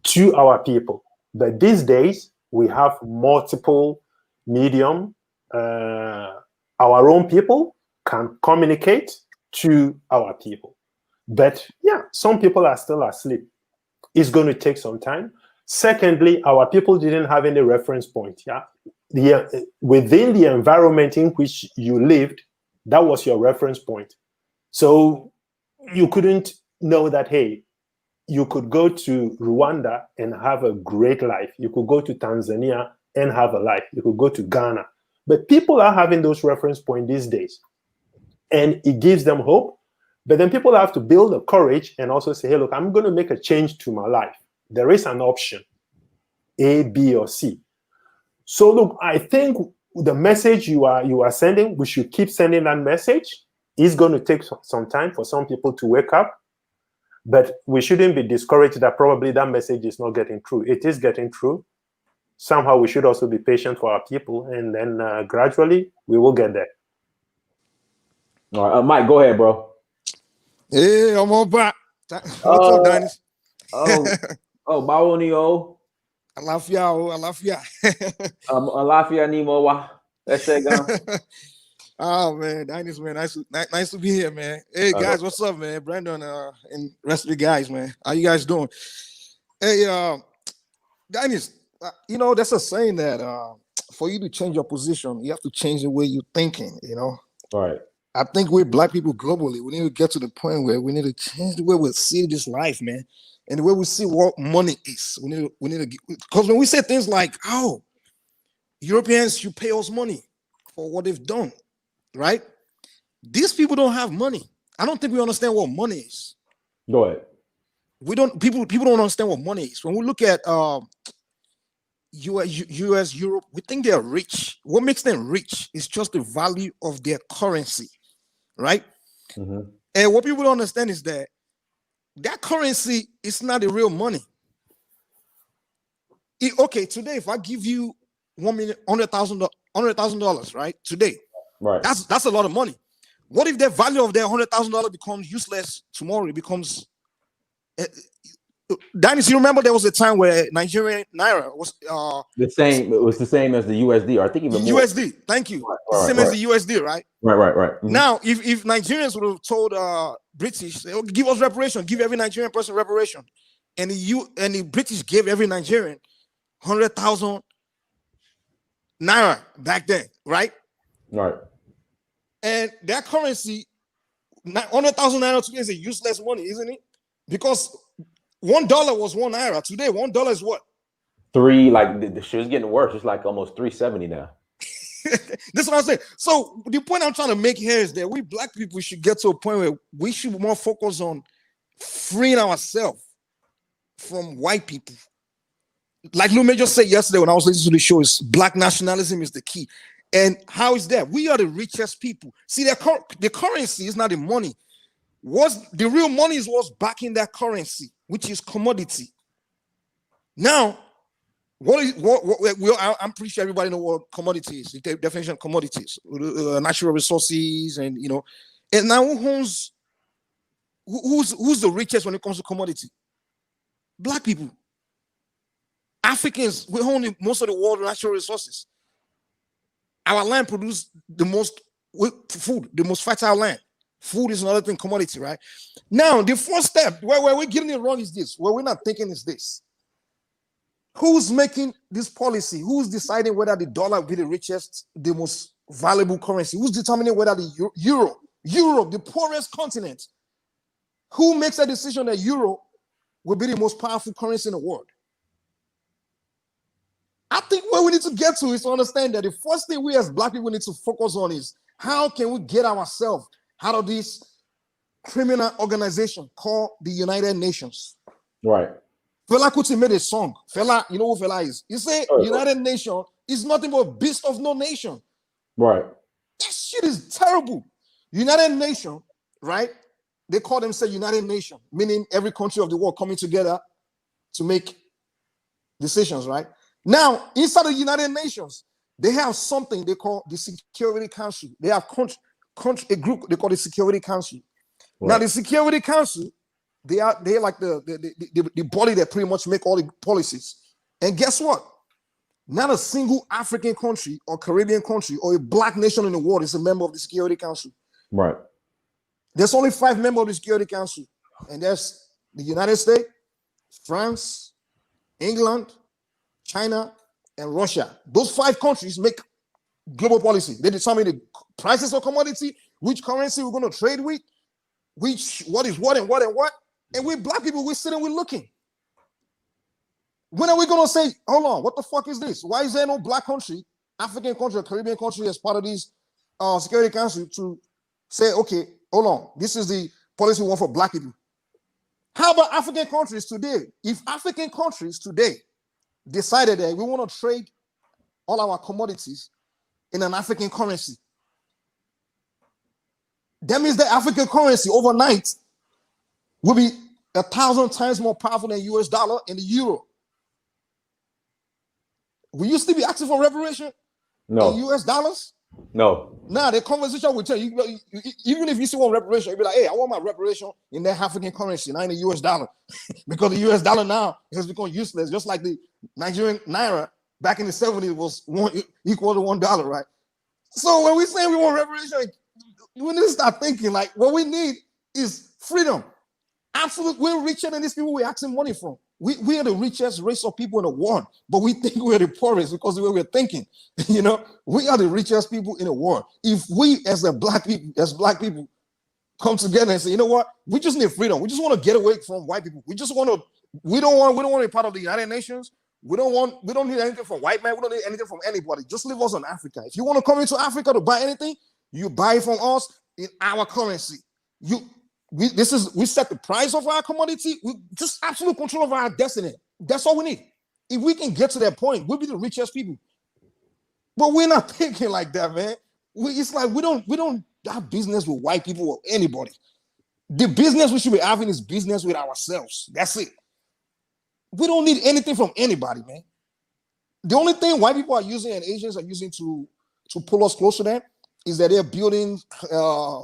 to our people. But these days, we have multiple medium. Our own people can communicate to our people. But yeah, some people are still asleep. It's going to take some time. Secondly, our people didn't have any reference point. Yeah, within the environment in which you lived, that was your reference point. So you couldn't know that, hey, you could go to Rwanda and have a great life. You could go to Tanzania and have a life. You could go to Ghana. But people are having those reference points these days. And it gives them hope. But then people have to build the courage and also say, hey, look, I'm going to make a change to my life. There is an option, A, B, or C. So look, I think the message you are sending, we should keep sending that message. It's going to take some time for some people to wake up. But we shouldn't be discouraged that probably that message is not getting through. It is getting through. Somehow we should also be patient for our people, and then gradually we will get there. All right, Mike, go ahead, bro. Hey, I'm on back. What's up, Dennis? Baonio. Alafia. Alafia Nimowa. Let's say go. Oh man, Dennis, man, nice to be here, man. Hey guys, what's up, man? Brandon and rest of the guys, man. How you guys doing? Hey, Dennis, there's a saying that for you to change your position, you have to change the way you're thinking. All right. I think we're Black people globally. We need to get to the point where we need to change the way we see this life, man, and the way we see what money is. We need to because when we say things like, "Oh, Europeans should pay us money for what they've done," right? These people don't have money. I don't think we understand what money is. Go ahead. People don't understand what money is. When we look at US, Europe, we think they're rich. What makes them rich is just the value of their currency, right? Mm-hmm. And what people don't understand is that currency is not the real money. Okay, today if I give you $100,000, right? Today, right? That's a lot of money. What if the value of that $100,000 becomes useless tomorrow? It becomes Dennis, you remember there was a time where Nigerian naira was the same. It was the same as the USD, or I think even more. USD. Thank you. Same as the USD, right? Right. Mm-hmm. Now, if Nigerians would have told British, say, okay, give us reparation, give every Nigerian person reparation, and the British gave every Nigerian 100,000 naira back then, right? Right. And that currency, 100,000 naira today is a useless money, isn't it? Because $1 was 1 naira. Today, $1 is what? $3. Like the shit's getting worse. It's like almost $3.70 now. This is what I'm saying. So the point I'm trying to make here is that we Black people should get to a point where we should be more focused on freeing ourselves from white people. Like Lume just said yesterday when I was listening to the show, is Black nationalism is the key. And how is that? We are the richest people. See, the currency is not the money. The real money is what's backing that currency, which is commodity. Now, I'm pretty sure everybody knows what commodity is. The definition of commodities, natural resources, and and now who's the richest when it comes to commodity? Black people. Africans, we own most of the world's natural resources. Our land produces the most food, the most fertile land. Food is another thing, commodity, right? Now, the first step where we're getting it wrong is this, where we're not thinking is this. Who's making this policy? Who's deciding whether the dollar will be the richest, the most valuable currency? Who's determining whether the Europe, the poorest continent, who makes a decision that euro will be the most powerful currency in the world? I think what we need to get to is to understand that the first thing we as Black people need to focus on is how can we get ourselves out of this criminal organization called the United Nations. Right. Fela Kuti made a song. Fela, you know who Fela is? He said United Nation is nothing but a beast of no nation. Right. That shit is terrible. United Nation, right? They call themselves United Nation, meaning every country of the world coming together to make decisions, right? Now, inside the United Nations, they have something they call the Security Council. They have a group they call the Security Council. Right. Now, the Security Council, they're like the body that pretty much make all the policies. And guess what? Not a single African country or Caribbean country or a Black nation in the world is a member of the Security Council. Right. There's only 5 members of the Security Council, and there's the United States, France, England, China, and Russia. Those 5 countries make global policy. They determine the prices of commodity, which currency we're going to trade with, what is what and what and what. And we Black people, we're sitting, we're looking. When are we going to say, hold on, what the fuck is this? Why is there no Black country, African country, or Caribbean country as part of this Security Council to say, okay, hold on, this is the policy we want for Black people? How about African countries today? If African countries today decided that we want to trade all our commodities in an African currency, that means the African currency overnight will be 1,000 times more powerful than US dollar and the euro. We used to be asking for reparation in US dollars. No. Now the conversation will tell you, even if you see one reparation, you'll be like, hey, I want my reparation in that African currency, not in the US dollar. Because the US dollar now has become useless, just like the Nigerian naira back in the 70s was equal to $1, right? So when we say we want reparation, we need to start thinking like what we need is freedom. Absolutely, we're richer than these people we're asking money from. We are the richest race of people in the world, but we think we're the poorest because of the way we're thinking. You know, we are the richest people in the world. If we as Black people come together and say, you know what, we just need freedom. We just want to get away from white people. We don't want to be part of the United Nations. We don't need anything from white man. We don't need anything from anybody. Just leave us on Africa. If you want to come into Africa to buy anything, you buy from us in our currency. We set the price of our commodity. We just absolute control of our destiny. That's all we need. If we can get to that point, we'll be the richest people. But we're not thinking like that, man. It's like we don't have business with white people or anybody. The business we should be having is business with ourselves. That's it. We don't need anything from anybody, man. The only thing white people are using and Asians are using to pull us close to them is that they're building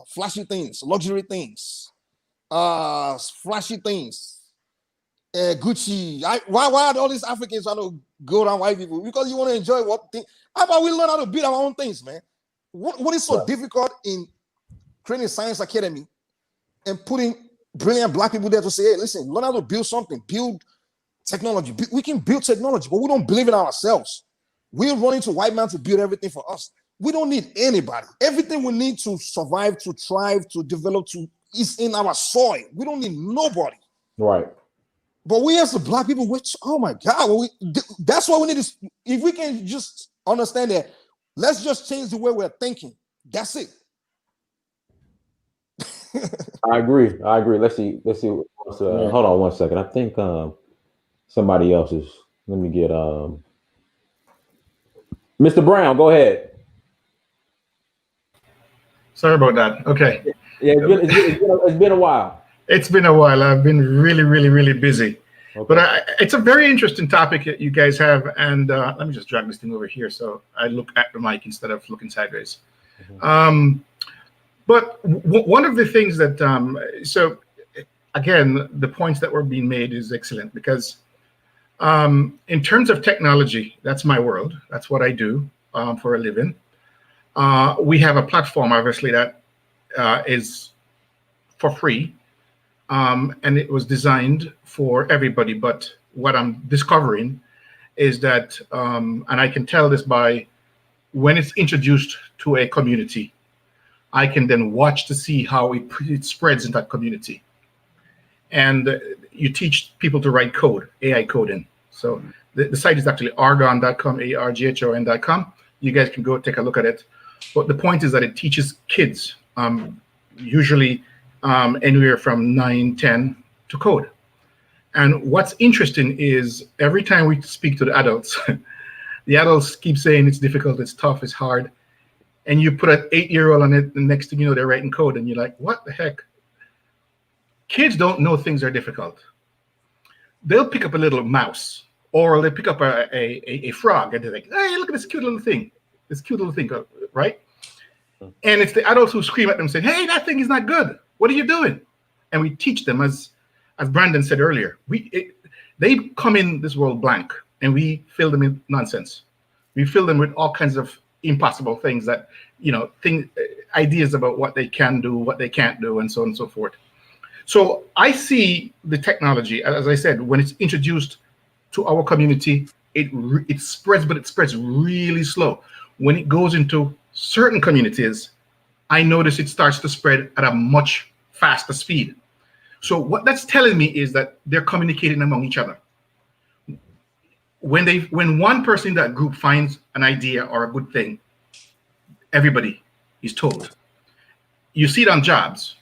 flashy things, luxury things, flashy things, Gucci. Why are all these Africans trying to go around white people? Because you want to enjoy what thing. How about we learn how to build our own things, man? What is so difficult in creating a science academy and putting brilliant Black people there to say, hey, listen, learn how to build something, build technology. We can build technology, but we don't believe in ourselves. We're running to white man to build everything for us. We don't need anybody. Everything we need to survive, to thrive, to develop, is in our soil. We don't need nobody. Right. But we as the Black people, which, oh my God, that's what we need. If we can just understand that, let's just change the way we're thinking. That's it. I agree. Let's see. Hold on one second. I think somebody else is. Let me get Mr. Brown. Go ahead. Sorry about that. Okay. Yeah, it's been a while. It's been a while. I've been really, really, really busy. Okay. But it's a very interesting topic that you guys have. And let me just drag this thing over here so I look at the mic instead of looking sideways. Mm-hmm. But one of the things that, so again, the points that were being made is excellent because in terms of technology, that's my world. That's what I do for a living. We have a platform, obviously, that is for free, and it was designed for everybody. But what I'm discovering is that, and I can tell this by when it's introduced to a community, I can then watch to see how it spreads in that community. And you teach people to write code, AI coding. So the site is actually argon.com, arghon.com. You guys can go take a look at it. But the point is that it teaches kids, usually anywhere from 9, 10 to code. And what's interesting is every time we speak to the adults, the adults keep saying it's difficult, it's tough, it's hard. And you put an 8-year-old on it, the next thing you know, they're writing code, and you're like, what the heck? Kids don't know things are difficult. They'll pick up a little mouse, or they pick up a frog, and they're like, hey, look at this cute little thing. This cute little thing, right? And it's the adults who scream at them saying, hey, that thing is not good. What are you doing? And we teach them, as Brandon said earlier, they come in this world blank, and we fill them with nonsense. We fill them with all kinds of impossible things that, ideas about what they can do, what they can't do, and so on and so forth. So I see the technology, as I said, when it's introduced to our community, it spreads, but it spreads really slow. When it goes into certain communities, I notice it starts to spread at a much faster speed. So what that's telling me is that they're communicating among each other. When one person in that group finds an idea or a good thing, everybody is told. You see it on jobs.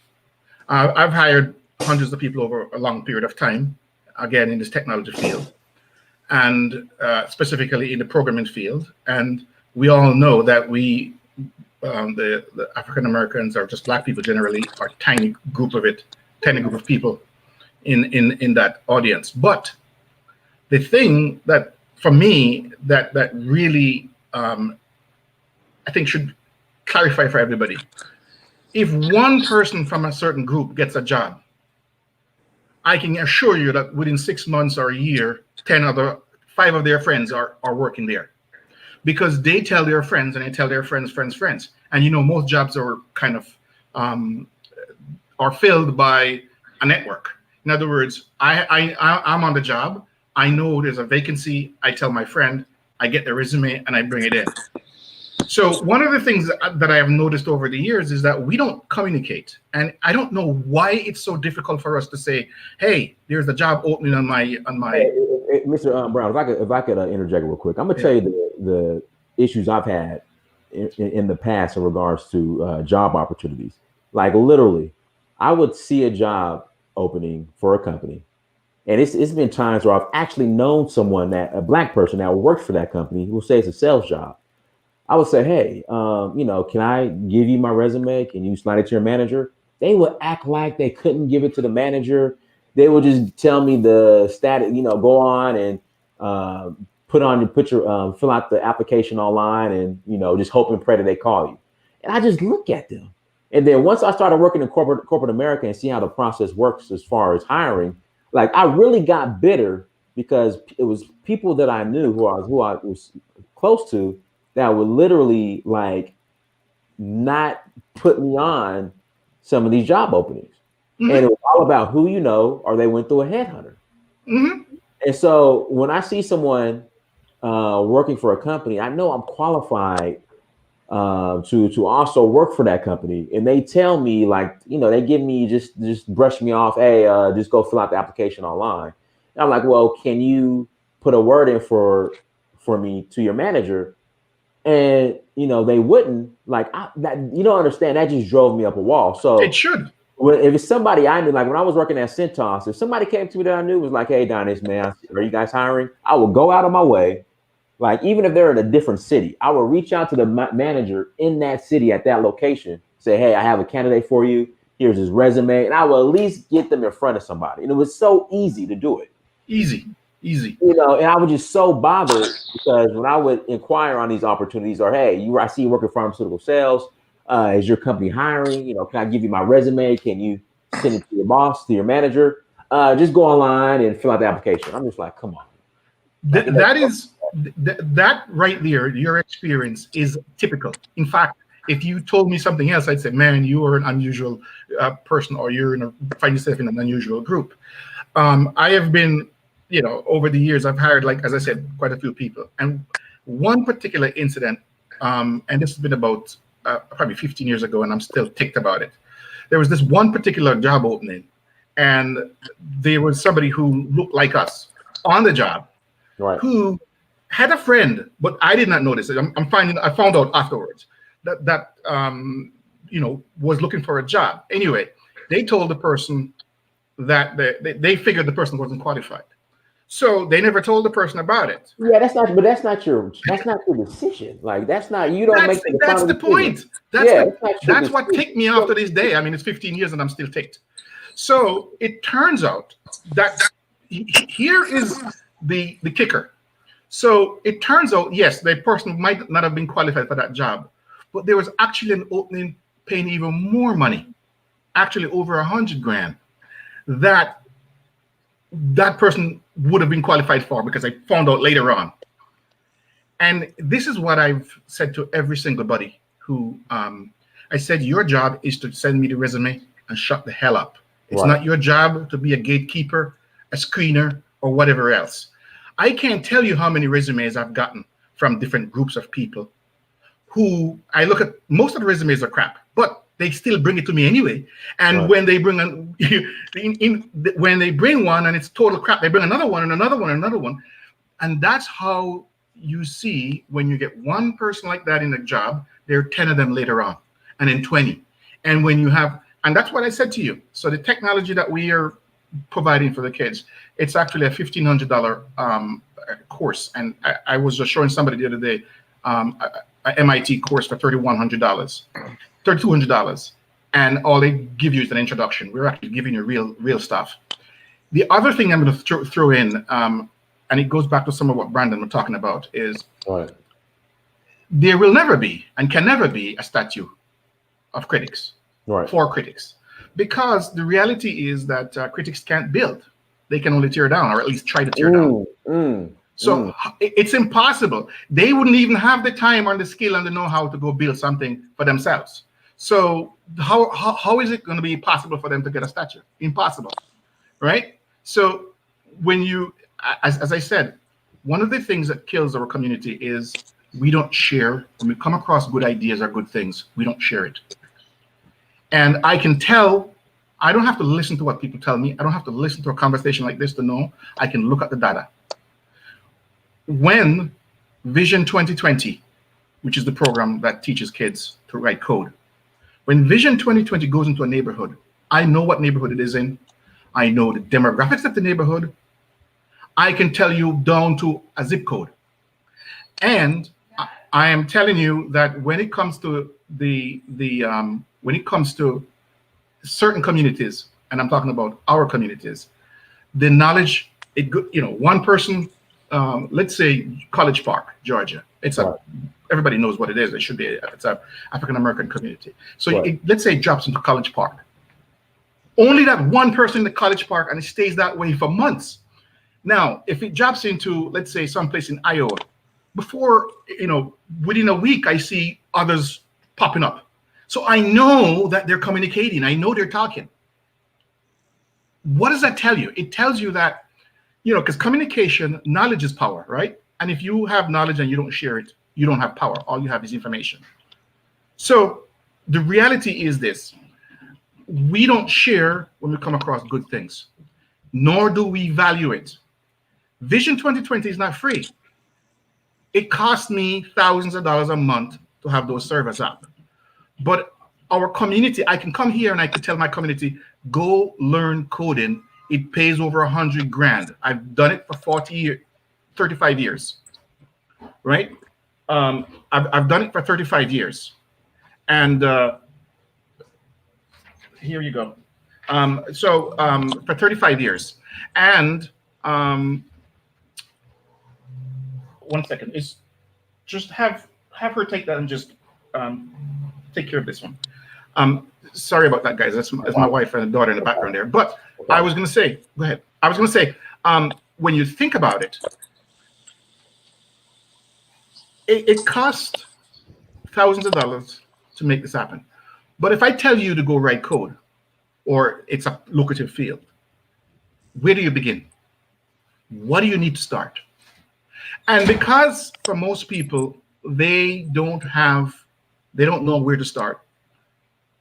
I've hired hundreds of people over a long period of time, again, in this technology field, and specifically in the programming field. And we all know that the African Americans, or just Black people generally, are a tiny group of people in that audience. But the thing that, for me, that really I think should clarify for everybody: if one person from a certain group gets a job, I can assure you that within 6 months or a year, 5 of their friends are working there, because they tell their friends, and they tell their friends. And most jobs are kind of are filled by a network. In other words, I'm on the job. I know there's a vacancy. I tell my friend, I get the resume, and I bring it in. So one of the things that I have noticed over the years is that we don't communicate. And I don't know why it's so difficult for us to say, hey, there's a job opening on my. Hey, Mr. Brown, if I could interject real quick, I'm gonna tell you the issues I've had in the past in regards to job opportunities. Like literally, I would see a job opening for a company, and it's been times where I've actually known someone, a Black person that worked for that company, who will say it's a sales job. I would say, hey, can I give you my resume? Can you slide it to your manager? They would act like they couldn't give it to the manager. They would just tell me the status, go on and fill out the application online, and, just hope and pray that they call you. And I just look at them. And then once I started working in corporate America and see how the process works as far as hiring, like I really got bitter, because it was people that I knew who I was close to that would literally like not put me on some of these job openings. Mm-hmm. And it was all about who you know, or they went through a headhunter. Mm-hmm. And so when I see someone working for a company, I know I'm qualified to also work for that company. And they tell me, like, they give me just brush me off, hey, just go fill out the application online. And I'm like, well, can you put a word in for me to your manager? And they wouldn't. Like that. You don't understand. That just drove me up a wall. So it should. If it's somebody I knew, like when I was working at Centos, if somebody came to me that I knew was like, hey, Donis, man, are you guys hiring? I would go out of my way. Like, even if they're in a different city, I will reach out to the manager in that city at that location, say, hey, I have a candidate for you. Here's his resume. And I will at least get them in front of somebody. And it was so easy to do it. Easy. And I was just so bothered, because when I would inquire on these opportunities, or, hey, I see you work in pharmaceutical sales. Is your company hiring? Can I give you my resume? Can you send it to your boss, to your manager? Just go online and fill out the application. I'm just like, come on. That is that right there, your experience is typical. In fact, if you told me something else, I'd say, man, you are an unusual person, or find yourself in an unusual group. I have been, over the years, I've hired, like, as I said, quite a few people. And one particular incident, and this has been about probably 15 years ago, and I'm still ticked about it. There was this one particular job opening, and there was somebody who looked like us on the job, who had a friend, but I did not notice it. I found out afterwards that was looking for a job. Anyway, they told the person that they figured the person wasn't qualified, so they never told the person about it. Yeah, that's not your decision. Like, that's not, you don't make that's the point. That's what ticked me off to this day. I mean, it's 15 years and I'm still ticked. So it turns out that here is the kicker. So it turns out, yes, the person might not have been qualified for that job, but there was actually an opening paying even more money, actually over 100 grand, that person would have been qualified for, because I found out later on. And this is what I've said to every single buddy who, I said, your job is to send me the resume and shut the hell up. It's not your job to be a gatekeeper, a screener, or whatever else. I can't tell you how many resumes I've gotten from different groups of people who I look at. Most of the resumes are crap, but they still bring it to me anyway. And when they bring when they bring one and it's total crap, they bring another one and another one and another one. And that's how you see, when you get one person like that in a job, there are 10 of them later on, and then 20. And when you have, and that's what I said to you. So the technology that we are providing for the kids, it's actually a $1,500 course. And I was just showing somebody the other day an MIT course for $3,100, $3,200. And all they give you is an introduction. We're actually giving you real stuff. The other thing I'm going to throw in, and it goes back to some of what Brandon was talking about, is there will never be and can never be a statue of critics for critics, because the reality is that critics can't build. They can only tear down, or at least try to tear down. So it's impossible. They wouldn't even have the time or the skill and the know-how to go build something for themselves. So how is it going to be possible for them to get a statue? Impossible, right? So when you, as I said, one of the things that kills our community is we don't share. When we come across good ideas or good things, we don't share it. And I can tell, I don't have to listen to what people tell me. I don't have to listen to a conversation like this to know. I can look at the data. When Vision 2020, which is the program that teaches kids to write code, when Vision 2020 goes into a neighborhood, I know what neighborhood it is in. I know the demographics of the neighborhood. I can tell you down to a zip code. And I am telling you that when it comes to when it comes to certain communities, and I'm talking about our communities, the knowledge, one person, let's say College Park, Georgia. Everybody knows what it is. It should be. It's a African-American community. So let's say it drops into College Park. Only that one person in the College Park, and it stays that way for months. Now, if it drops into, let's say, someplace in Iowa, before, within a week, I see others popping up. So I know that they're communicating. I know they're talking. What does that tell you? It tells you that, because communication, knowledge is power, right? And if you have knowledge and you don't share it, you don't have power. All you have is information. So the reality is this. We don't share when we come across good things, nor do we value it. Vision 2020 is not free. It costs me thousands of dollars a month to have those servers up. But our community, I can come here and I could tell my community, go learn coding. It pays over 100 grand. I've done it for 35 years, right? I've done it for 35 years. And here you go. For 35 years. And one second, is just have her take that and just take care of this one. Sorry about that, guys. That's my wife and daughter in the background there. But I was going to say, go ahead. I was going to say, when you think about it, it costs thousands of dollars to make this happen. But if I tell you to go write code, or it's a lucrative field, where do you begin? What do you need to start? And because for most people, they don't know where to start.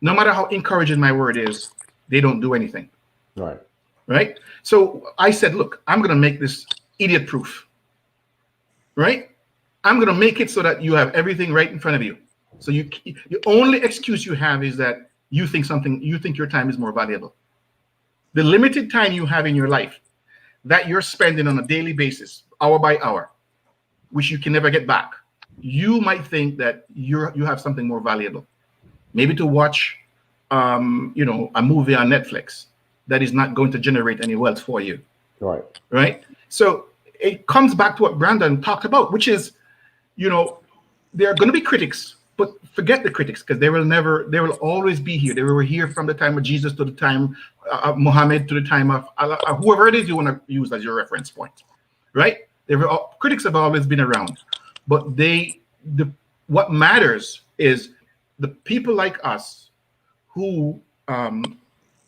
No matter how encouraging my word is, they don't do anything. Right. Right? So I said, look, I'm going to make this idiot proof. Right? I'm going to make it so that you have everything right in front of you. So the only excuse you have is that you think your time is more valuable. The limited time you have in your life that you're spending on a daily basis, hour by hour, which you can never get back, you might think that you have something more valuable. Maybe to watch a movie on Netflix that is not going to generate any wealth for you. Right. Right? So it comes back to what Brandon talked about, which is, there are going to be critics, but forget the critics, because they will always be here. They were here from the time of Jesus to the time of Muhammad to the time of whoever it is you want to use as your reference point, right? Critics have always been around, but what matters is the people like us who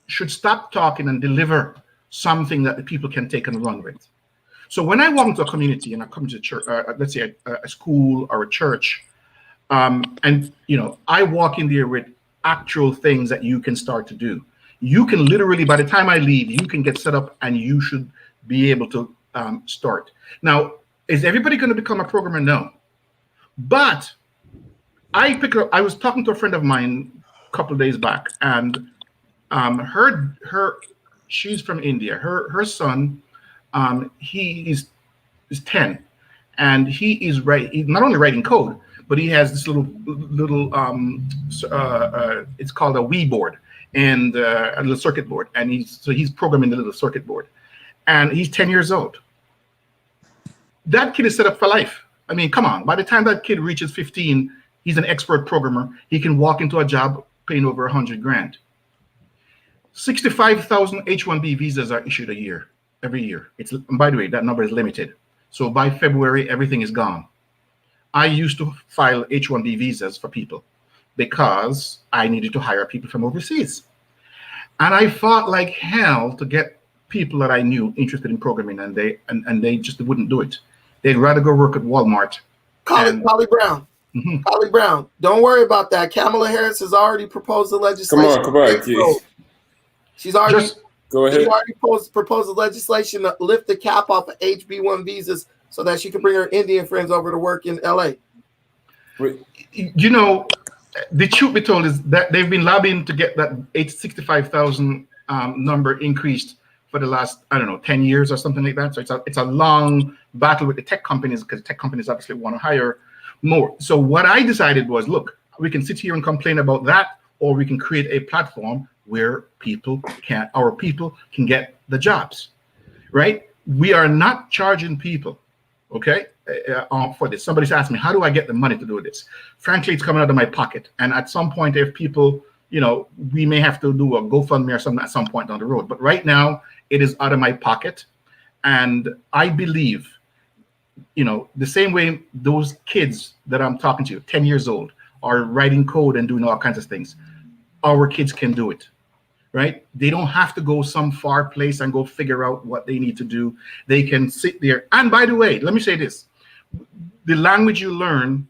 should stop talking and deliver something that the people can take and run with. So when I walk into a community and I come to a church, let's say a school or a church, and I walk in there with actual things that you can start to do. You can literally, by the time I leave, you can get set up and you should be able to start. Now, is everybody going to become a programmer? No. But I was talking to a friend of mine a couple of days back, and she's from India. Her son, he is 10, and he's not only writing code, but he has this little it's called a Wii board and a little circuit board, and he's programming the little circuit board, and he's 10 years old. That kid is set up for life. I mean, come on. By the time that kid reaches 15, he's an expert programmer. He can walk into a job paying over $100,000. 65,000 H-1B visas are issued every year. And by the way, that number is limited. So by February, everything is gone. I used to file H-1B visas for people because I needed to hire people from overseas. And I fought like hell to get people that I knew interested in programming, and they just wouldn't do it. They'd rather go work at Walmart. Collie Brown. Mm-hmm. Collie Brown. Don't worry about that. Kamala Harris has already proposed the legislation. Come on, Keith. She's already go ahead. She's already proposed the legislation to lift the cap off of HB1 visas so that she can bring her Indian friends over to work in LA. The truth be told is that they've been lobbying to get that 65,000 number increased for the last, 10 years or something like that. So it's a long battle with the tech companies, because tech companies obviously want to hire more. So what I decided was, look, we can sit here and complain about that, or we can create a platform where our people can get the jobs, right? We are not charging people, okay, for this. Somebody's asked me, how do I get the money to do this? Frankly, it's coming out of my pocket. And at some point, if people, we may have to do a GoFundMe or something at some point down the road. But right now, it is out of my pocket. And I believe, the same way those kids that I'm talking to, 10 years old, are writing code and doing all kinds of things, our kids can do it, right? They don't have to go some far place and go figure out what they need to do. They can sit there. And by the way, let me say this. The language you learn,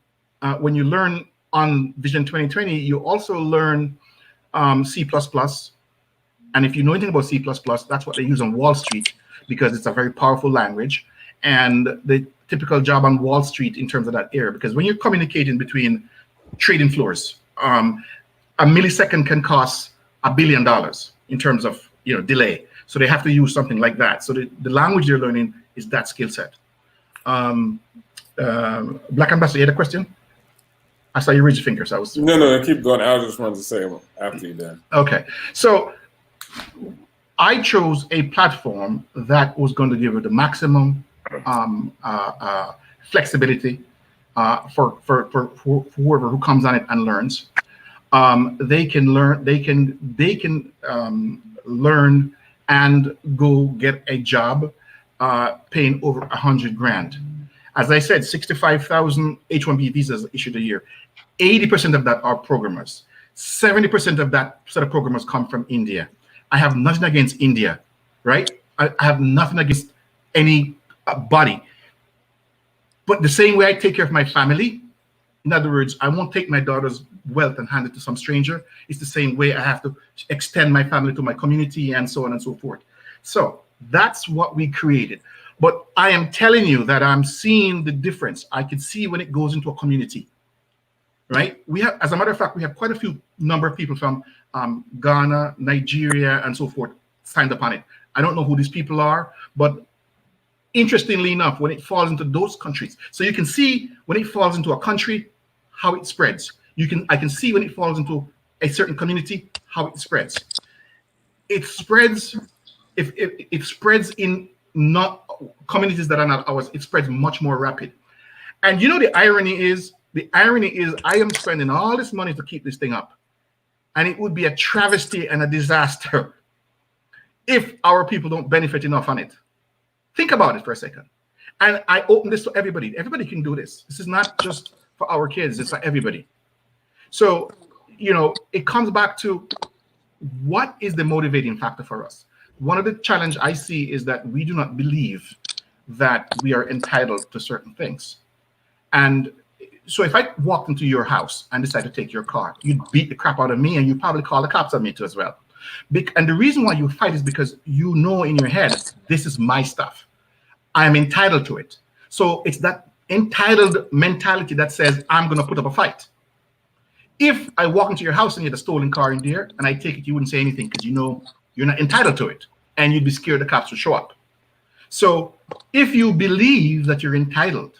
when you learn on Vision 2020, you also learn C++. And if you know anything about C++, that's what they use on Wall Street, because it's a very powerful language. And the typical job on Wall Street in terms of that era, because when you're communicating between trading floors, a millisecond can cost $1 billion in terms of delay. So they have to use something like that. So the language they're learning is that skill set. Black Ambassador, you had a question? I saw you raise your finger, so I was... No, keep going. I just wanted to say after you done. Okay, so I chose a platform that was going to give it the maximum flexibility for whoever who comes on it and learns. They can learn. They can learn and go get a job paying over $100,000. As I said, 65,000 H-1B visas issued a year. 80% of that are programmers. 70% of that set of programmers come from India. I have nothing against India, right? I have nothing against any body. But the same way I take care of my family, in other words, I won't take my daughter's wealth and hand it to some stranger. It's the same way I have to extend my family to my community and so on and so forth. So that's what we created. But I am telling you that I'm seeing the difference. I can see when it goes into a community, right? We have, as a matter of fact, we have quite a few number of people from Ghana, Nigeria, and so forth signed up on it. I don't know who these people are, but interestingly enough, when it falls into those countries, so you can see when it falls into a country, how it spreads. I can see when it falls into a certain community, how it spreads. It spreads, if it spreads in not communities that are not ours, it spreads much more rapid. And you know, the irony is I am spending all this money to keep this thing up. And it would be a travesty and a disaster if our people don't benefit enough on it. Think about it for a second. And I open this to everybody. Everybody can do this. This is not just for our kids, it's for everybody. So, you know, it comes back to what is the motivating factor for us? One of the challenge I see is that we do not believe that we are entitled to certain things. And so if I walked into your house and decided to take your car, you'd beat the crap out of me and you'd probably call the cops on me too as well. And the reason why you fight is because you know in your head, this is my stuff. I am entitled to it. So it's that entitled mentality that says, I'm going to put up a fight. If I walk into your house and you had a stolen car in there and I take it, you wouldn't say anything because you know you're not entitled to it. And you'd be scared the cops would show up. So if you believe that you're entitled,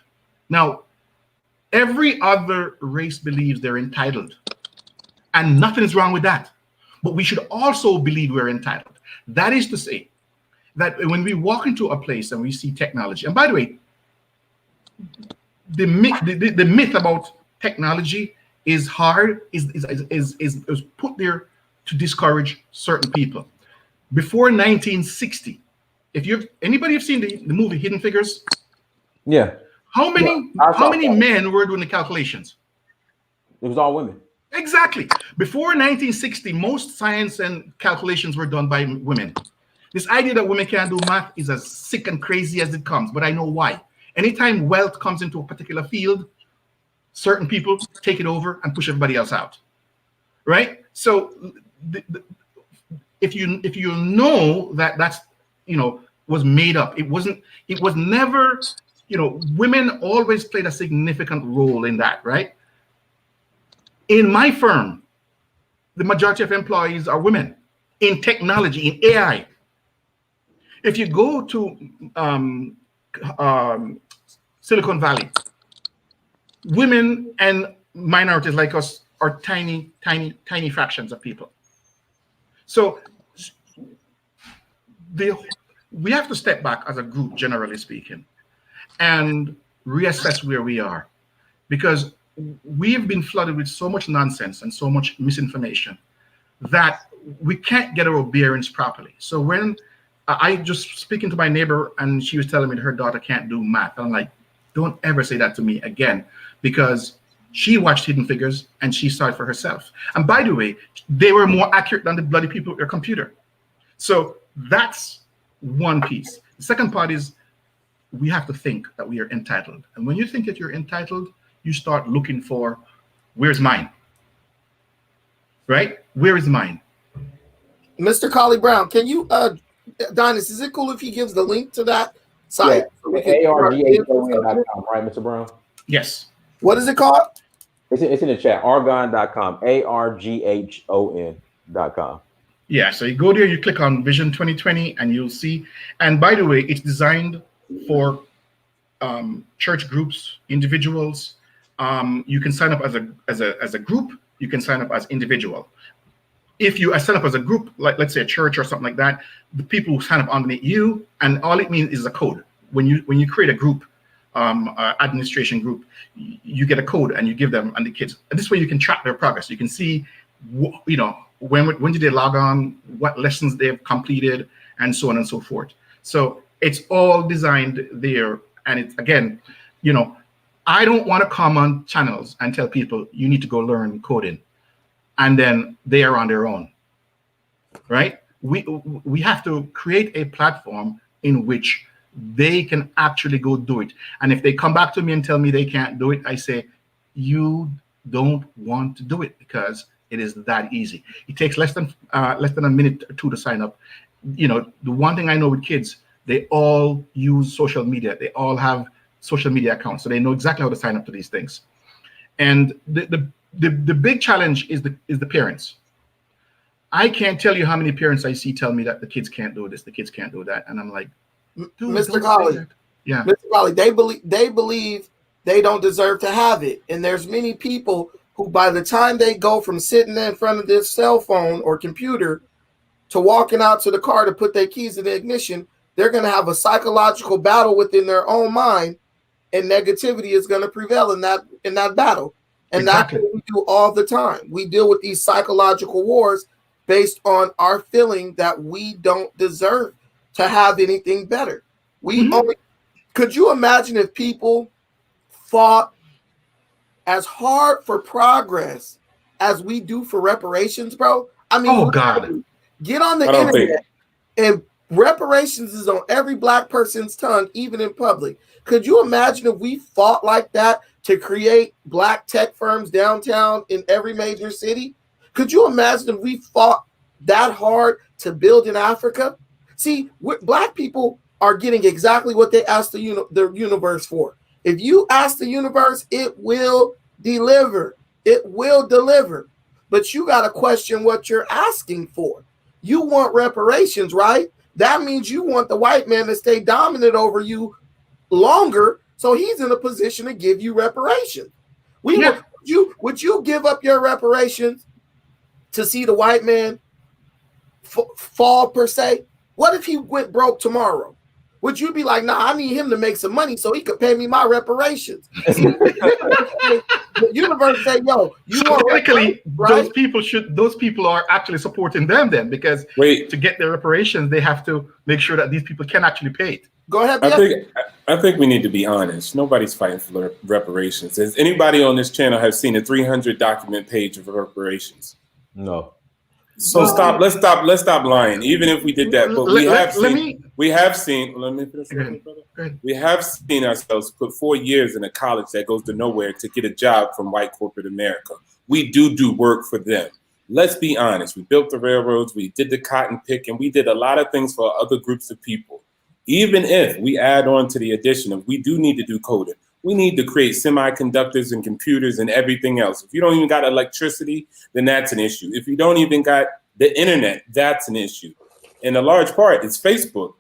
now, every other race believes they're entitled. And nothing is wrong with that. But we should also believe we're entitled. That is to say, that when we walk into a place and we see technology, and by the way, the myth about technology is put there to discourage certain people. Before 1960, anybody have seen the movie Hidden Figures? Yeah. How many men were doing the calculations? It was all women. Exactly. Before 1960, most science and calculations were done by women. This idea that women can't do math is as sick and crazy as it comes, but I know why. Anytime wealth comes into a particular field, certain people take it over and push everybody else out, right? So if you know that that's, you know, was made up, it was never, you know, women always played a significant role in that, right? In my firm, the majority of employees are women in technology, in AI. If you go to Silicon Valley, women and minorities like us are tiny, tiny, tiny fractions of people. So we have to step back as a group, generally speaking, and reassess where we are, because we have been flooded with so much nonsense and so much misinformation that we can't get our bearings properly. So when I just speaking to my neighbor and she was telling me that her daughter can't do math, I'm like, don't ever say that to me again, because she watched Hidden Figures and she saw it for herself. And by the way, they were more accurate than the bloody people with their computer. So that's one piece. The second part is we have to think that we are entitled. And when you think that you're entitled, you start looking for, where's mine? Right? Where is mine? Mr. Collie Brown, can you, Donis, is it cool if he gives the link to that site? Yeah, arghon.com, right, Mr. Brown? Yes. What is it called? It's in the chat, arghon.com, arghon.com. Yeah, so you go there, you click on Vision 2020, and you'll see. And by the way, it's designed for church groups, individuals. You can sign up as a group. You can sign up as individual. If you sign up as a group, like let's say a church or something like that, the people who sign up underneath you, and all it means is a code. When you create a group, administration group, you get a code and you give them and the kids. And this way you can track their progress. You can see, you know, when did they log on, what lessons they've completed, and so on and so forth. So it's all designed there. And it's, again, you know, I don't want to come on channels and tell people you need to go learn coding, and then they are on their own, right? We have to create a platform in which they can actually go do it. And if they come back to me and tell me they can't do it, I say, you don't want to do it, because it is that easy. It takes less than a minute or two to sign up. You know, the one thing I know with kids, they all use social media. They all have social media accounts, so they know exactly how to sign up to these things. And the big challenge is the parents. I can't tell you how many parents I see tell me that the kids can't do this, the kids can't do that, and I'm like, Mr. Colley, yeah, Mr. Colley, they believe they don't deserve to have it, and there's many people who, by the time they go from sitting in front of their cell phone or computer to walking out to the car to put their keys in the ignition, they're going to have a psychological battle within their own mind, and negativity is going to prevail in that battle. And exactly. That's what we do all the time. We deal with these psychological wars based on our feeling that we don't deserve to have anything better. Could you imagine if people fought as hard for progress as we do for reparations, bro? I mean, oh God, get on the internet and reparations is on every black person's tongue, even in public. Could you imagine if we fought like that to create black tech firms downtown in every major city? Could you imagine if we fought that hard to build in Africa? See, black people are getting exactly what they asked the universe for. If you ask the universe, it will deliver. It will deliver. But you got to question what you're asking for. You want reparations, right? That means you want the white man to stay dominant over you longer, so he's in a position to give you reparations. Would you give up your reparations to see the white man fall, per se? What if he went broke tomorrow? Would you be like, nah, I need him to make some money so he could pay me my reparations? The universe say, yo, you want technically, right? those people are actually supporting them then, because to get their reparations, they have to make sure that these people can actually pay it. Go ahead. I think we need to be honest. Nobody's fighting for reparations. Has anybody on this channel have seen a 300 document page of reparations? No. So let's stop lying. Even if we did that, but we have seen ourselves put 4 years in a college that goes to nowhere to get a job from white corporate America. We do work for them. Let's be honest. We built the railroads, we did the cotton picking, we did a lot of things for other groups of people. Even if we add on to the addition of we do need to do coding, we need to create semiconductors and computers and everything else. If you don't even got electricity, then that's an issue. If you don't even got the internet, that's an issue. And a large part is Facebook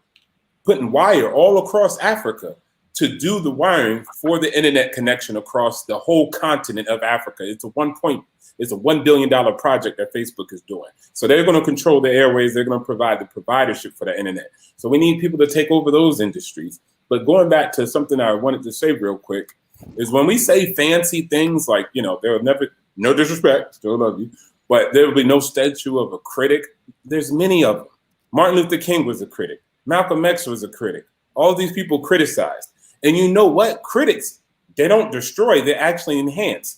putting wire all across Africa to do the wiring for the internet connection across the whole continent of Africa. It's a $1 billion project that Facebook is doing. So they're going to control the airways. They're going to provide the providership for the internet. So we need people to take over those industries. But going back to something I wanted to say real quick is when we say fancy things like, you know, there will never, no disrespect, still love you, but there will be no statue of a critic. There's many of them. Martin Luther King was a critic. Malcolm X was a critic. All these people criticized. And you know what? Critics, they don't destroy, they actually enhance.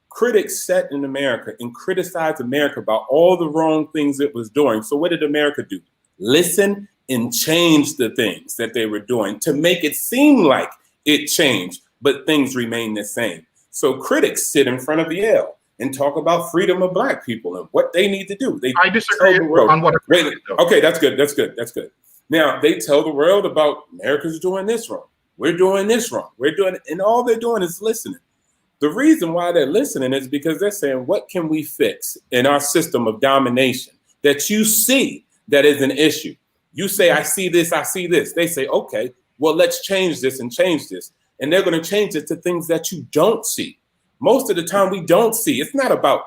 Critics sat in America and criticized America about all the wrong things it was doing. So what did America do? Listen and change the things that they were doing to make it seem like it changed, but things remain the same. So critics sit in front of Yale and talk about freedom of black people and what they need to do. I disagree on what. Okay, that's good. Now they tell the world about America's doing this wrong. We're doing this wrong. We're doing it, and all they're doing is listening. The reason why they're listening is because they're saying, what can we fix in our system of domination that you see that is an issue? You say, I see this, I see this. They say, okay, well, let's change this and change this. And they're going to change it to things that you don't see. Most of the time we don't see. It's not about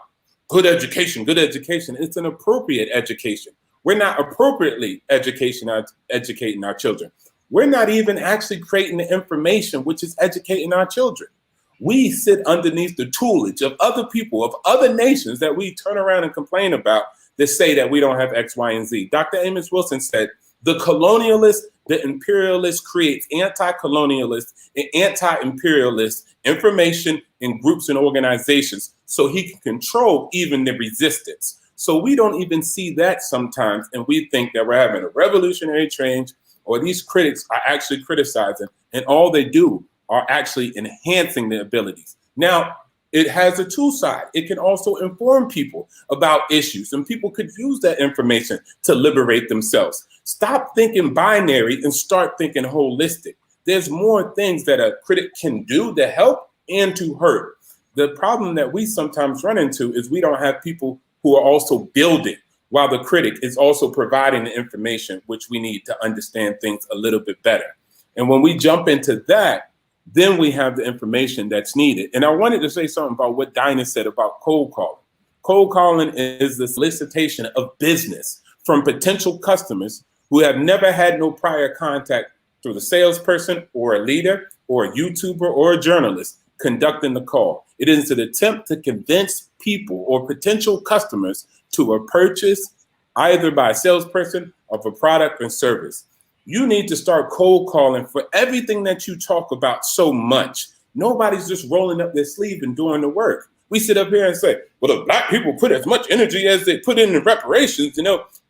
good education. It's an appropriate education. We're not appropriately educating our children. We're not even actually creating the information which is educating our children. We sit underneath the tutelage of other people, of other nations that we turn around and complain about that say that we don't have X, Y, and Z. Dr. Amos Wilson said, the colonialists the imperialist creates anti-colonialist and anti-imperialist information in groups and organizations so he can control even the resistance. So we don't even see that sometimes, and we think that we're having a revolutionary change, or these critics are actually criticizing, and all they do are actually enhancing their abilities. Now, it has a two side. It can also inform people about issues, and people could use that information to liberate themselves. Stop thinking binary and start thinking holistic. There's more things that a critic can do to help and to hurt. The problem that we sometimes run into is we don't have people who are also building, while the critic is also providing the information which we need to understand things a little bit better. And when we jump into that, then we have the information that's needed. And I wanted to say something about what Dinah said about cold calling. Cold calling is the solicitation of business from potential customers who have never had no prior contact through the salesperson or a leader or a YouTuber or a journalist conducting the call. It is an attempt to convince people or potential customers to a purchase either by a salesperson of a product and service. You need to start cold calling for everything that you talk about so much. Nobody's just rolling up their sleeve and doing the work. We sit up here and say, well, if Black people put as much energy as they put in the reparations,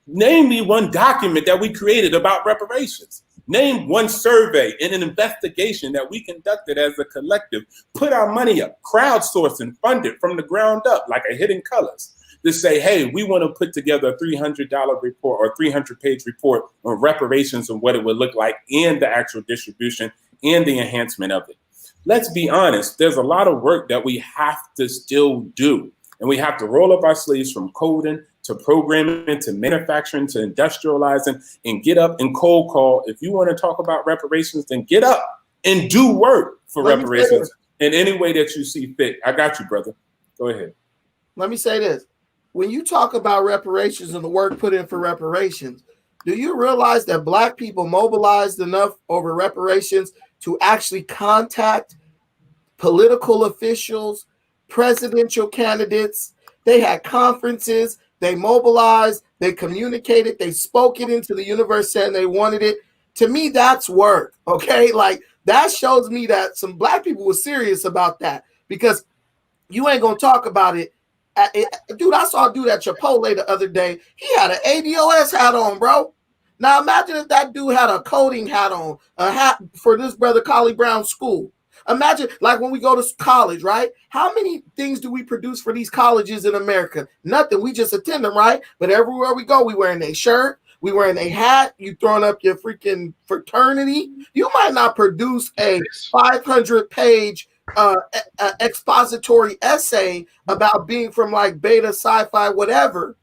name me one document that we created about reparations. Name one survey and an investigation that we conducted as a collective, put our money up, crowdsource and fund it from the ground up like a Hidden Colors. To say, hey, we want to put together a $300 report or 300-page report on reparations and what it would look like and the actual distribution and the enhancement of it. Let's be honest, there's a lot of work that we have to still do. And we have to roll up our sleeves from coding to programming to manufacturing to industrializing and get up and cold call. If you want to talk about reparations, then get up and do work for reparations in any way that you see fit. I got you, brother. Go ahead. Let me say this. When you talk about reparations and the work put in for reparations, do you realize that Black people mobilized enough over reparations to actually contact political officials, presidential candidates? They had conferences, they mobilized, they communicated, they spoke it into the universe saying they wanted it. To me, that's work, okay? Like, that shows me that some Black people were serious about that, because you ain't gonna talk about it. Dude, I saw a dude at Chipotle the other day. He had an ADOS hat on, bro. Now imagine if that dude had a coding hat on, a hat for this brother Collie Brown school. Imagine, like, when we go to college, right? How many things do we produce for these colleges in America? Nothing. We just attend them, right? But everywhere we go, we wearing a shirt, we wearing a hat, you throwing up your freaking fraternity. You might not produce a 500-page expository essay about being from like beta, sci-fi, whatever,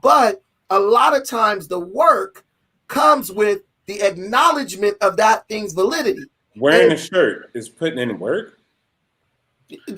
but a lot of times the work comes with the acknowledgement of that thing's validity. Wearing a shirt is putting in work?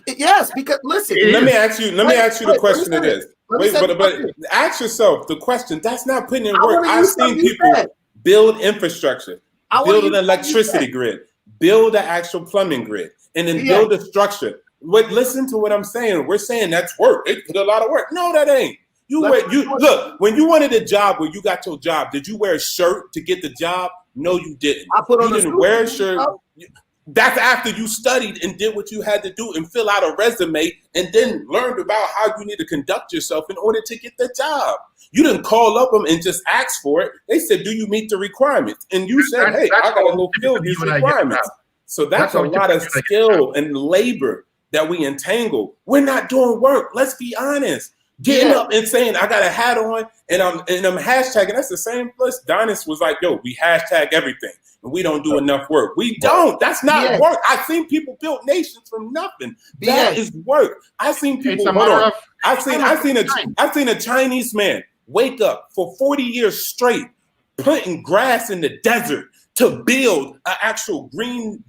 Yes, because listen. Let me ask you the question it is. But ask yourself the question. That's not putting in work. I've seen people build infrastructure, build an electricity grid, build an actual plumbing grid, and then build a structure. Listen to what I'm saying. We're saying that's work. They put a lot of work. No, that ain't. Look, when you wanted a job where you got your job, did you wear a shirt to get the job? No, you didn't. You didn't wear a shirt. That's after you studied and did what you had to do and fill out a resume and then learned about how you need to conduct yourself in order to get the job. You didn't call up them and just ask for it. They said, do you meet the requirements? And you said, hey, I got to go fill these requirements. So that's a lot of skill and labor that we entangle. We're not doing work. Let's be honest. Getting up and saying, I got a hat on and I'm hashtagging. That's the same place. Donis was like, yo, we hashtag everything and we don't do enough work. We don't. That's not work. I've seen people build nations from nothing. That is work. I've seen people. I've seen a Chinese man wake up for 40 years straight, planting grass in the desert to build an actual green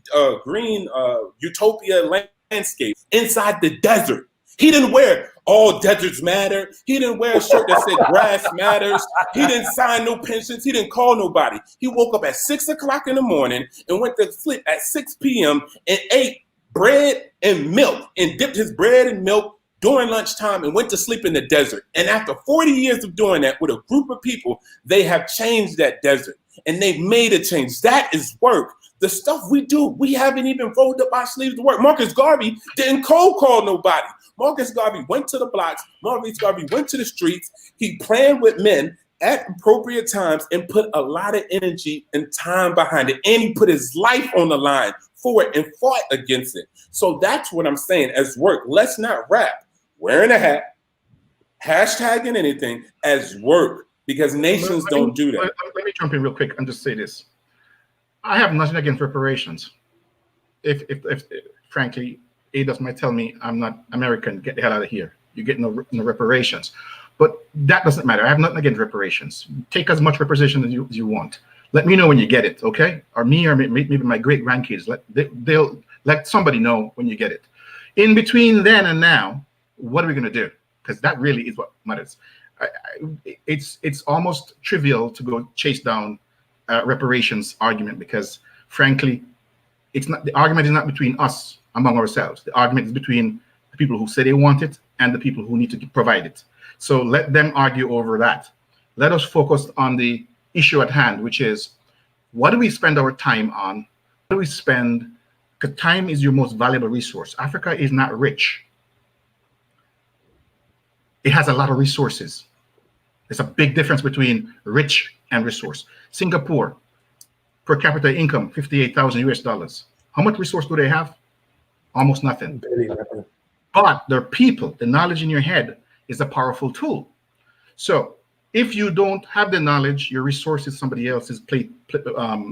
utopia landscape inside the desert. He didn't wear all deserts matter. He didn't wear a shirt that said grass matters. He didn't sign no pensions. He didn't call nobody. He woke up at 6 o'clock in the morning and went to sleep at 6 p.m. and ate bread and milk and dipped his bread in milk during lunchtime and went to sleep in the desert. And after 40 years of doing that with a group of people, they have changed that desert. and they've made a change. That is work. The stuff we do, we haven't even rolled up our sleeves to work. Marcus Garvey didn't cold call nobody. Marcus Garvey went to the blocks. Marcus Garvey went to the streets. He planned with men at appropriate times and put a lot of energy and time behind it. And he put his life on the line for it and fought against it. So that's what I'm saying as work. Let's not rap wearing a hat, hashtagging anything as work, because nations don't do that. Let me jump in real quick and just say this. I have nothing against reparations. If frankly, ADOS might tell me I'm not American, get the hell out of here. You get no reparations. But that doesn't matter. I have nothing against reparations. Take as much reparation as you want. Let me know when you get it, okay? Or me, or maybe my great grandkids. They'll let somebody know when you get it. In between then and now, what are we going to do? Because that really is what matters. It's almost trivial to go chase down reparations argument, because frankly, it's not, the argument is not between us among ourselves. The argument is between the people who say they want it and the people who need to provide it. So let them argue over that. Let us focus on the issue at hand, which is, what do we spend our time on? What do we spend? Because time is your most valuable resource. Africa is not rich. It has a lot of resources. There's a big difference between rich and resource. Singapore, per capita income, 58,000 US dollars. How much resource do they have? Almost nothing. But their people, the knowledge in your head, is a powerful tool. So if you don't have the knowledge, your resource is somebody else's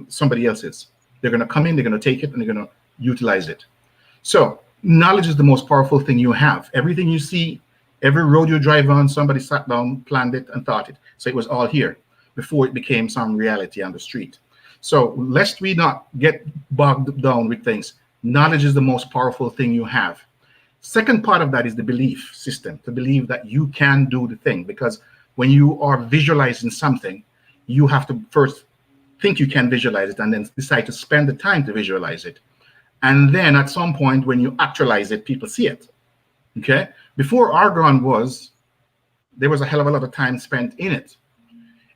somebody else's. They're going to come in, they're going to take it, and they're going to utilize it. So knowledge is the most powerful thing you have. Everything you see, every road you drive on, somebody sat down, planned it, and thought it. So it was all here before it became some reality on the street. So lest we not get bogged down with things, knowledge is the most powerful thing you have. Second part of that is the belief system, to believe that you can do the thing. Because when you are visualizing something, you have to first think you can visualize it and then decide to spend the time to visualize it. And then at some point when you actualize it, people see it. Okay? Before Argon there was a hell of a lot of time spent in it.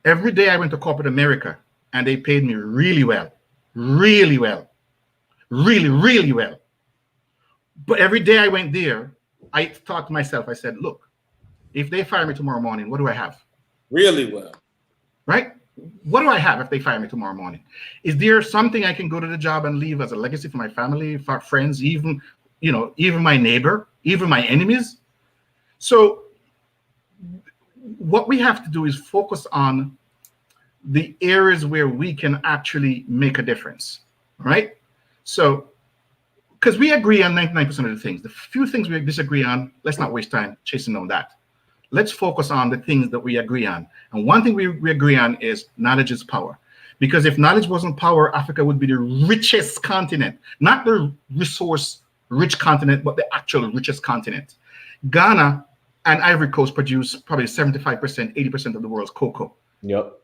Every day I went to corporate America and they paid me really well, really well, really, really well. But every day I went there, I thought to myself, I said, look, if they fire me tomorrow morning, what do I have? Really well. Right? What do I have if they fire me tomorrow morning? Is there something I can go to the job and leave as a legacy for my family, for friends, even my neighbor, even my enemies? So what we have to do is focus on the areas where we can actually make a difference, right? So, because we agree on 99% of the things. The few things we disagree on, let's not waste time chasing on that. Let's focus on the things that we agree on. And one thing we agree on is knowledge is power. Because if knowledge wasn't power, Africa would be the richest continent, not the resource-rich continent, but the actual richest continent. Ghana and Ivory Coast produce probably 75%, 80% of the world's cocoa. Yep.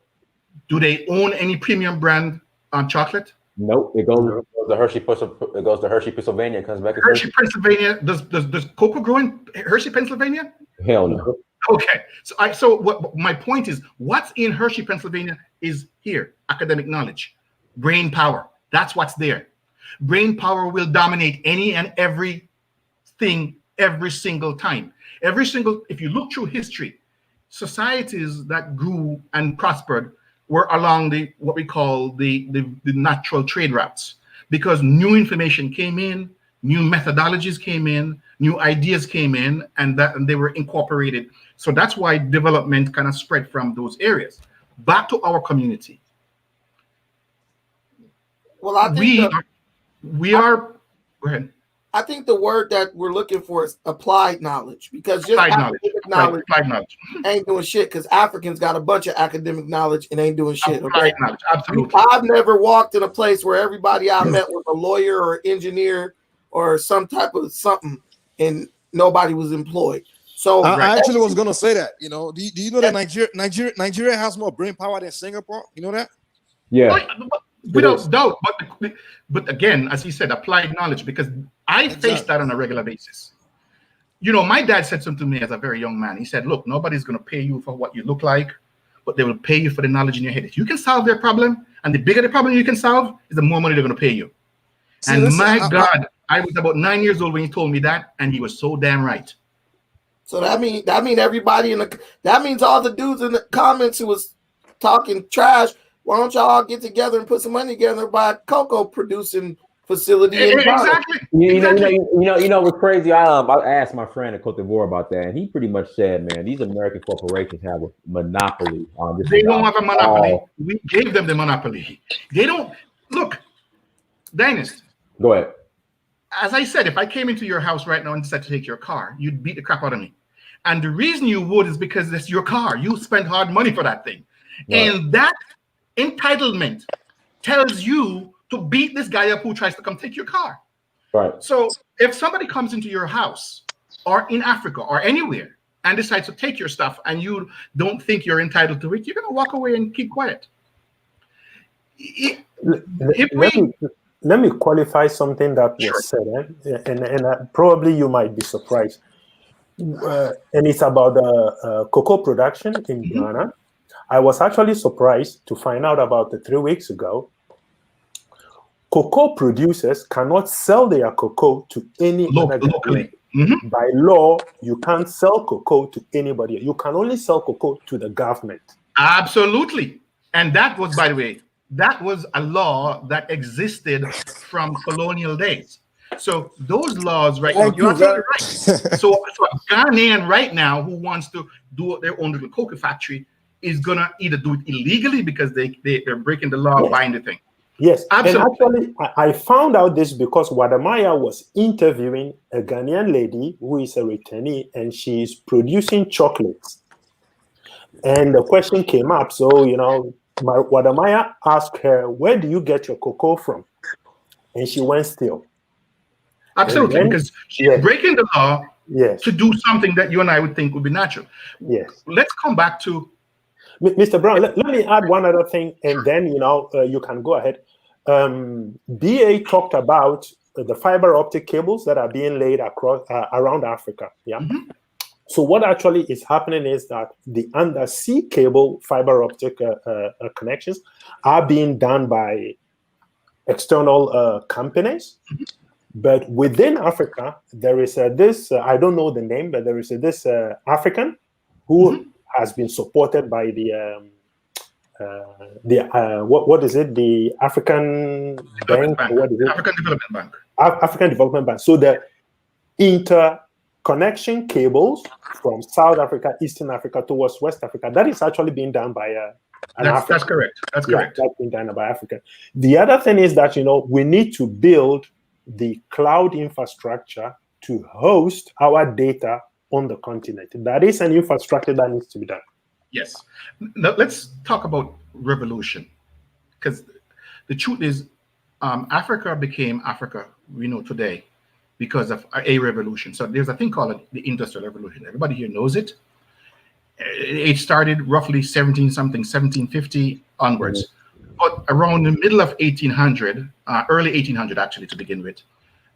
Do they own any premium brand on chocolate? Nope. It goes to Hershey, Pennsylvania. It comes back to Hershey, Pennsylvania. Does cocoa grow in Hershey, Pennsylvania? Hell no. Okay. So what my point is, what's in Hershey, Pennsylvania is here. Academic knowledge, brain power. That's what's there. Brain power will dominate any and everything every single time. If you look through history, societies that grew and prospered were along what we call the natural trade routes, because new information came in, new methodologies came in, new ideas came in, and they were incorporated. So that's why development kind of spread from those areas back to our community. Well, I think go ahead. I think the word that we're looking for is applied knowledge, because just academic knowledge ain't doing shit, because Africans got a bunch of academic knowledge and ain't doing shit. Applied knowledge, absolutely. I've never walked in a place where everybody I met was a lawyer or engineer or some type of something, and nobody was employed. So I actually was gonna say that. You know, do you know that Nigeria has more brain power than Singapore? You know that? Yeah. Without doubt, but again, as he said, applied knowledge, because I face that on a regular basis. You know, my dad said something to me as a very young man. He said, look, nobody's going to pay you for what you look like, but they will pay you for the knowledge in your head. If you can solve their problem And the bigger the problem you can solve is the more money they're going to pay you. See, and listen, my God, I was about 9 years old when he told me that, and he was so damn right. So that mean everybody that means all the dudes in the comments who was talking trash. Why don't y'all all get together and put some money together and buy a cocoa producing facility in Exactly. You know what's crazy? I asked my friend in Cote d'Ivoire about that, and he pretty much said, "Man, these American corporations have a monopoly on this." They don't have a monopoly. We gave them the monopoly. They don't look, Dynast. Go ahead. As I said, if I came into your house right now and decided to take your car, you'd beat the crap out of me. And the reason you would is because it's your car. You spent hard money for that thing. Right. And that entitlement tells you to beat this guy up who tries to come take your car. Right. So if somebody comes into your house or in Africa or anywhere and decides to take your stuff and you don't think you're entitled to it, you're going to walk away and keep quiet. Let me qualify something that was said, and probably you might be surprised. And it's about cocoa production in Ghana. I was actually surprised to find out about it 3 weeks ago. Cocoa producers cannot sell their cocoa to any other locally. By law, you can't sell cocoa to anybody. You can only sell cocoa to the government. Absolutely. And that was, by the way, that was a law that existed from colonial days. So those laws right now, you're absolutely right. So a Ghanaian right now who wants to do their own little cocoa factory is gonna either do it illegally because they're breaking the law, buying the thing. Yes, absolutely. And actually, I found out this because Wadamaya was interviewing a Ghanaian lady who is a returnee, and she's producing chocolates. And the question came up, so Wadamaya asked her, "Where do you get your cocoa from?" And she went still. Absolutely, then, because she's breaking the law to do something that you and I would think would be natural. Yes. Let's come back to Mr. Brown. Let me add one other thing, and then you can go ahead. BA talked about the fiber optic cables that are being laid across around Africa. Yeah. So what actually is happening is that the undersea cable fiber optic connections are being done by external companies. But within Africa, there is this, I don't know the name, but there is this African who has been supported by what is it? The African Bank? What is it? African Development Bank. African Development Bank. So the interconnection cables from South Africa, Eastern Africa towards West Africa, that is actually being done by that's correct. That's correct. That's being done by Africa. The other thing is that we need to build the cloud infrastructure to host our data on the continent. That is an infrastructure that needs to be done. Yes. Now, let's talk about revolution, because the truth is Africa became Africa we know today because of a revolution. So there's a thing called the Industrial Revolution. Everybody here knows it. It started roughly 1750 onwards. But around the middle of 1800, early 1800 actually to begin with,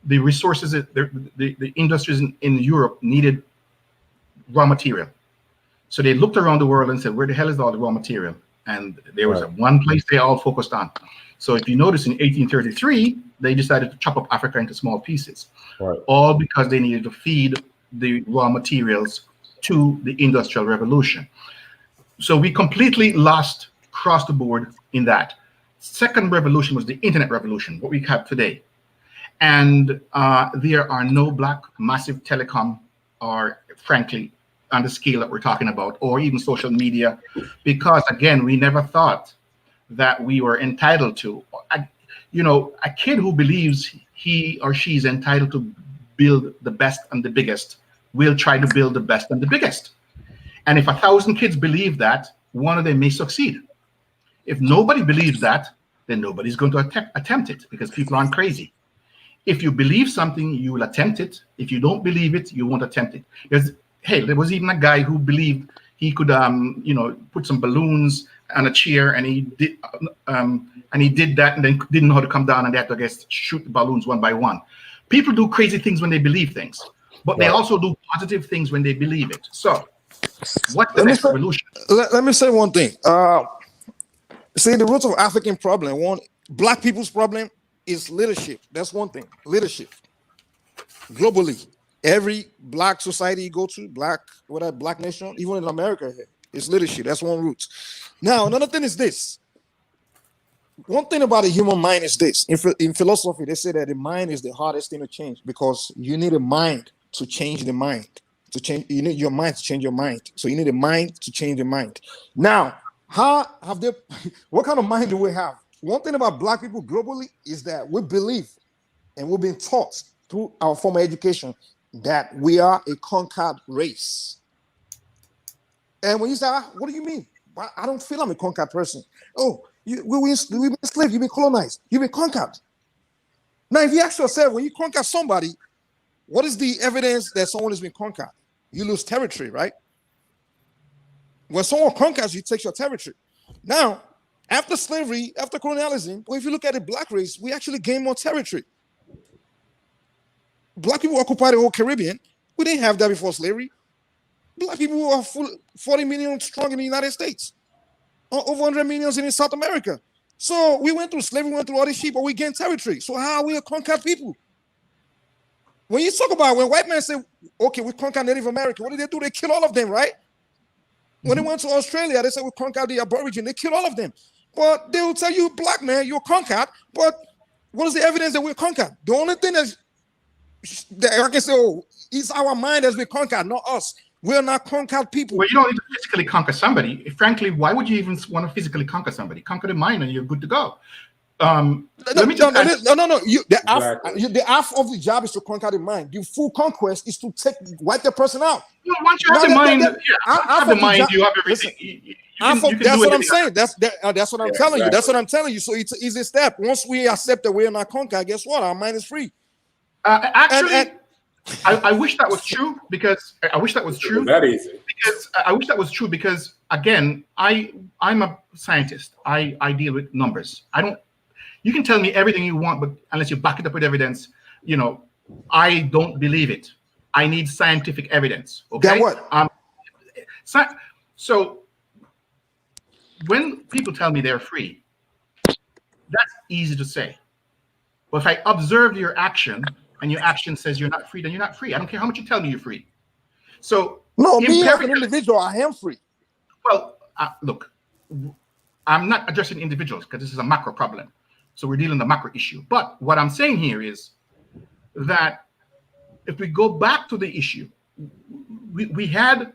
the resources, the industries in Europe needed raw material. So they looked around the world and said, where the hell is all the raw material? And there was one place they all focused on. So if you notice in 1833, they decided to chop up Africa into small pieces, all because they needed to feed the raw materials to the Industrial Revolution. So we completely lost across the board in that. Second revolution was the internet revolution, what we have today. And there are no black massive telecom, or frankly, on the scale that we're talking about, or even social media, because again, we never thought that we were entitled to. A kid who believes he or she is entitled to build the best and the biggest will try to build the best and the biggest. And if 1,000 kids believe that, one of them may succeed. If nobody believes that, then nobody's going to attempt it, because people aren't crazy. If you believe something, you will attempt it. If you don't believe it, you won't attempt it. There was even a guy who believed he could, put some balloons on a chair, and he did that, and then didn't know how to come down, and they had to, shoot the balloons one by one. People do crazy things when they believe things, but they also do positive things when they believe it. So, what's the next revolution? Let me say one thing. See, the root of African problem, one, black people's problem is leadership. That's one thing, leadership. Globally, every black society you go to, black nation, even in America, it's leadership. That's one root. Now, another thing is this. One thing about the human mind is this. In philosophy, they say that the mind is the hardest thing to change because you need a mind to change the mind. You need your mind to change your mind. So you need a mind to change the mind. Now, what kind of mind do we have? One thing about black people globally is that we believe and we've been taught through our formal education that we are a conquered race. And when you say, what do you mean? I don't feel I'm a conquered person. Oh, we've been enslaved, you've been colonized, you've been conquered. Now, if you ask yourself, when you conquer somebody, what is the evidence that someone has been conquered? You lose territory, right? When someone conquers you, takes your territory. Now, after slavery, after colonialism, well, if you look at the black race, we actually gain more territory. Black people occupied the whole Caribbean. We didn't have that before slavery. Black people are 40 million strong in the United States. Over 100 million in South America. So we went through slavery, we went through all this shit, but we gained territory. So how are we a conquered people? When you talk about when white men say, okay, we conquered Native American, what did they do? They kill all of them, right? When they went to Australia, they said we conquered the Aborigine. They killed all of them. But they will tell you, black man, you're conquered. But what is the evidence that we're conquered? The only thing that I can say, oh, it's our mind that's been conquered, not us. We're not conquered people. Well, you don't need to physically conquer somebody. Frankly, why would you even want to physically conquer somebody? Conquer the mind and you're good to go. No. The half of the job is to conquer the mind. The full conquest is to wipe the person out. No, once you have the mind, you have everything. That's what I'm saying. That's what I'm telling you. That's what I'm telling you. So it's an easy step. Once we accept that we are not conquered, guess what? Our mind is free. I wish that was true because I wish that was true. That easy. Because I wish that was true because again, I'm a scientist. I deal with numbers. You can tell me everything you want, but unless you back it up with evidence, I don't believe it. I need scientific evidence. Okay. That what? So when people tell me they're free, that's easy to say. But if I observe your action and your action says you're not free, then you're not free. I don't care how much you tell me you're free. So no, me as an individual, I am free. Well, look, I'm not addressing individuals because this is a macro problem. So we're dealing with the macro issue. But what I'm saying here is that if we go back to the issue, we had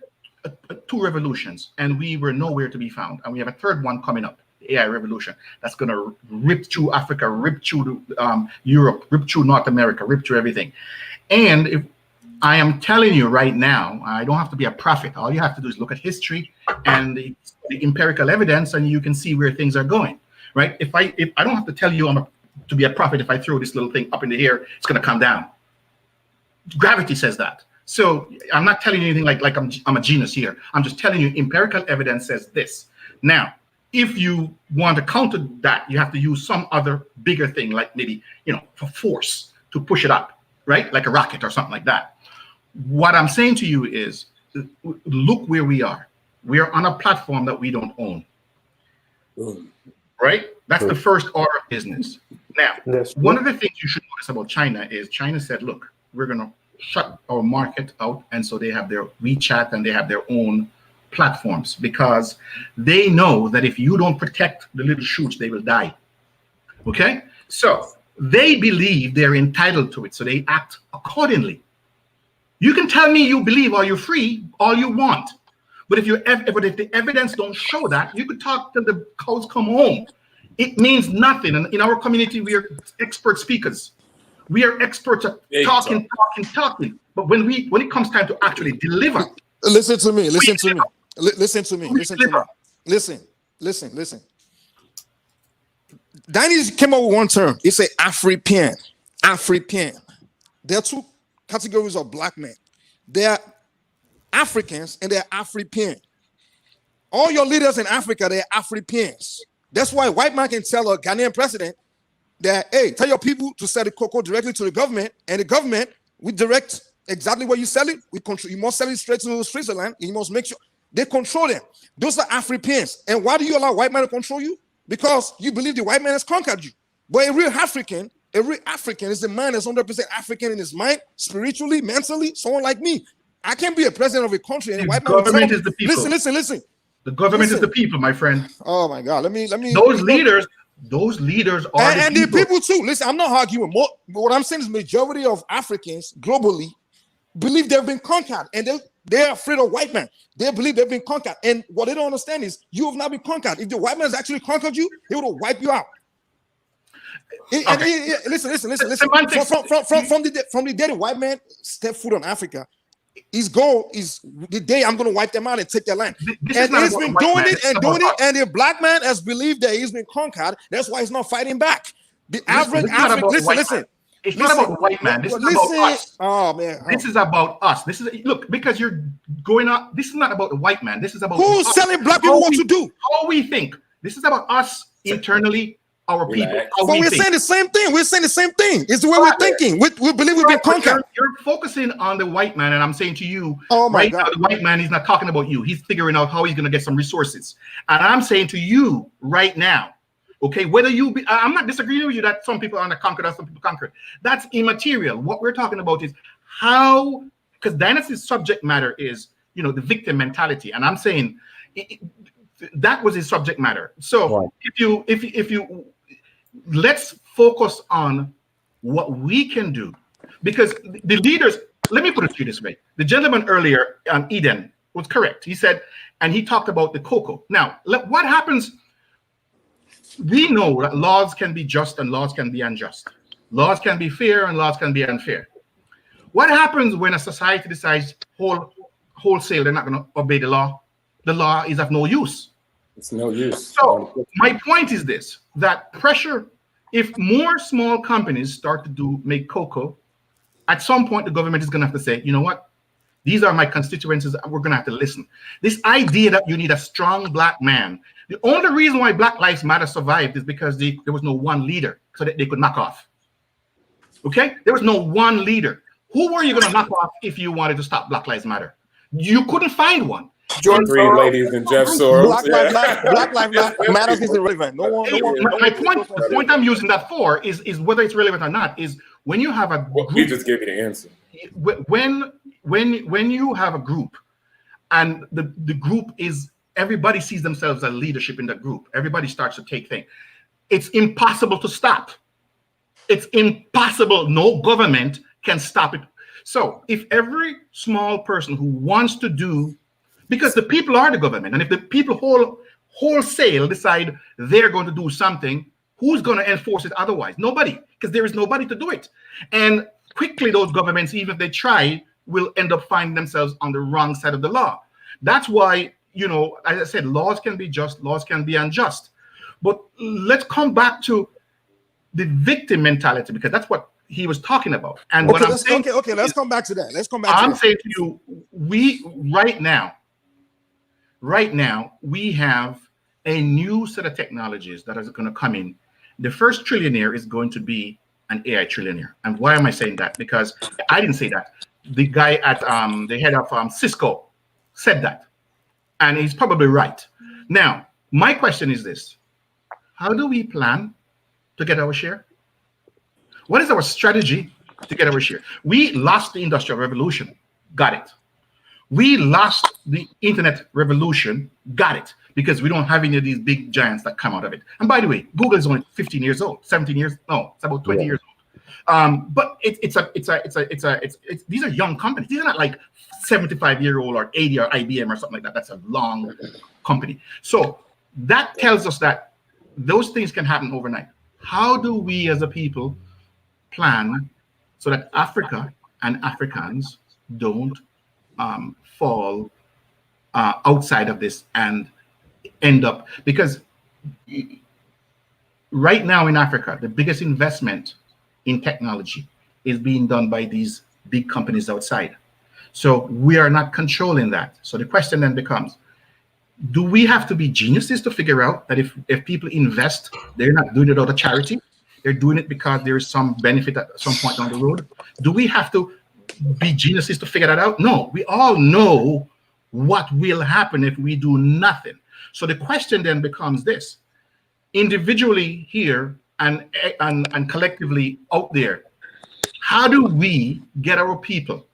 two revolutions and we were nowhere to be found. And we have a third one coming up, the AI revolution, that's going to rip through Africa, rip through Europe, rip through North America, rip through everything. And if I am telling you right now, I don't have to be a prophet. All you have to do is look at history and the empirical evidence, and you can see where things are going. Right? If I don't have to tell you to be a prophet, if I throw this little thing up in the air, it's going to come down. Gravity says that. So I'm not telling you anything like I'm a genius here. I'm just telling you empirical evidence says this. Now, if you want to counter that, you have to use some other bigger thing, like maybe for force to push it up, right? Like a rocket or something like that. What I'm saying to you is, look where we are. We are on a platform that we don't own. Right? That's the first order of business. Now, one of the things you should notice about China is China said, look, we're going to shut our market out. And so they have their WeChat and they have their own platforms because they know that if you don't protect the little shoots, they will die. Okay? So they believe they're entitled to it. So they act accordingly. You can tell me you believe or you're free all you want. But if the evidence don't show that, you could talk till the cows come home. It means nothing. And in our community, we are expert speakers. We are experts at talking. But when it comes time to actually deliver, listen to me. Listen. Danny came up with one term. It's a African. There are two categories of black men. They are Africans and they're African. All your leaders in Africa, they're Africans. That's why white man can tell a Ghanaian president that, hey, tell your people to sell the cocoa directly to the government, and the government will direct exactly where you sell it. We control. You must sell it straight to Switzerland. You must make sure they control them. Those are Africans. And why do you allow white men to control you? because you believe the white man has conquered you. But a real African is a man that's 100% African in his mind, spiritually, mentally, someone like me. I can't be a president of a country and a white man. Government is the people. Listen. The government is the people, my friend. Oh my God. Let me. Those leaders are and the people too. Listen, I'm not arguing more. What I'm saying is majority of Africans globally believe they've been conquered, and they're afraid of white men. They believe they've been conquered, and what they don't understand is you have not been conquered. If the white man has actually conquered you, he would have wiped you out. Listen. From the day the white man stepped foot on Africa, his goal is the day I'm going to wipe them out and take their land. And he's been doing it, and the black man has believed that he's been conquered. That's why he's not fighting back. The average listen. It's not about the white man. This is about us. Oh man, this is about us. This is because you're going on. This is not about the white man. This is about who's us. telling black people what to do. How we think. This is about us internally. Our people. But we're saying the same thing. We're saying the same thing. It's the way we're thinking. We believe we've been conquered. You're focusing on the white man, and I'm saying to you, oh my right God. now, the white man, he's not talking about you. He's figuring out how he's going to get some resources. And I'm saying to you right now, okay, whether you be, I'm not disagreeing with you that some people are not conquered and some people conquered. That's immaterial. What we're talking about is how, because Dynasty's subject matter is, the victim mentality, and I'm saying that was his subject matter. So right. if you let's focus on what we can do, because the leaders, let me put it to you this way. The gentleman earlier, Eden, was correct. He said, and he talked about the cocoa. Now, what happens? We know that laws can be just and laws can be unjust. Laws can be fair and laws can be unfair. What happens when a society decides wholesale they're not going to obey the law? The law is of no use. It's no use. So my point is this, that pressure, if more small companies start to make cocoa, at some point the government is going to have to say, you know what? These are my constituencies. We're going to have to listen. This idea that you need a strong black man. The only reason why Black Lives Matter survived is because there was no one leader so that they could knock off. Okay? There was no one leader. Who were you going to knock off if you wanted to stop Black Lives Matter? You couldn't find one. George Three ladies and Jeff Soros. Black Lives Matter is irrelevant. No one. The point I'm using that for is whether it's relevant or not, is when you have a group, we just gave you the answer. When you have a group and the group is, everybody sees themselves as leadership in the group, everybody starts to take things, it's impossible to stop. It's impossible. No government can stop it. So if every small person who wants to do, because the people are the government, and if the people wholesale decide they're going to do something, who's going to enforce it otherwise? Nobody, because there is nobody to do it. And quickly those governments, even if they try, will end up finding themselves on the wrong side of the law. That's why, as I said, laws can be just, laws can be unjust. But let's come back to the victim mentality, because that's what he was talking about. And okay, what I'm saying, let's come back to that. I'm saying to you, we right now, we have a new set of technologies that is going to come in. The first trillionaire is going to be an AI trillionaire. And why am I saying that? Because I didn't say that. The guy at the head of Cisco said that. And he's probably right. Now, my question is this. How do we plan to get our share? What is our strategy to get our share? We lost the Industrial Revolution. Got it. We lost the internet revolution, got it, because we don't have any of these big giants that come out of it. And by the way, Google is only 15 years old, 17 years, no, it's about 20 years old. But these are young companies. These are not like 75-year-old or 80 or IBM or something like that. That's a long company. So that tells us that those things can happen overnight. How do we as a people plan so that Africa and Africans don't fall outside of this and end up, because right now in Africa, the biggest investment in technology is being done by these big companies outside. So we are not controlling that. So the question then becomes, do we have to be geniuses to figure out that if people invest, they're not doing it out of charity? They're doing it because there is some benefit at some point down the road? Do we have to be geniuses to figure that out? No, we all know what will happen if we do nothing. So the question then becomes this: individually here and collectively out there, how do we get our people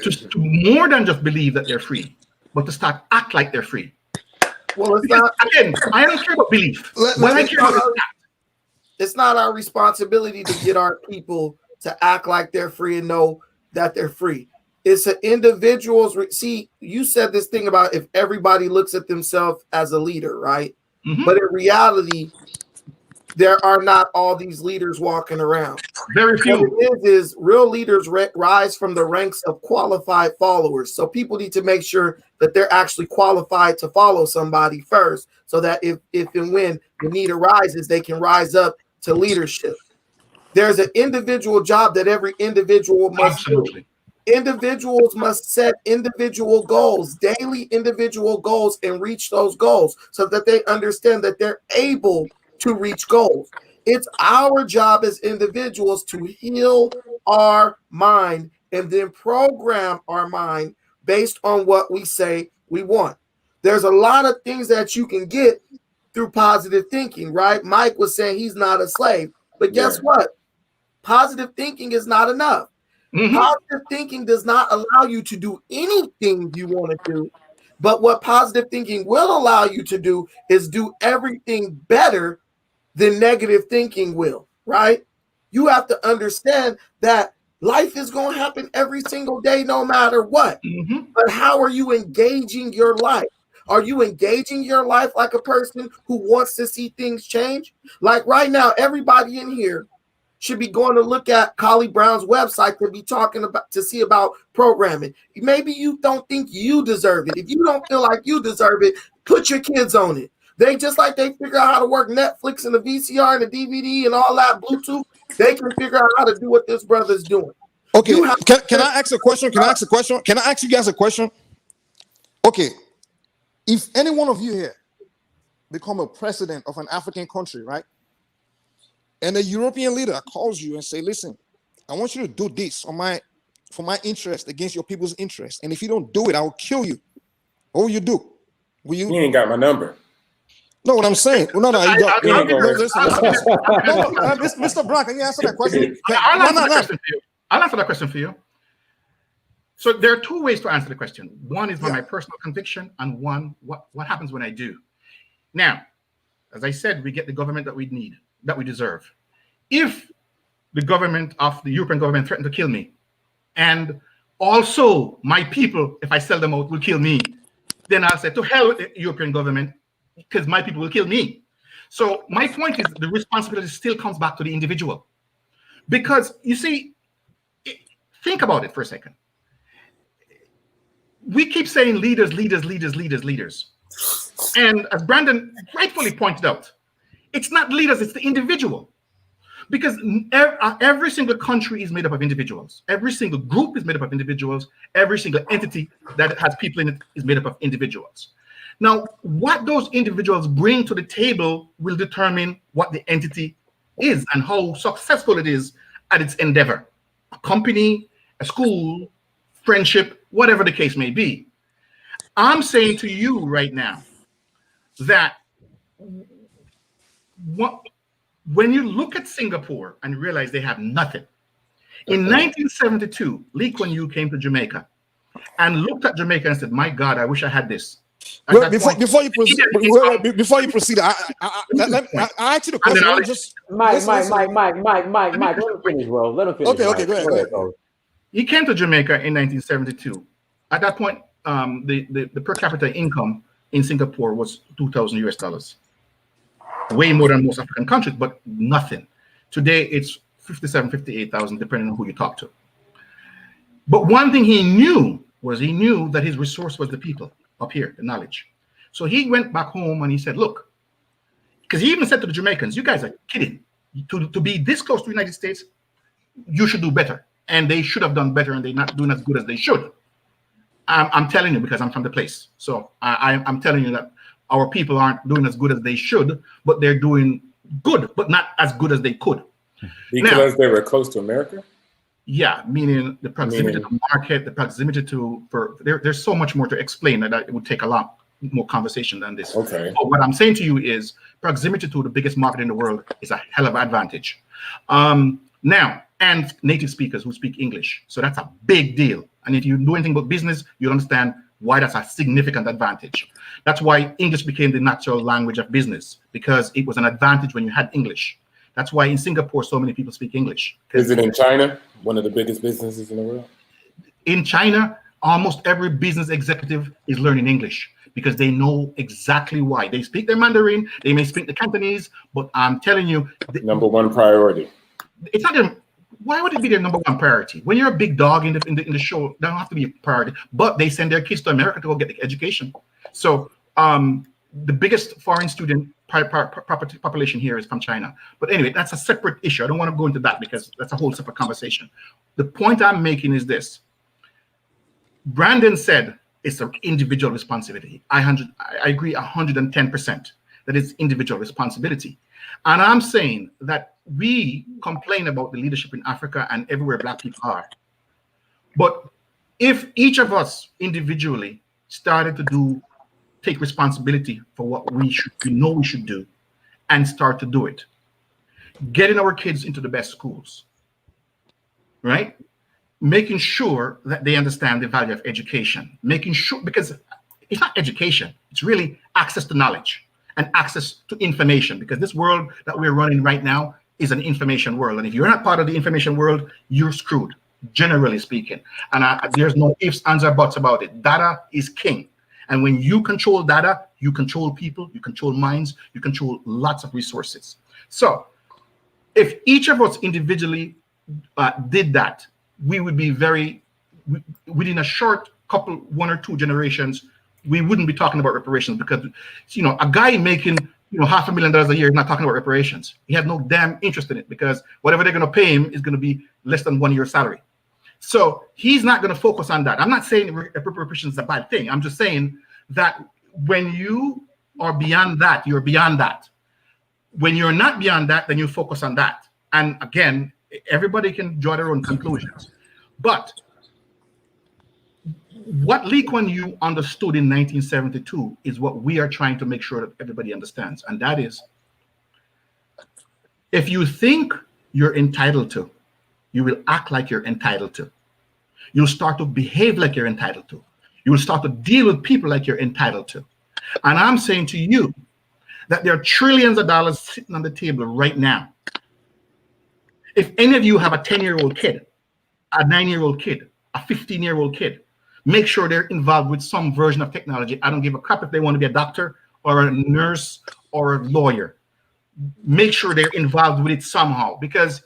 to more than just believe that they're free, but to start act like they're free? Well, it's Because, not. again, I don't care about belief. What I care about is act. It's not our responsibility to get our people to act like they're free and know that they're free. It's an individual's. See, you said this thing about if everybody looks at themselves as a leader, right? Mhm. But in reality, there are not all these leaders walking around. Very few. What it is real leaders rise from the ranks of qualified followers. So people need to make sure that they're actually qualified to follow somebody first, so that if and when the need arises, they can rise up to leadership. There's an individual job that every individual must Absolutely. do. Individuals must set individual goals, daily individual goals, and reach those goals so that they understand that they're able to reach goals. It's our job as individuals to heal our mind and then program our mind based on what we say we want. There's a lot of things that you can get through positive thinking, right? Mike was saying he's not a slave, but guess what? Positive thinking is not enough. Mhm. Positive thinking does not allow you to do anything you want to do. But what positive thinking will allow you to do is do everything better than negative thinking will, right? You have to understand that life is going to happen every single day, no matter what. Mhm. But how are you engaging your life? Are you engaging your life like a person who wants to see things change? Like right now, everybody in here should be going to look at Collie Brown's website to be talking about, to see about programming. Maybe you don't think you deserve it. If you don't feel like you deserve it, put your kids on it. They just like they figure out how to work Netflix and the VCR and the DVD and all that Bluetooth. They can figure out how to do what this brother's doing. Okay, You have can I ask a question? Can I ask a question? Can I ask you guys a question? Okay, if any one of you here become a president of an African country, right? And a European leader calls you and say, listen, I want you to do this for my interest against your people's interest. And if you don't do it, I will kill you. What will you do? Will you? You ain't got my number. No, what I'm saying. No, you don't. I'll give you- Listen. No, Mr. Brown, can you answer that question? I'll answer that question for you. So there are two ways to answer the question. One is by my personal conviction, and one, what happens when I do. Now, as I said, we get the government that we need, that we deserve. If the government of the European government threatened to kill me, and also my people, if I sell them out, will kill me, then I'll say, to hell with the European government, because my people will kill me. So my point is the responsibility still comes back to the individual. Because you see, think about it for a second. We keep saying leaders, leaders, leaders, leaders, leaders. And as Brandon rightfully pointed out, it's not leaders, it's the individual. Because every single country is made up of individuals. Every single group is made up of individuals. Every single entity that has people in it is made up of individuals. Now, what those individuals bring to the table will determine what the entity is and how successful it is at its endeavor. A company, a school, friendship, whatever the case may be. I'm saying to you right now that when you look at Singapore and realize they have nothing. In 1972, Lee Kuan Yew came to Jamaica and looked at Jamaica and said, my God, I wish I had this. Well, before you proceed, I asked you the question. Mike, let him finish, bro. Let him finish. Okay, go ahead. He came to Jamaica in 1972. At that point, the per capita income in Singapore was $2,000 US. Way more than most African countries, but nothing. Today, it's 57, 58,000, depending on who you talk to. But one thing he knew that his resource was the people up here, the knowledge. So he went back home and he said, look, because he even said to the Jamaicans, you guys are kidding. To be this close to the United States, you should do better. And they should have done better, and they're not doing as good as they should. I'm telling you because I'm from the place. So I'm telling you that our people aren't doing as good as they should, but they're doing good, but not as good as they could. Because they were close to America? Yeah, meaning the proximity to the market, the proximity there's so much more to explain that it would take a lot more conversation than this. Okay. But what I'm saying to you is proximity to the biggest market in the world is a hell of an advantage. Now, and native speakers who speak English. So that's a big deal. And if you know anything about business, you'll understand why that's a significant advantage. That's why English became the natural language of business, because it was an advantage when you had English. That's why in Singapore, so many people speak English. Is it in China, one of the biggest businesses in the world? In China, almost every business executive is learning English because they know exactly why. They speak their Mandarin, they may speak the Cantonese, but I'm telling you, Number one priority. it's not their, why would it be their number one priority? When you're a big dog in the show, they don't have to be a priority, but they send their kids to America to go get the education. So the biggest foreign student population here is from China. But anyway, that's a separate issue. I don't want to go into that because that's a whole separate conversation. The point I'm making is this. Brandon said it's an individual responsibility. I agree 110% that it's individual responsibility. And I'm saying that we complain about the leadership in Africa and everywhere Black people are. But if each of us individually started to take responsibility for what we know we should do and start to do it, getting our kids into the best schools, right? Making sure that they understand the value of education, making sure, because it's not education, it's really access to knowledge and access to information, because this world that we're running right now is an information world. And if you're not part of the information world, you're screwed, generally speaking. And there's no ifs, ands, or buts about it. Data is king. And when you control data, you control people, you control minds, you control lots of resources. So if each of us individually did that, we would be within a short couple, 1 or 2 generations, we wouldn't be talking about reparations, because, you know, a guy making, you know, $500,000 a year is not talking about reparations. He has no damn interest in it, because whatever they're going to pay him is going to be less than 1 year's salary. So he's not going to focus on that. I'm not saying reparations is a bad thing. I'm just saying that when you are beyond that, you're beyond that. When you're not beyond that, then you focus on that. And again, everybody can draw their own conclusions. But what Lee Kuan Yew understood in 1972 is what we are trying to make sure that everybody understands. And that is, if you think you're entitled to, you will act like you're entitled to. You'll start to behave like you're entitled to. You will start to deal with people like you're entitled to. And I'm saying to you that there are trillions of dollars sitting on the table right now. If any of you have a 10-year-old kid, a 9-year-old kid, a 15-year-old kid, make sure they're involved with some version of technology. I don't give a crap if they want to be a doctor or a nurse or a lawyer. Make sure they're involved with it somehow, because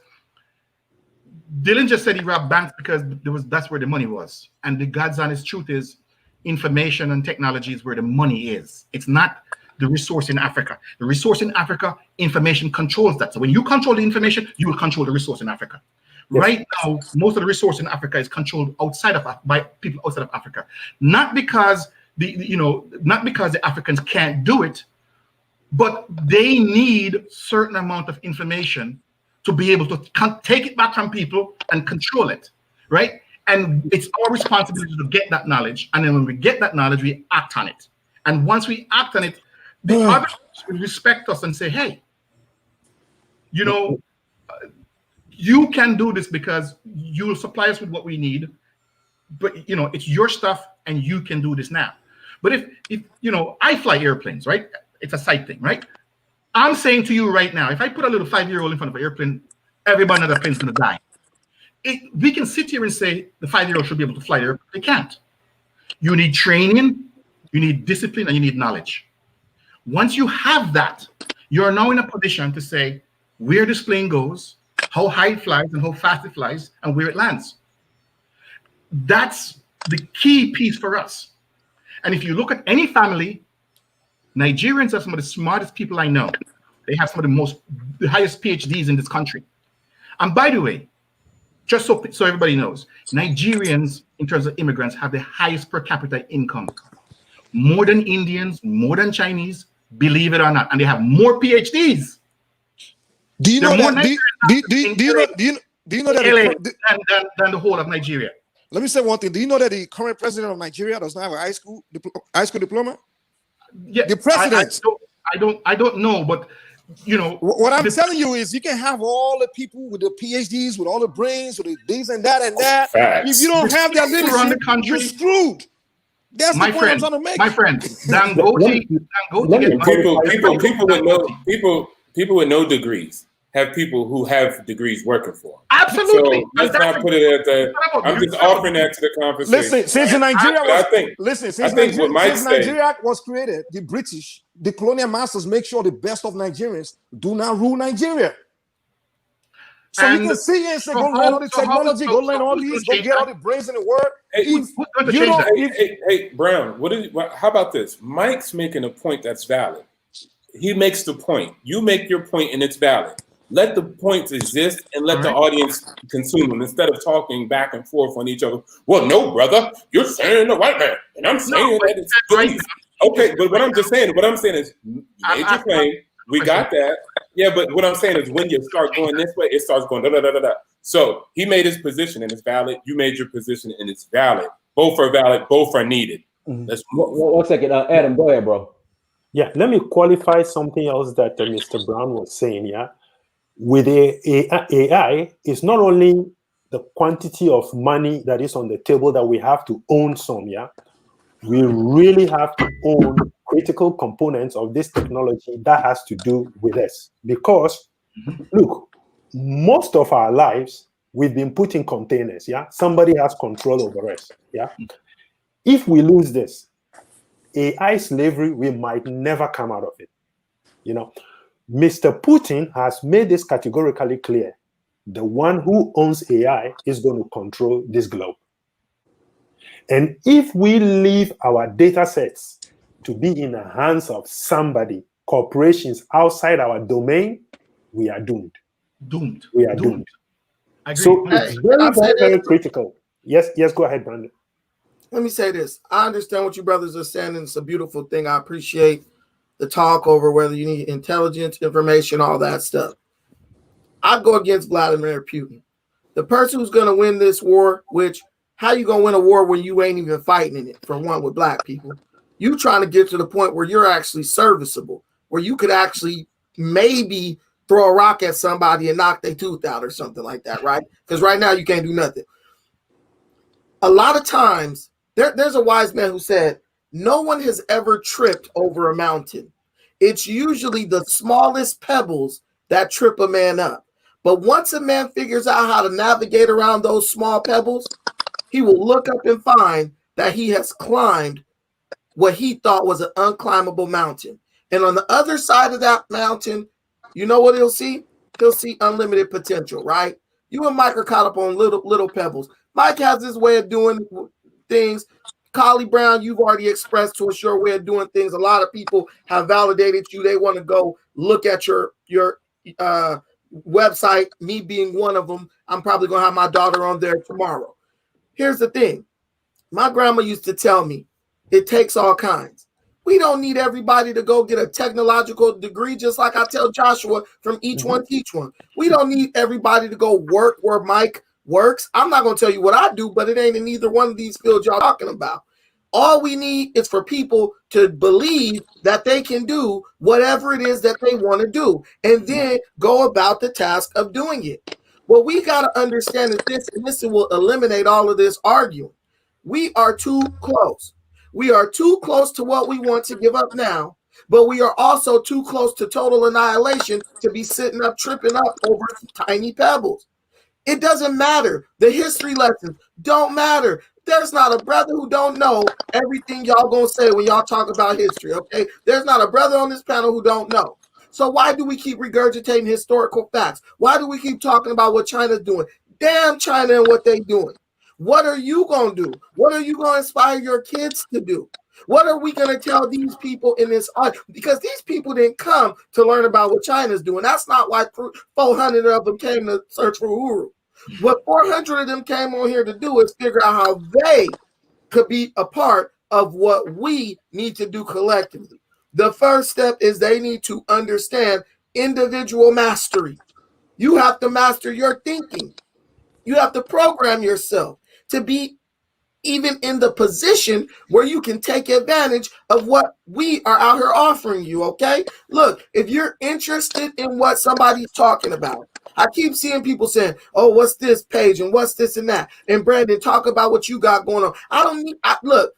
Dylan just said he robbed banks because that's where the money was. And the God's honest truth is, information and technology is where the money is. It's not the resource in Africa. The resource in Africa, information controls that. So when you control the information, you will control the resource in Africa. Yes. Right now, most of the resource in Africa is controlled by people outside of Africa. Not because not because the Africans can't do it, but they need certain amount of information to be able to take it back from people and control it, right? And it's our responsibility to get that knowledge. And then when we get that knowledge, we act on it. And once we act on it, the others will respect us and say, hey, you know, you can do this because you will supply us with what we need, but, you know, it's your stuff and you can do this now. But if you know, I fly airplanes, right? It's a sight thing, right? I'm saying to you right now, if I put a little 5-year-old in front of an airplane, everybody on the plane's going to die. We can sit here and say the 5-year-old should be able to fly there. They can't. You need training, you need discipline, and you need knowledge. Once you have that, you're now in a position to say where this plane goes, how high it flies, and how fast it flies, and where it lands. That's the key piece for us. And if you look at any family, Nigerians are some of the smartest people I know. They have some of the highest PhDs in this country. And by the way, just so everybody knows, Nigerians, in terms of immigrants, have the highest per capita income. More than Indians, more than Chinese, believe it or not. And they have more PhDs. Do you know that? Do you know that than the whole of Nigeria? Let me say one thing. Do you know that the current president of Nigeria does not have a high school diploma? Yeah, the president. I don't know, but you know What I'm telling you is you can have all the people with the PhDs, with all the brains, with the this and that and that. Facts. If you don't have that people run the leadership, country. you're screwed. That's My the point I'm friend, trying to make. my friend, Let Dangote me get money. People with no degrees have people who have degrees working for them. Absolutely. So let's not put it at that. I'm just offering that to the conversation. Listen, since Nigeria But since Nigeria was created, the British, the colonial masters make sure the best of Nigerians do not rule Nigeria. So you can see and say, go learn all the technology, go learn all these, go get all the brains in the world. Hey, Brown, how about this? Mike's making a point that's valid. He makes the point. You make your point and it's valid. Let the points exist and let the audience consume them instead of talking back and forth on each other. Well, no, brother, you're saying the white man, and I'm saying that it's belief. Okay, but what I'm saying is, you made your claim. We got that. Yeah, but what I'm saying is, when you start going this way, it starts going da da da da da. So he made his position and it's valid. You made your position and it's valid. Both are valid. Both are needed. Let's move. 1 second, Adam, go ahead, bro. Yeah, let me qualify something else that Mr. Brown was saying. Yeah, with AI, it's not only the quantity of money that is on the table that we have to own some. Yeah, we really have to own critical components of this technology that has to do with us. Because, look, most of our lives we've been put in containers. Yeah, somebody has control over us. Yeah, if we lose this AI slavery, we might never come out of it. You know, Mr. Putin has made this categorically clear. The one who owns AI is going to control this globe. And if we leave our data sets to be in the hands of somebody, corporations outside our domain, we are doomed. We are doomed. I agree. So it's very critical. Yes, go ahead, Brandon. Let me say this. I understand what you brothers are saying, and it's a beautiful thing. I appreciate the talk over whether you need intelligence, information, all that stuff. I go against Vladimir Putin. The person who's going to win this war, which, how you going to win a war when you ain't even fighting in it, for one, with black people? You trying to get to the point where you're actually serviceable, where you could actually maybe throw a rock at somebody and knock their tooth out or something like that, right? Because right now you can't do nothing. A lot of times, there's a wise man who said, no one has ever tripped over a mountain. It's usually the smallest pebbles that trip a man up. But once a man figures out how to navigate around those small pebbles, he will look up and find that he has climbed what he thought was an unclimbable mountain. And on the other side of that mountain, you know what he'll see? He'll see unlimited potential, right? You and Mike are caught up on little pebbles. Mike has his way of doing things. Collie Brown, you've already expressed to us your way of doing things. A lot of people have validated you. They want to go look at your website, me being one of them. I'm probably going to have my daughter on there tomorrow. Here's the thing. My grandma used to tell me, it takes all kinds. We don't need everybody to go get a technological degree, just like I tell Joshua, from each one, teach one. We don't need everybody to go work where Mike works. I'm not going to tell you what I do, but it ain't in either one of these fields y'all talking about. All we need is for people to believe that they can do whatever it is that they want to do and then go about the task of doing it. What we got to understand is this, and this will eliminate all of this arguing. We are too close. We are too close to what we want to give up now, but we are also too close to total annihilation to be sitting up, tripping up over tiny pebbles. It doesn't matter. The history lessons don't matter. There's not a brother who don't know everything y'all gonna say when y'all talk about history, okay? There's not a brother on this panel who don't know. So why do we keep regurgitating historical facts? Why do we keep talking about what China's doing? Damn China and what they doing. What are you gonna do? What are you gonna inspire your kids to do? What are we gonna tell these people in this art? Because these people didn't come to learn about what China's doing. That's not why 400 of them came to search for Uhuru. What 400 of them came on here to do is figure out how they could be a part of what we need to do collectively. The first step is they need to understand individual mastery. You have to master your thinking. You have to program yourself to be even in the position where you can take advantage of what we are out here offering you, okay? Look, if you're interested in what somebody's talking about, I keep seeing people saying, oh, what's this page and what's this and that? And Brandon, talk about what you got going on. Look,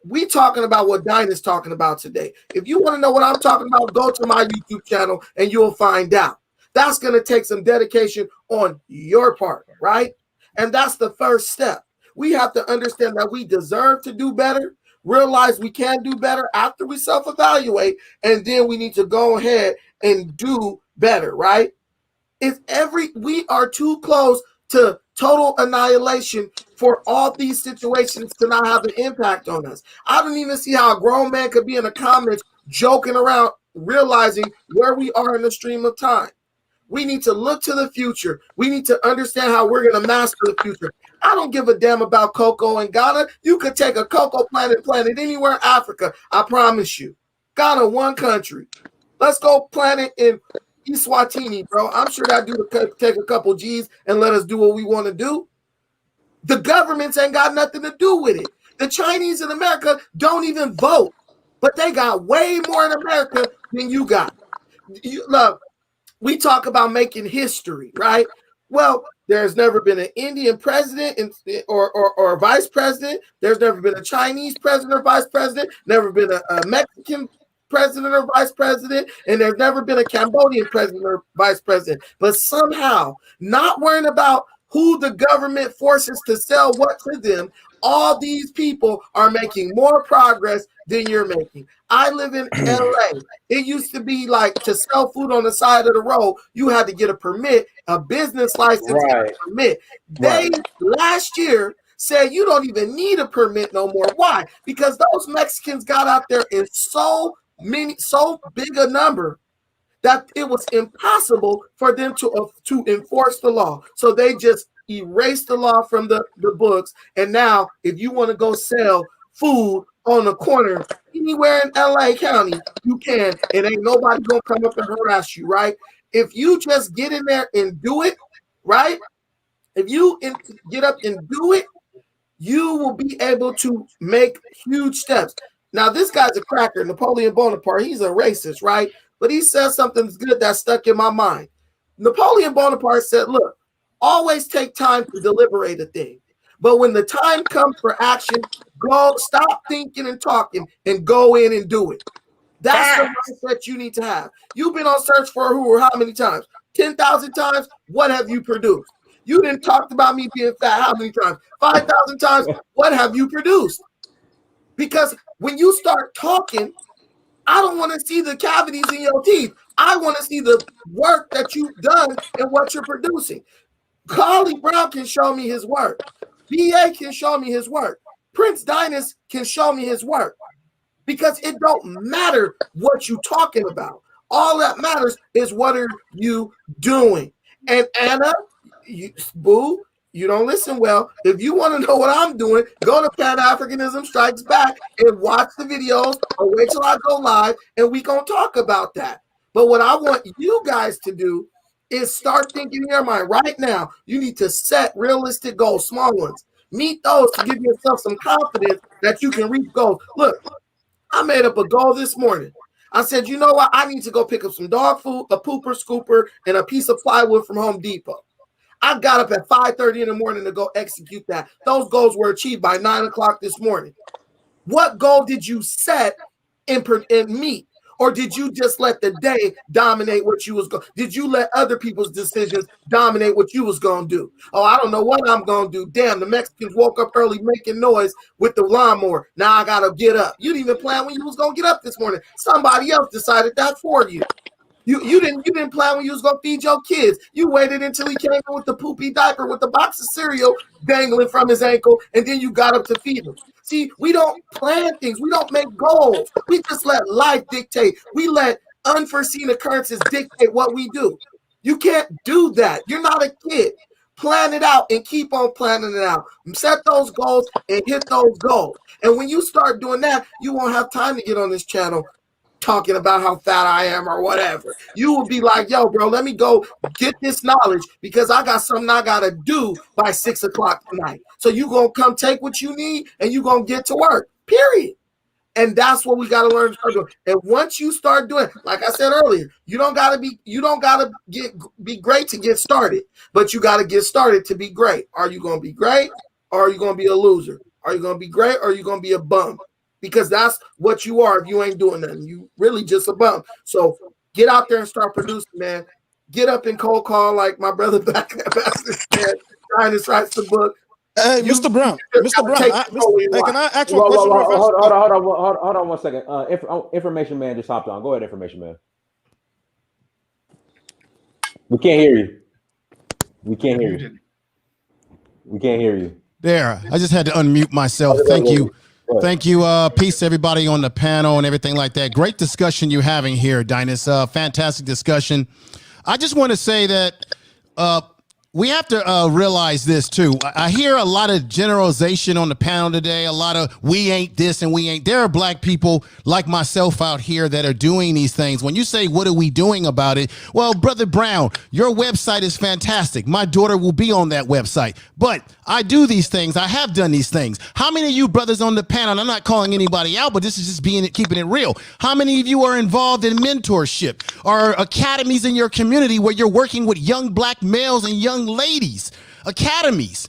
we talking about what Dinah's talking about today. If you want to know what I'm talking about, go to my YouTube channel and you'll find out. That's going to take some dedication on your part, right? And that's the first step. We have to understand that we deserve to do better, realize we can do better after we self-evaluate, and then we need to go ahead and do better, right? We are too close to total annihilation for all these situations to not have an impact on us. I don't even see how a grown man could be in the comments joking around, realizing where we are in the stream of time. We need to look to the future. We need to understand how we're going to master the future. I don't give a damn about cocoa in Ghana. You could take a cocoa plant and plant it anywhere in Africa. I promise you. Ghana, one country. Let's go plant it in Eswatini, bro. I'm sure that dude will take a couple G's and let us do what we want to do. The governments ain't got nothing to do with it. The Chinese in America don't even vote, but they got way more in America than you got. Look, we talk about making history, right? Well, there's never been an Indian president or a vice president. There's never been a Chinese president or vice president. Never been a Mexican president or vice president. And there's never been a Cambodian president or vice president. But somehow, not worrying about who the government forces to sell what to them, all these people are making more progress than you're making. I live in LA. It used to be like to sell food on the side of the road, you had to get a permit, a business license, and a permit. They last year said you don't even need a permit no more. Why? Because those Mexicans got out there in so big a number that it was impossible for them to enforce the law. So they just erased the law from the books. And now if you want to go sell food on the corner anywhere in LA County, you can. And ain't nobody gonna come up and harass you, right? If you just get in there and do it, right? If you get up and do it, you will be able to make huge steps. Now, this guy's a cracker, Napoleon Bonaparte. He's a racist, right? But he says something good that stuck in my mind. Napoleon Bonaparte said, look, always take time to deliberate a thing. But when the time comes for action, go stop thinking and talking and go in and do it. That's the mindset you need to have. You've been on Search for Who or how many times? 10,000 times? What have you produced? You didn't talk about me being fat how many times? 5,000 times? What have you produced? Because when you start talking, I don't want to see the cavities in your teeth. I want to see the work that you've done and what you're producing. Carly Brown can show me his work. BA can show me his work. Prince Dinas can show me his work. Because it don't matter what you're talking about. All that matters is what are you doing. And Anna, boo, you don't listen well. If you want to know what I'm doing, go to Pan-Africanism Strikes Back and watch the videos or wait till I go live and we gonna talk about that. But what I want you guys to do is start thinking in your mind right now. You need to set realistic goals, small ones. Meet those to give yourself some confidence that you can reach goals. Look, I made up a goal this morning. I said, you know what? I need to go pick up some dog food, a pooper scooper, and a piece of plywood from Home Depot. I got up at 5:30 in the morning to go execute that. Those goals were achieved by 9 o'clock this morning. What goal did you set and meet? Or did you just let the day dominate what you was going? Did you let other people's decisions dominate what you was going to do? Oh, I don't know what I'm going to do. Damn, the Mexicans woke up early making noise with the lawnmower. Now I got to get up. You didn't even plan when you was going to get up this morning. Somebody else decided that for you. You didn't plan when you was gonna feed your kids. You waited until he came in with the poopy diaper with the box of cereal dangling from his ankle, and then you got up to feed him. See, we don't plan things. We don't make goals. We just let life dictate. We let unforeseen occurrences dictate what we do. You can't do that. You're not a kid. Plan it out and keep on planning it out. Set those goals and hit those goals. And when you start doing that, you won't have time to get on this channel talking about how fat I am or whatever. You will be like, yo, bro, let me go get this knowledge because I got something I got to do by 6 o'clock tonight. So you going to come take what you need and you going to get to work, period. And that's what we got to learn to start doing. And once you start doing, like I said earlier, you don't got to be great to get started, but you got to get started to be great. Are you going to be great or are you going to be a loser? Are you going to be great or are you going to be a bum? Because that's what you are if you ain't doing nothing. You really just a bum. So get out there and start producing, man. Get up and cold call like my brother Black Ambassador said. Dynas writes the book. Hey, Mr. Brown. Mr. Brown, hey, can I ask you a question? Hold on 1 second. Information man just hopped on. Go ahead, information man. We can't hear you. We can't hear you. We can't hear you. There, I just had to unmute myself. Thank you. Thank you. Peace to everybody on the panel and everything like that. Great discussion you're having here, Dynas. Fantastic discussion. I just want to say that we have to realize this too. I hear a lot of generalization on the panel today, a lot of we ain't this and we ain't. There are black people like myself out here that are doing these things. When you say, what are we doing about it? Well, Brother Brown, your website is fantastic. My daughter will be on that website, but I do these things. I have done these things. How many of you brothers on the panel, and I'm not calling anybody out, but this is just keeping it real. How many of you are involved in mentorship or academies in your community where you're working with young black males and young ladies, academies,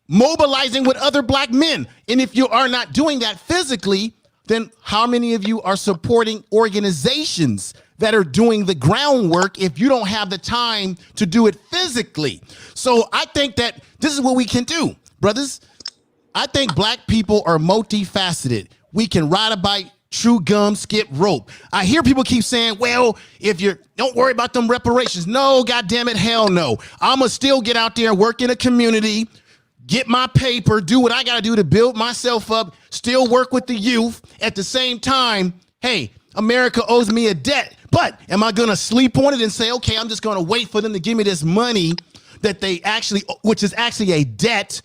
mobilizing with other black men? And if you are not doing that physically, then how many of you are supporting organizations that are doing the groundwork if you don't have the time to do it physically? So I think that this is what we can do, brothers. I think black people are multifaceted. We can ride a bike, chew gum, skip rope. I hear people keep saying, well, if you don't worry about them reparations. No, goddamn it, hell no. I'ma still get out there, work in a community, get my paper, do what I gotta do to build myself up, still work with the youth. At the same time, hey, America owes me a debt, but am I gonna sleep on it and say, okay, I'm just gonna wait for them to give me this money that they actually, which is actually a debt,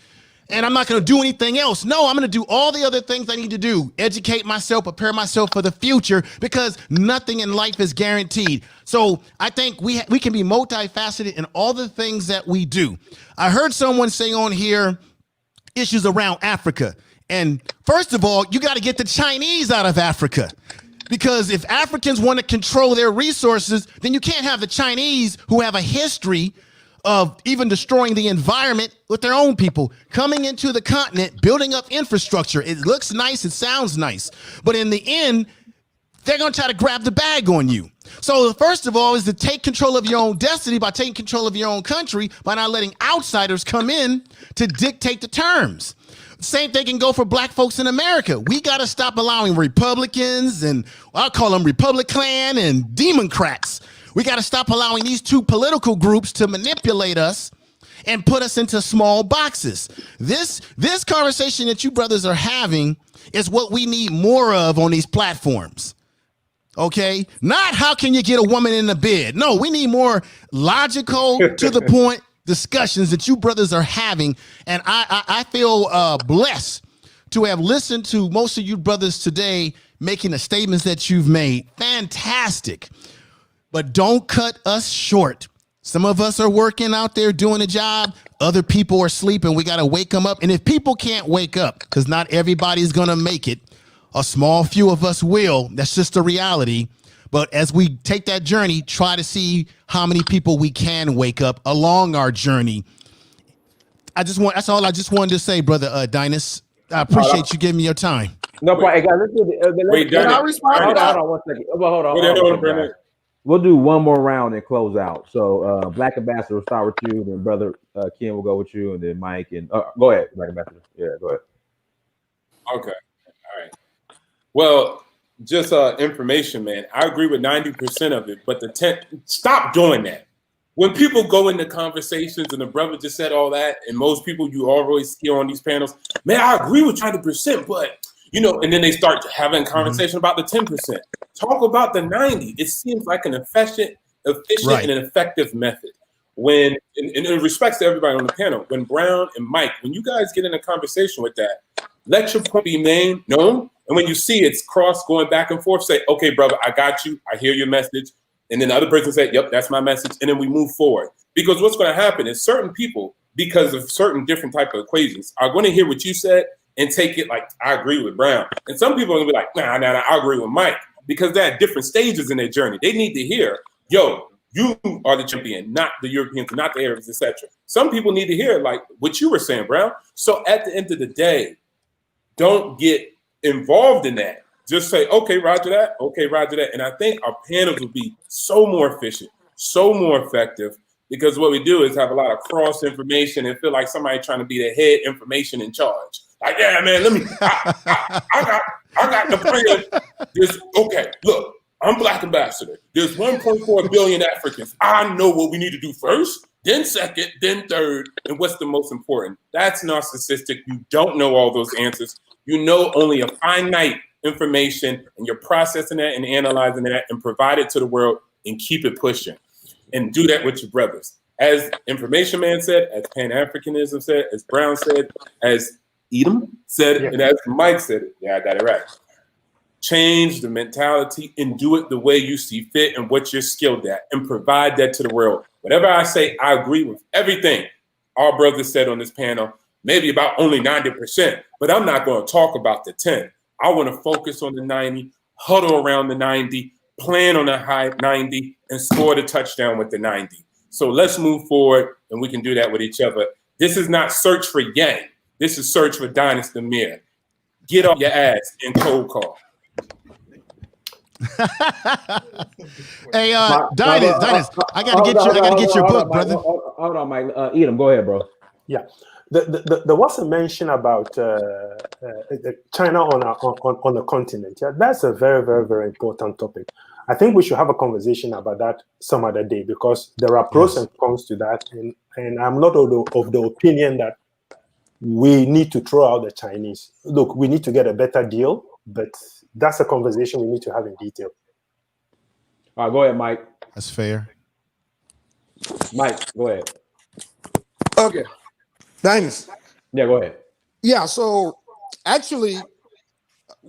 and I'm not going to do anything else? No, I'm going to do all the other things I need to do. Educate myself, prepare myself for the future, because nothing in life is guaranteed. So I think we can be multifaceted in all the things that we do. I heard someone say on here issues around Africa. And first of all, you got to get the Chinese out of Africa. Because if Africans want to control their resources, then you can't have the Chinese, who have a history of even destroying the environment with their own people, coming into the continent, building up infrastructure. It looks nice, it sounds nice, but in the end, they're gonna try to grab the bag on you. So the first of all is to take control of your own destiny by taking control of your own country, by not letting outsiders come in to dictate the terms. Same thing can go for black folks in America. We gotta stop allowing Republicans, and I'll call them Republican and Democrats. We got to stop allowing these two political groups to manipulate us and put us into small boxes. This conversation that you brothers are having is what we need more of on these platforms. Okay? Not how can you get a woman in the bed. No, we need more logical, to the point discussions that you brothers are having. And I feel blessed to have listened to most of you brothers today making the statements that you've made. Fantastic. But don't cut us short. Some of us are working out there doing a job. Other people are sleeping. We got to wake them up. And if people can't wake up, because not everybody's going to make it, a small few of us will. That's just a reality. But as we take that journey, try to see how many people we can wake up along our journey. That's all I just wanted to say, brother Dynas. I appreciate you giving me your time. No problem. Hey, guys, let's do the, Wait, Can I respond to that? hold on 1 second. Hold on. We'll do one more round and close out. So Black Ambassador will start with you, then Brother Ken will go with you, and then Mike and go ahead, Black Ambassador. Yeah, go ahead. Okay. All right. Well, just information, man. I agree with 90% of it, but stop doing that. When people go into conversations and the brother just said all that, and most people you always hear on these panels, man, I agree with 90%, but you know, and then they start having a conversation about the 10%. Talk about the 90. It seems like an efficient and an effective method. When, in respects to everybody on the panel, when Brown and Mike, when you guys get in a conversation with that, let your point be known, And when you see it's cross going back and forth, say, okay, brother, I got you. I hear your message. And then the other person say, yep, that's my message. And then we move forward. Because what's going to happen is certain people, because of certain different type of equations, are going to hear what you said and take it like, I agree with Brown. And some people are going to be like, nah, I agree with Mike. Because they're at different stages in their journey. They need to hear, yo, you are the champion, not the Europeans, not the Arabs, etc. Some people need to hear like what you were saying, Brown. So at the end of the day, don't get involved in that. Just say, okay, roger that. Okay, roger that. And I think our panels will be so more efficient, so more effective, because what we do is have a lot of cross information and feel like somebody trying to be the head information in charge. Like, yeah, man, I got the plan. Okay, look, I'm Black Ambassador. There's 1.4 billion Africans. I know what we need to do first, then second, then third, and what's the most important. That's narcissistic. You don't know all those answers. You know only a finite information, and you're processing that and analyzing that and provide it to the world and keep it pushing. And do that with your brothers. As Information Man said, as Pan-Africanism said, as Brown said, as Edom said, and as Mike said it. Yeah, I got it right. Change the mentality and do it the way you see fit and what you're skilled at and provide that to the world. Whatever I say, I agree with everything our brothers said on this panel, maybe about only 90%, but I'm not going to talk about the 10. I want to focus on the 90, huddle around the 90, plan on the high 90, and score the touchdown with the 90. So let's move forward, and we can do that with each other. This is not search for Yang. This is search for Dynasty Mir. Get off your ass and cold call. Hey, Dynasty, I gotta get your book, brother. Hold on, Mike. Edom, go ahead, bro. Yeah, there was a mention about China on the continent. Yeah, that's a very, very, very important topic. I think we should have a conversation about that some other day because there are pros and cons to that, and I'm not of the opinion that we need to throw out the Chinese. Look, we need to get a better deal, but that's a conversation we need to have in detail. All right, go ahead, Mike. That's fair. Mike, go ahead. Okay. Dynasty. Yeah, go ahead. Yeah, so actually,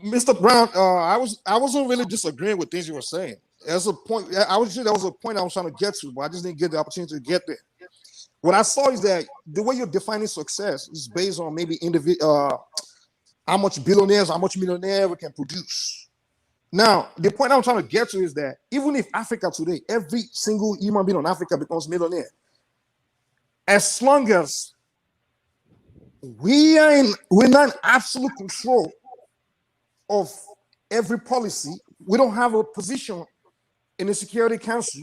Mr. Brown, I wasn't really disagreeing with things you were saying. There's a point. There was a point I was trying to get to, but I just didn't get the opportunity to get there. What I saw is that the way you're defining success is based on maybe how much billionaires, how much millionaires we can produce. Now, the point I'm trying to get to is that even if Africa today, every single human being on Africa becomes millionaire, as long as we're not in absolute control of every policy, we don't have a position in the Security Council,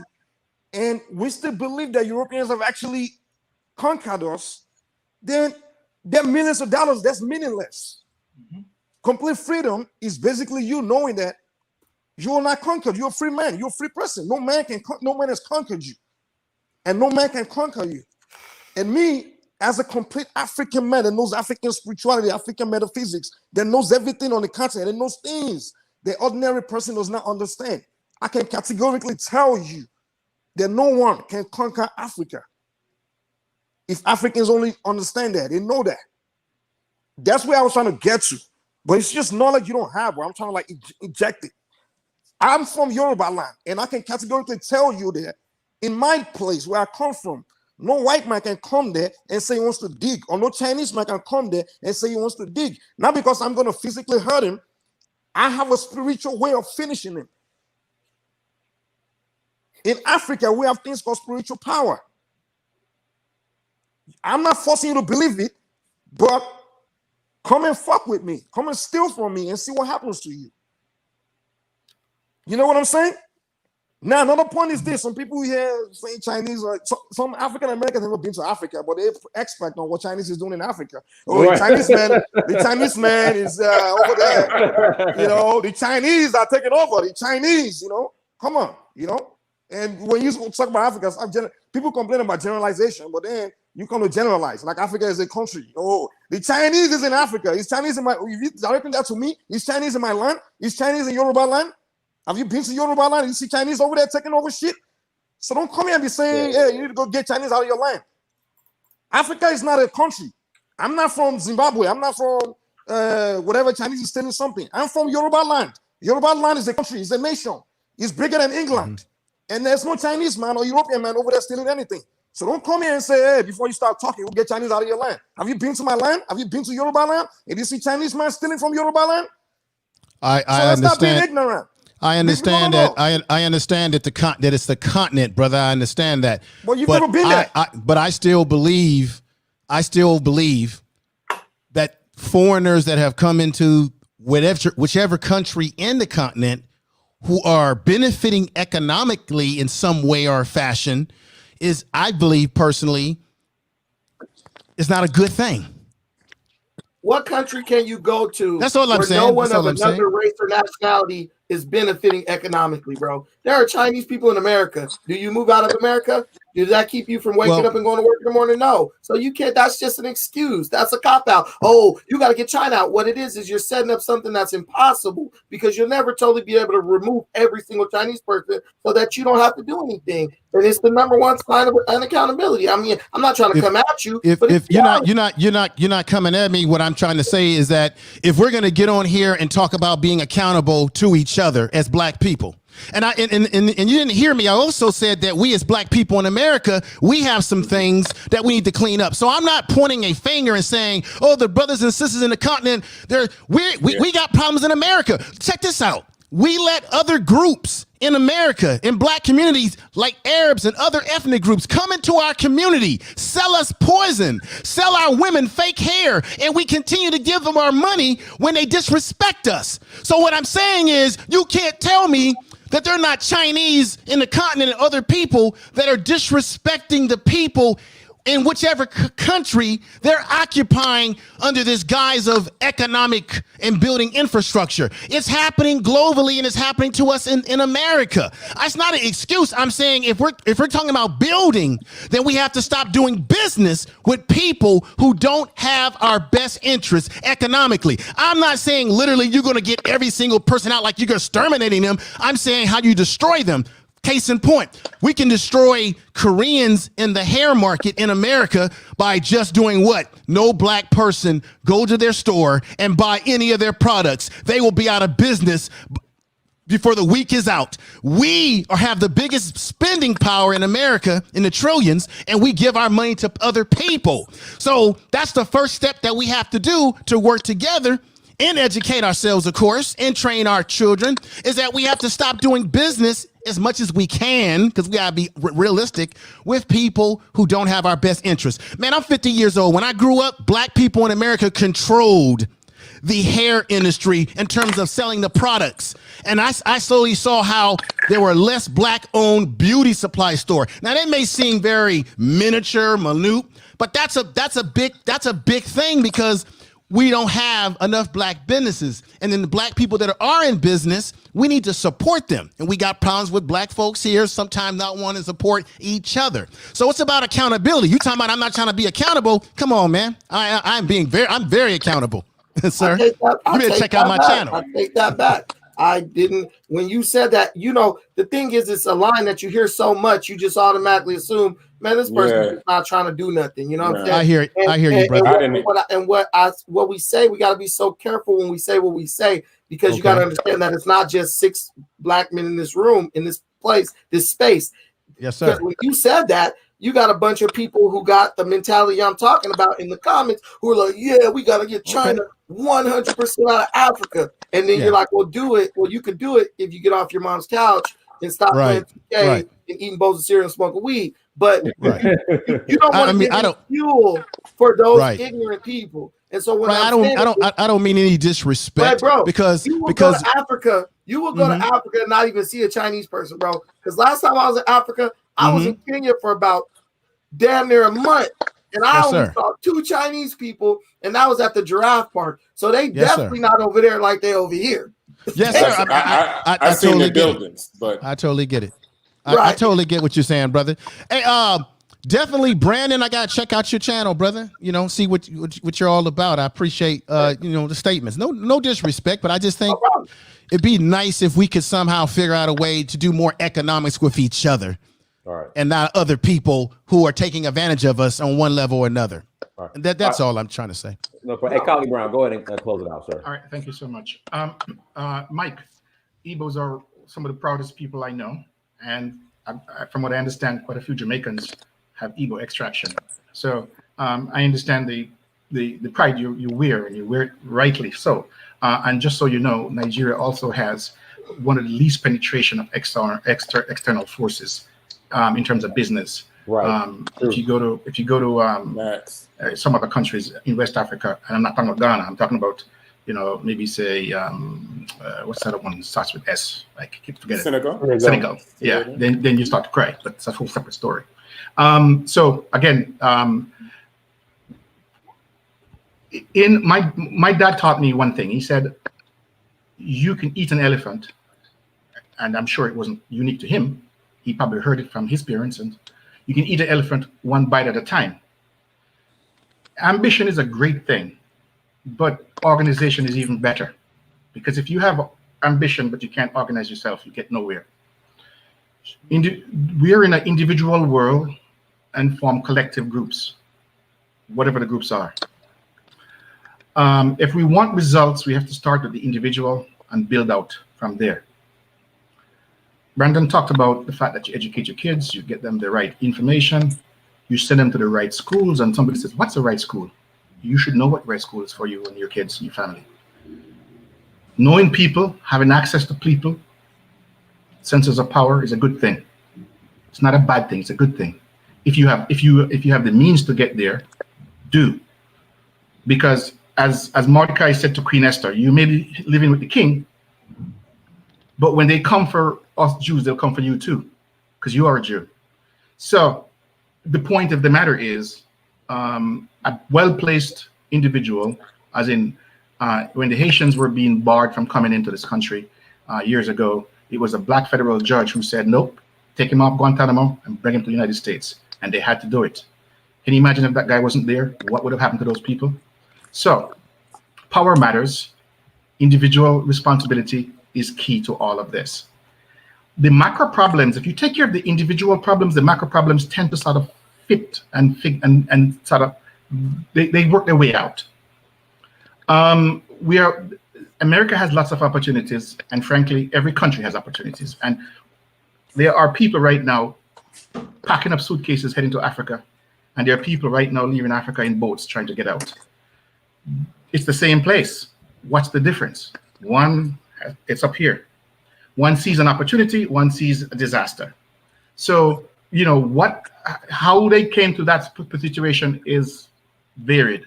and we still believe that Europeans have actually conquered us, then their millions of dollars, that's meaningless. Mm-hmm. Complete freedom is basically you knowing that you are not conquered. You're a free man. You're a free person. No man has conquered you, and no man can conquer you. And me, as a complete African man that knows African spirituality, African metaphysics, that knows everything on the continent, and knows things the ordinary person does not understand, I can categorically tell you that no one can conquer Africa. If Africans only understand that, they know that. That's where I was trying to get to. But it's just knowledge you don't have, where I'm trying to like inject it. I'm from Yoruba land, and I can categorically tell you that in my place where I come from, no white man can come there and say he wants to dig, or no Chinese man can come there and say he wants to dig. Not because I'm going to physically hurt him. I have a spiritual way of finishing him. In Africa, we have things called spiritual power. I'm not forcing you to believe it, but come and fuck with me. Come and steal from me and see what happens to you. You know what I'm saying? Now, another point is this. Some people here saying Chinese, some African Americans have never been to Africa, but they expect on what Chinese is doing in Africa. Oh, right. the Chinese man is over there. You know, the Chinese are taking over. The Chinese, you know, come on, you know. And when you talk about Africa, people complain about generalization, but then you come to generalize. Like Africa is a country. Oh, the Chinese is in Africa. Is Chinese in my? If you directing that to me, is Chinese in my land? Is Chinese in Yoruba land? Have you been to Yoruba land? You see Chinese over there taking over shit? So don't come here and be saying, hey, you need to go get Chinese out of your land. Africa is not a country. I'm not from Zimbabwe. I'm not from whatever Chinese is stealing something. I'm from Yoruba land. Yoruba land is a country, it's a nation. It's bigger than England. And there's no Chinese man or European man over there stealing anything. So don't come here and say, hey, before you start talking, we'll get Chinese out of your land. Have you been to my land? Have you been to Yoruba land? Did you see Chinese man stealing from Yoruba land? I understand. Stop being ignorant. I understand that. I understand that that it's the continent, brother. I understand that. Well, you've never been there. But I still believe that foreigners that have come into whichever country in the continent who are benefiting economically in some way or fashion is, I believe personally, is not a good thing. What country can you go to? That's all I'm saying. No one of another race or nationality is benefiting economically, bro. There are Chinese people in America. Do you move out of America? Does that keep you from waking up and going to work in the morning? No. So you can't. That's just an excuse. That's a cop out. Oh, you got to get China out. What it is you're setting up something that's impossible because you'll never totally be able to remove every single Chinese person so that you don't have to do anything. And it's the number one sign of unaccountability. I mean, I'm not trying to come at you. If you're not coming at me, what I'm trying to say is that if we're going to get on here and talk about being accountable to each other as black people, and you didn't hear me. I also said that we as black people in America, we have some things that we need to clean up. So I'm not pointing a finger and saying, oh, the brothers and sisters in the continent, we got problems in America. Check this out. We let other groups in America, in black communities like Arabs and other ethnic groups, come into our community, sell us poison, sell our women fake hair, and we continue to give them our money when they disrespect us. So what I'm saying is, you can't tell me that they're not Chinese in the continent and other people that are disrespecting the people in whichever country they're occupying under this guise of economic and building infrastructure. It's happening globally and it's happening to us in America. It's not an excuse. I'm saying if we're talking about building, then we have to stop doing business with people who don't have our best interests economically. I'm not saying literally you're going to get every single person out like you're exterminating them. I'm saying how you destroy them. Case in point, we can destroy Koreans in the hair market in America by just doing what? No black person go to their store and buy any of their products. They will be out of business before the week is out. We have the biggest spending power in America in the trillions, and we give our money to other people. So that's the first step that we have to do to work together and educate ourselves, of course, and train our children, is that we have to stop doing business as much as we can, because we gotta be realistic, with people who don't have our best interests. Man, I'm 50 years old. When I grew up, black people in America controlled the hair industry in terms of selling the products. And I slowly saw how there were less black-owned beauty supply store. Now, that may seem very miniature, minute, but that's a big thing, because we don't have enough black businesses. And then the black people that are in business, we need to support them. And we got problems with black folks here, sometimes not wanting to support each other. So it's about accountability. You talking about I'm not trying to be accountable? Come on, man. I'm very accountable, sir. You better check out my channel. I take that back. I didn't, when you said that, the thing is, it's a line that you hear so much, you just automatically assume, man, this person is not trying to do nothing. You know what I'm saying? I hear you, brother. What we say, we got to be so careful when we say what we say, because you got to understand that it's not just 6 black men in this room, in this place, this space. Yes, sir. When you said that, you got a bunch of people who got the mentality I'm talking about in the comments who are like, yeah, we got to get China 100% out of Africa. And then you're like, well, do it. Well, you could do it if you get off your mom's couch and stop playing 2K and eating bowls of cereal and smoking weed. But you don't want to be fuel for those ignorant people. And so when I don't mean any disrespect, bro, because go to Africa, you will go to Africa and not even see a Chinese person, bro. Because last time I was in Africa, I was in Kenya for about damn near a month, and I only saw 2 Chinese people, and that was at the giraffe park. So they definitely not over there like they over here. Yes, sir. I seen totally the buildings, but I totally get it. I totally get what you're saying, brother. Hey, definitely, Brandon, I gotta check out your channel, brother. See what you're all about. I appreciate the statements. No disrespect, but I just think it'd be nice if we could somehow figure out a way to do more economics with each other. All right. And not other people who are taking advantage of us on one level or another. Right. And that's all I'm trying to say. No problem. Hey, Collie Brown, go ahead and close it out, sir. All right, thank you so much. Mike, Igbos are some of the proudest people I know, and from what I understand, quite a few Jamaicans have Igbo extraction. So I understand the pride you wear, and you wear it rightly so. And just so you know, Nigeria also has one of the least penetration of external forces in terms of business. Right. If you go to some other countries in West Africa, and I'm not talking about Ghana, I'm talking about, maybe say what's that one that starts with S? I keep forgetting. Senegal. Yeah. Then you start to cry, but it's a whole separate story. So again, in my dad taught me one thing. He said, you can eat an elephant, and I'm sure it wasn't unique to him. He probably heard it from his parents, and you can eat an elephant one bite at a time. Ambition is a great thing, but organization is even better, because if you have ambition but you can't organize yourself, you get nowhere. We're in an individual world and form collective groups, whatever the groups are. If we want results, we have to start with the individual and build out from there. Brandon talked about the fact that you educate your kids, you get them the right information, you send them to the right schools, and somebody says, what's the right school? You should know what the right school is for you and your kids and your family. Knowing people, having access to people, senses of power is a good thing. It's not a bad thing, it's a good thing. If you have the means to get there, do. Because as Mordecai said to Queen Esther, you may be living with the king, but when they come for us Jews, they'll come for you too, because you are a Jew. So the point of the matter is, a well-placed individual, as in when the Haitians were being barred from coming into this country years ago, it was a black federal judge who said, nope, take him off Guantanamo and bring him to the United States. And they had to do it. Can you imagine if that guy wasn't there? What would have happened to those people? So power matters. Individual responsibility is key to all of this. The macro problems, if you take care of the individual problems, the macro problems tend to sort of fit and sort of, they work their way out. America has lots of opportunities, and frankly, every country has opportunities. And there are people right now packing up suitcases heading to Africa, and there are people right now leaving Africa in boats trying to get out. It's the same place. What's the difference? One, it's up here. One sees an opportunity, one sees a disaster. So, how they came to that situation is varied,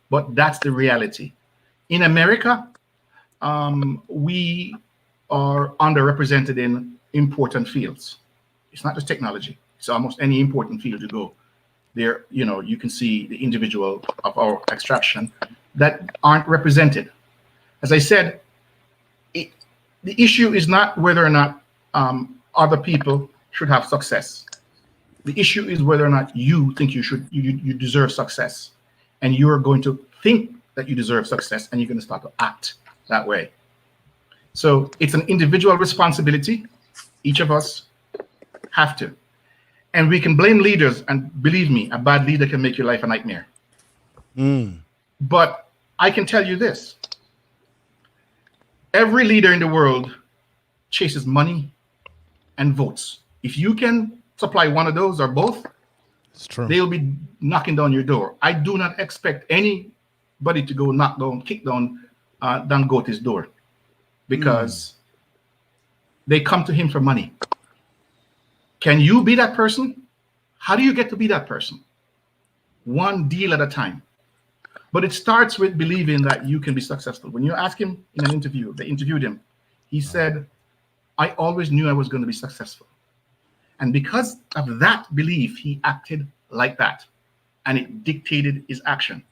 but that's the reality. In America, we are underrepresented in important fields. It's not just technology. It's almost any important field you go. There, you can see the individual of our extraction that aren't represented. As I said, the issue is not whether or not other people should have success. The issue is whether or not you think you deserve success, and you're going to think that you deserve success, and you're going to start to act that way. So it's an individual responsibility. Each of us have to. And we can blame leaders, and believe me, a bad leader can make your life a nightmare. But I can tell you this. Every leader in the world chases money and votes. If you can supply one of those or both, it's true, they'll be knocking down your door. I do not expect anybody to go kick down Dangote's door, because they come to him for money. Can you be that person? How do you get to be that person? One deal at a time. But it starts with believing that you can be successful. When you ask him in an interview, they interviewed him, he said, I always knew I was going to be successful. And because of that belief, he acted like that, and it dictated his action.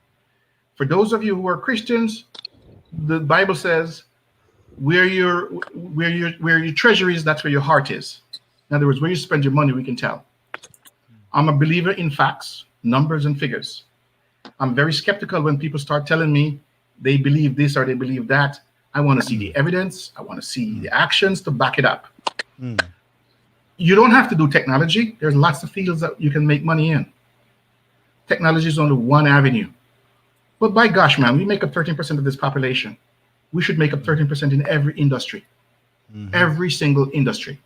For those of you who are Christians, the Bible says, where your treasure is, that's where your heart is. In other words, where you spend your money, we can tell. I'm a believer in facts, numbers, and figures. I'm very skeptical when people start telling me they believe this or they believe that. I want to see the evidence. I want to see the actions to back it up. You don't have to do technology. There's lots of fields that you can make money in. Technology is only one avenue. But by gosh, man, we make up 13% of this population. We should make up 13% in every industry, every single industry.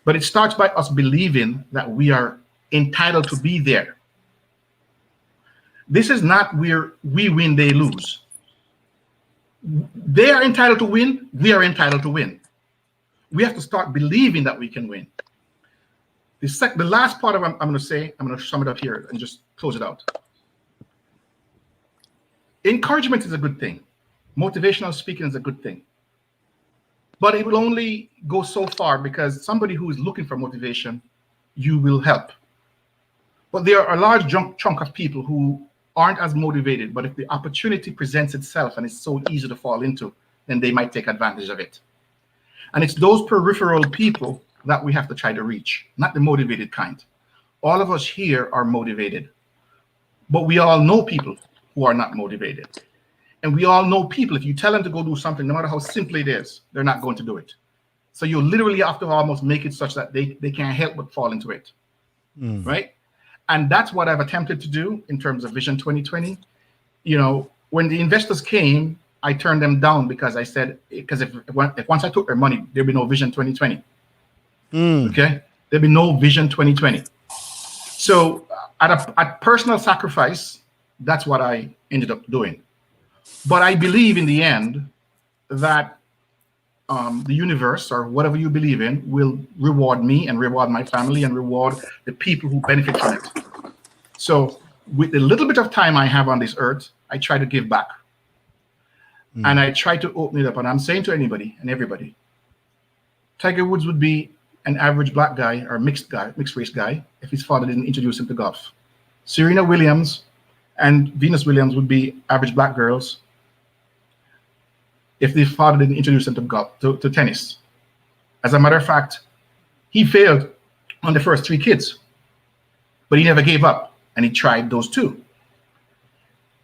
But it starts by us believing that we are entitled to be there. This is not where we win, they lose. They are entitled to win. We are entitled to win. We have to start believing that we can win. The last part of I'm going to say, I'm going to sum it up here and just close it out. Encouragement is a good thing. Motivational speaking is a good thing. But it will only go so far, because somebody who is looking for motivation, you will help. But there are a large chunk of people who aren't as motivated, but if the opportunity presents itself and it's so easy to fall into, then they might take advantage of it. And it's those peripheral people that we have to try to reach, not the motivated kind. All of us here are motivated, but we all know people who are not motivated. And we all know people, if you tell them to go do something, no matter how simple it is, they're not going to do it. So you literally have to almost make it such that they can't help but fall into it, right? And that's what I've attempted to do in terms of Vision 2020. You know, when the investors came, I turned them down because I said, because if once I took their money, there'd be no Vision 2020. Okay, there'd be no Vision 2020. So at personal sacrifice, that's what I ended up doing. But I believe in the end that the universe, or whatever you believe in, will reward me and reward my family and reward the people who benefit from it. So with the little bit of time I have on this earth, I try to give back. And I try to open it up. And I'm saying to anybody and everybody, Tiger Woods would be an average black guy or mixed race guy if his father didn't introduce him to golf. Serena Williams and Venus Williams would be average black girls if the father didn't introduce them to golf, to tennis. As a matter of fact, he failed on the first 3 kids, but he never gave up, and he tried those 2.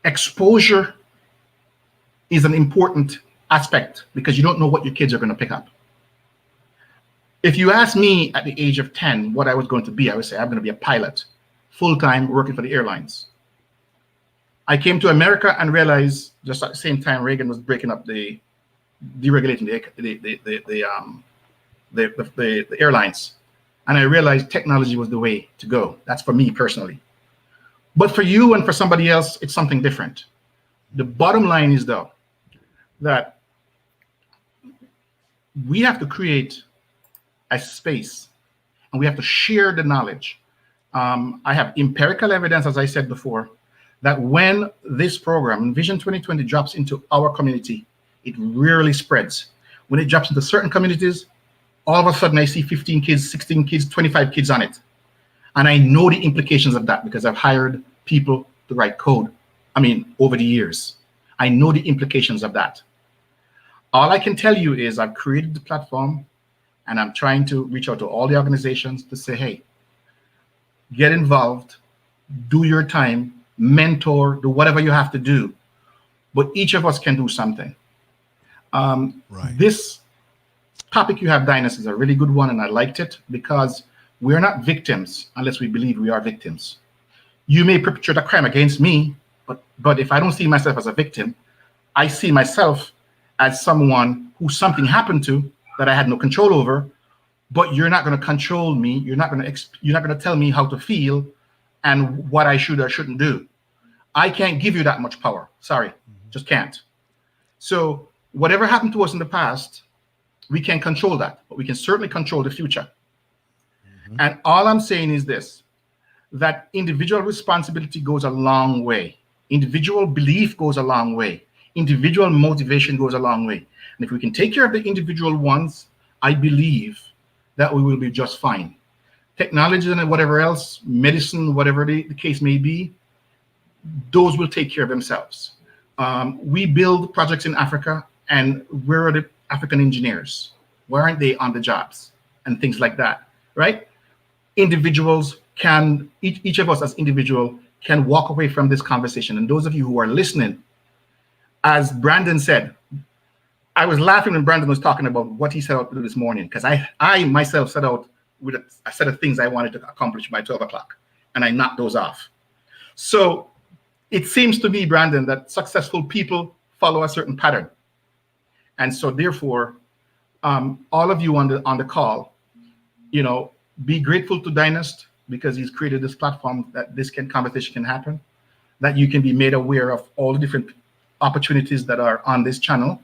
Exposure is an important aspect, because you don't know what your kids are going to pick up. If you ask me at the age of 10 what I was going to be, I would say I'm going to be a pilot, full-time, working for the airlines. I came to America and realized just at the same time Reagan was breaking up deregulating the airlines. And I realized technology was the way to go. That's for me personally. But for you and for somebody else, it's something different. The bottom line is, though, that we have to create a space and we have to share the knowledge. I have empirical evidence, as I said before, that when this program, Vision 2020, drops into our community, it rarely spreads. When it drops into certain communities, all of a sudden I see 15 kids, 16 kids, 25 kids on it. And I know the implications of that because I've hired people to write code, over the years. I know the implications of that. All I can tell you is I've created the platform and I'm trying to reach out to all the organizations to say, hey, get involved, do your time, mentor, do whatever you have to do, but each of us can do something. Right. This topic you have, Dynas, is a really good one, and I liked it because we're not victims unless we believe we are victims. You may perpetrate a crime against me, but if I don't see myself as a victim, I see myself as someone who something happened to that I had no control over. But you're not going to control me. You're not going to tell me how to feel and what I should or shouldn't do. I can't give you that much power. Sorry, just can't. So whatever happened to us in the past, we can't control that, but we can certainly control the future. And all I'm saying is this, that individual responsibility goes a long way. Individual belief goes a long way. Individual motivation goes a long way. And if we can take care of the individual ones, I believe that we will be just fine. Technology and whatever else, medicine, whatever the case may be, those will take care of themselves. We build projects in Africa, and where are the African engineers? Why aren't they on the jobs? And things like that, right? Individuals can, each of us as individual can walk away from this conversation. And those of you who are listening, as Brandon said, I was laughing when Brandon was talking about what he set out to do this morning, because I myself set out with a set of things I wanted to accomplish by 12 o'clock, and I knocked those off. So it seems to me, Brandon, that successful people follow a certain pattern. And so therefore, all of you on the call, be grateful to Dynast because he's created this platform that this conversation can happen, that you can be made aware of all the different opportunities that are on this channel.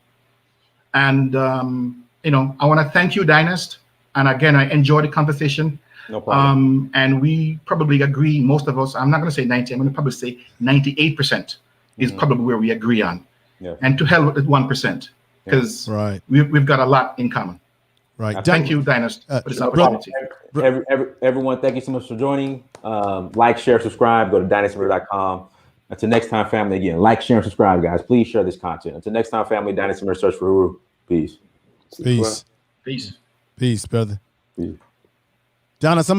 And, I want to thank you, Dynast. And again, I enjoyed the conversation. No problem. And we probably agree, most of us, I'm not going to say 90, I'm going to probably say 98% is probably where we agree on. Yeah. And to hell with 1%, because we've got a lot in common. Right. Thank you, Dynast, for this opportunity. Everyone, thank you so much for joining. Like, share, subscribe. Go to dynastymirror.com. Until next time, family, again, like, share, and subscribe, guys. Please share this content. Until next time, family, Dynasty Mirror, search for Uru. Peace. Peace. Peace. Peace, brother. Peace. Donna, I'm gonna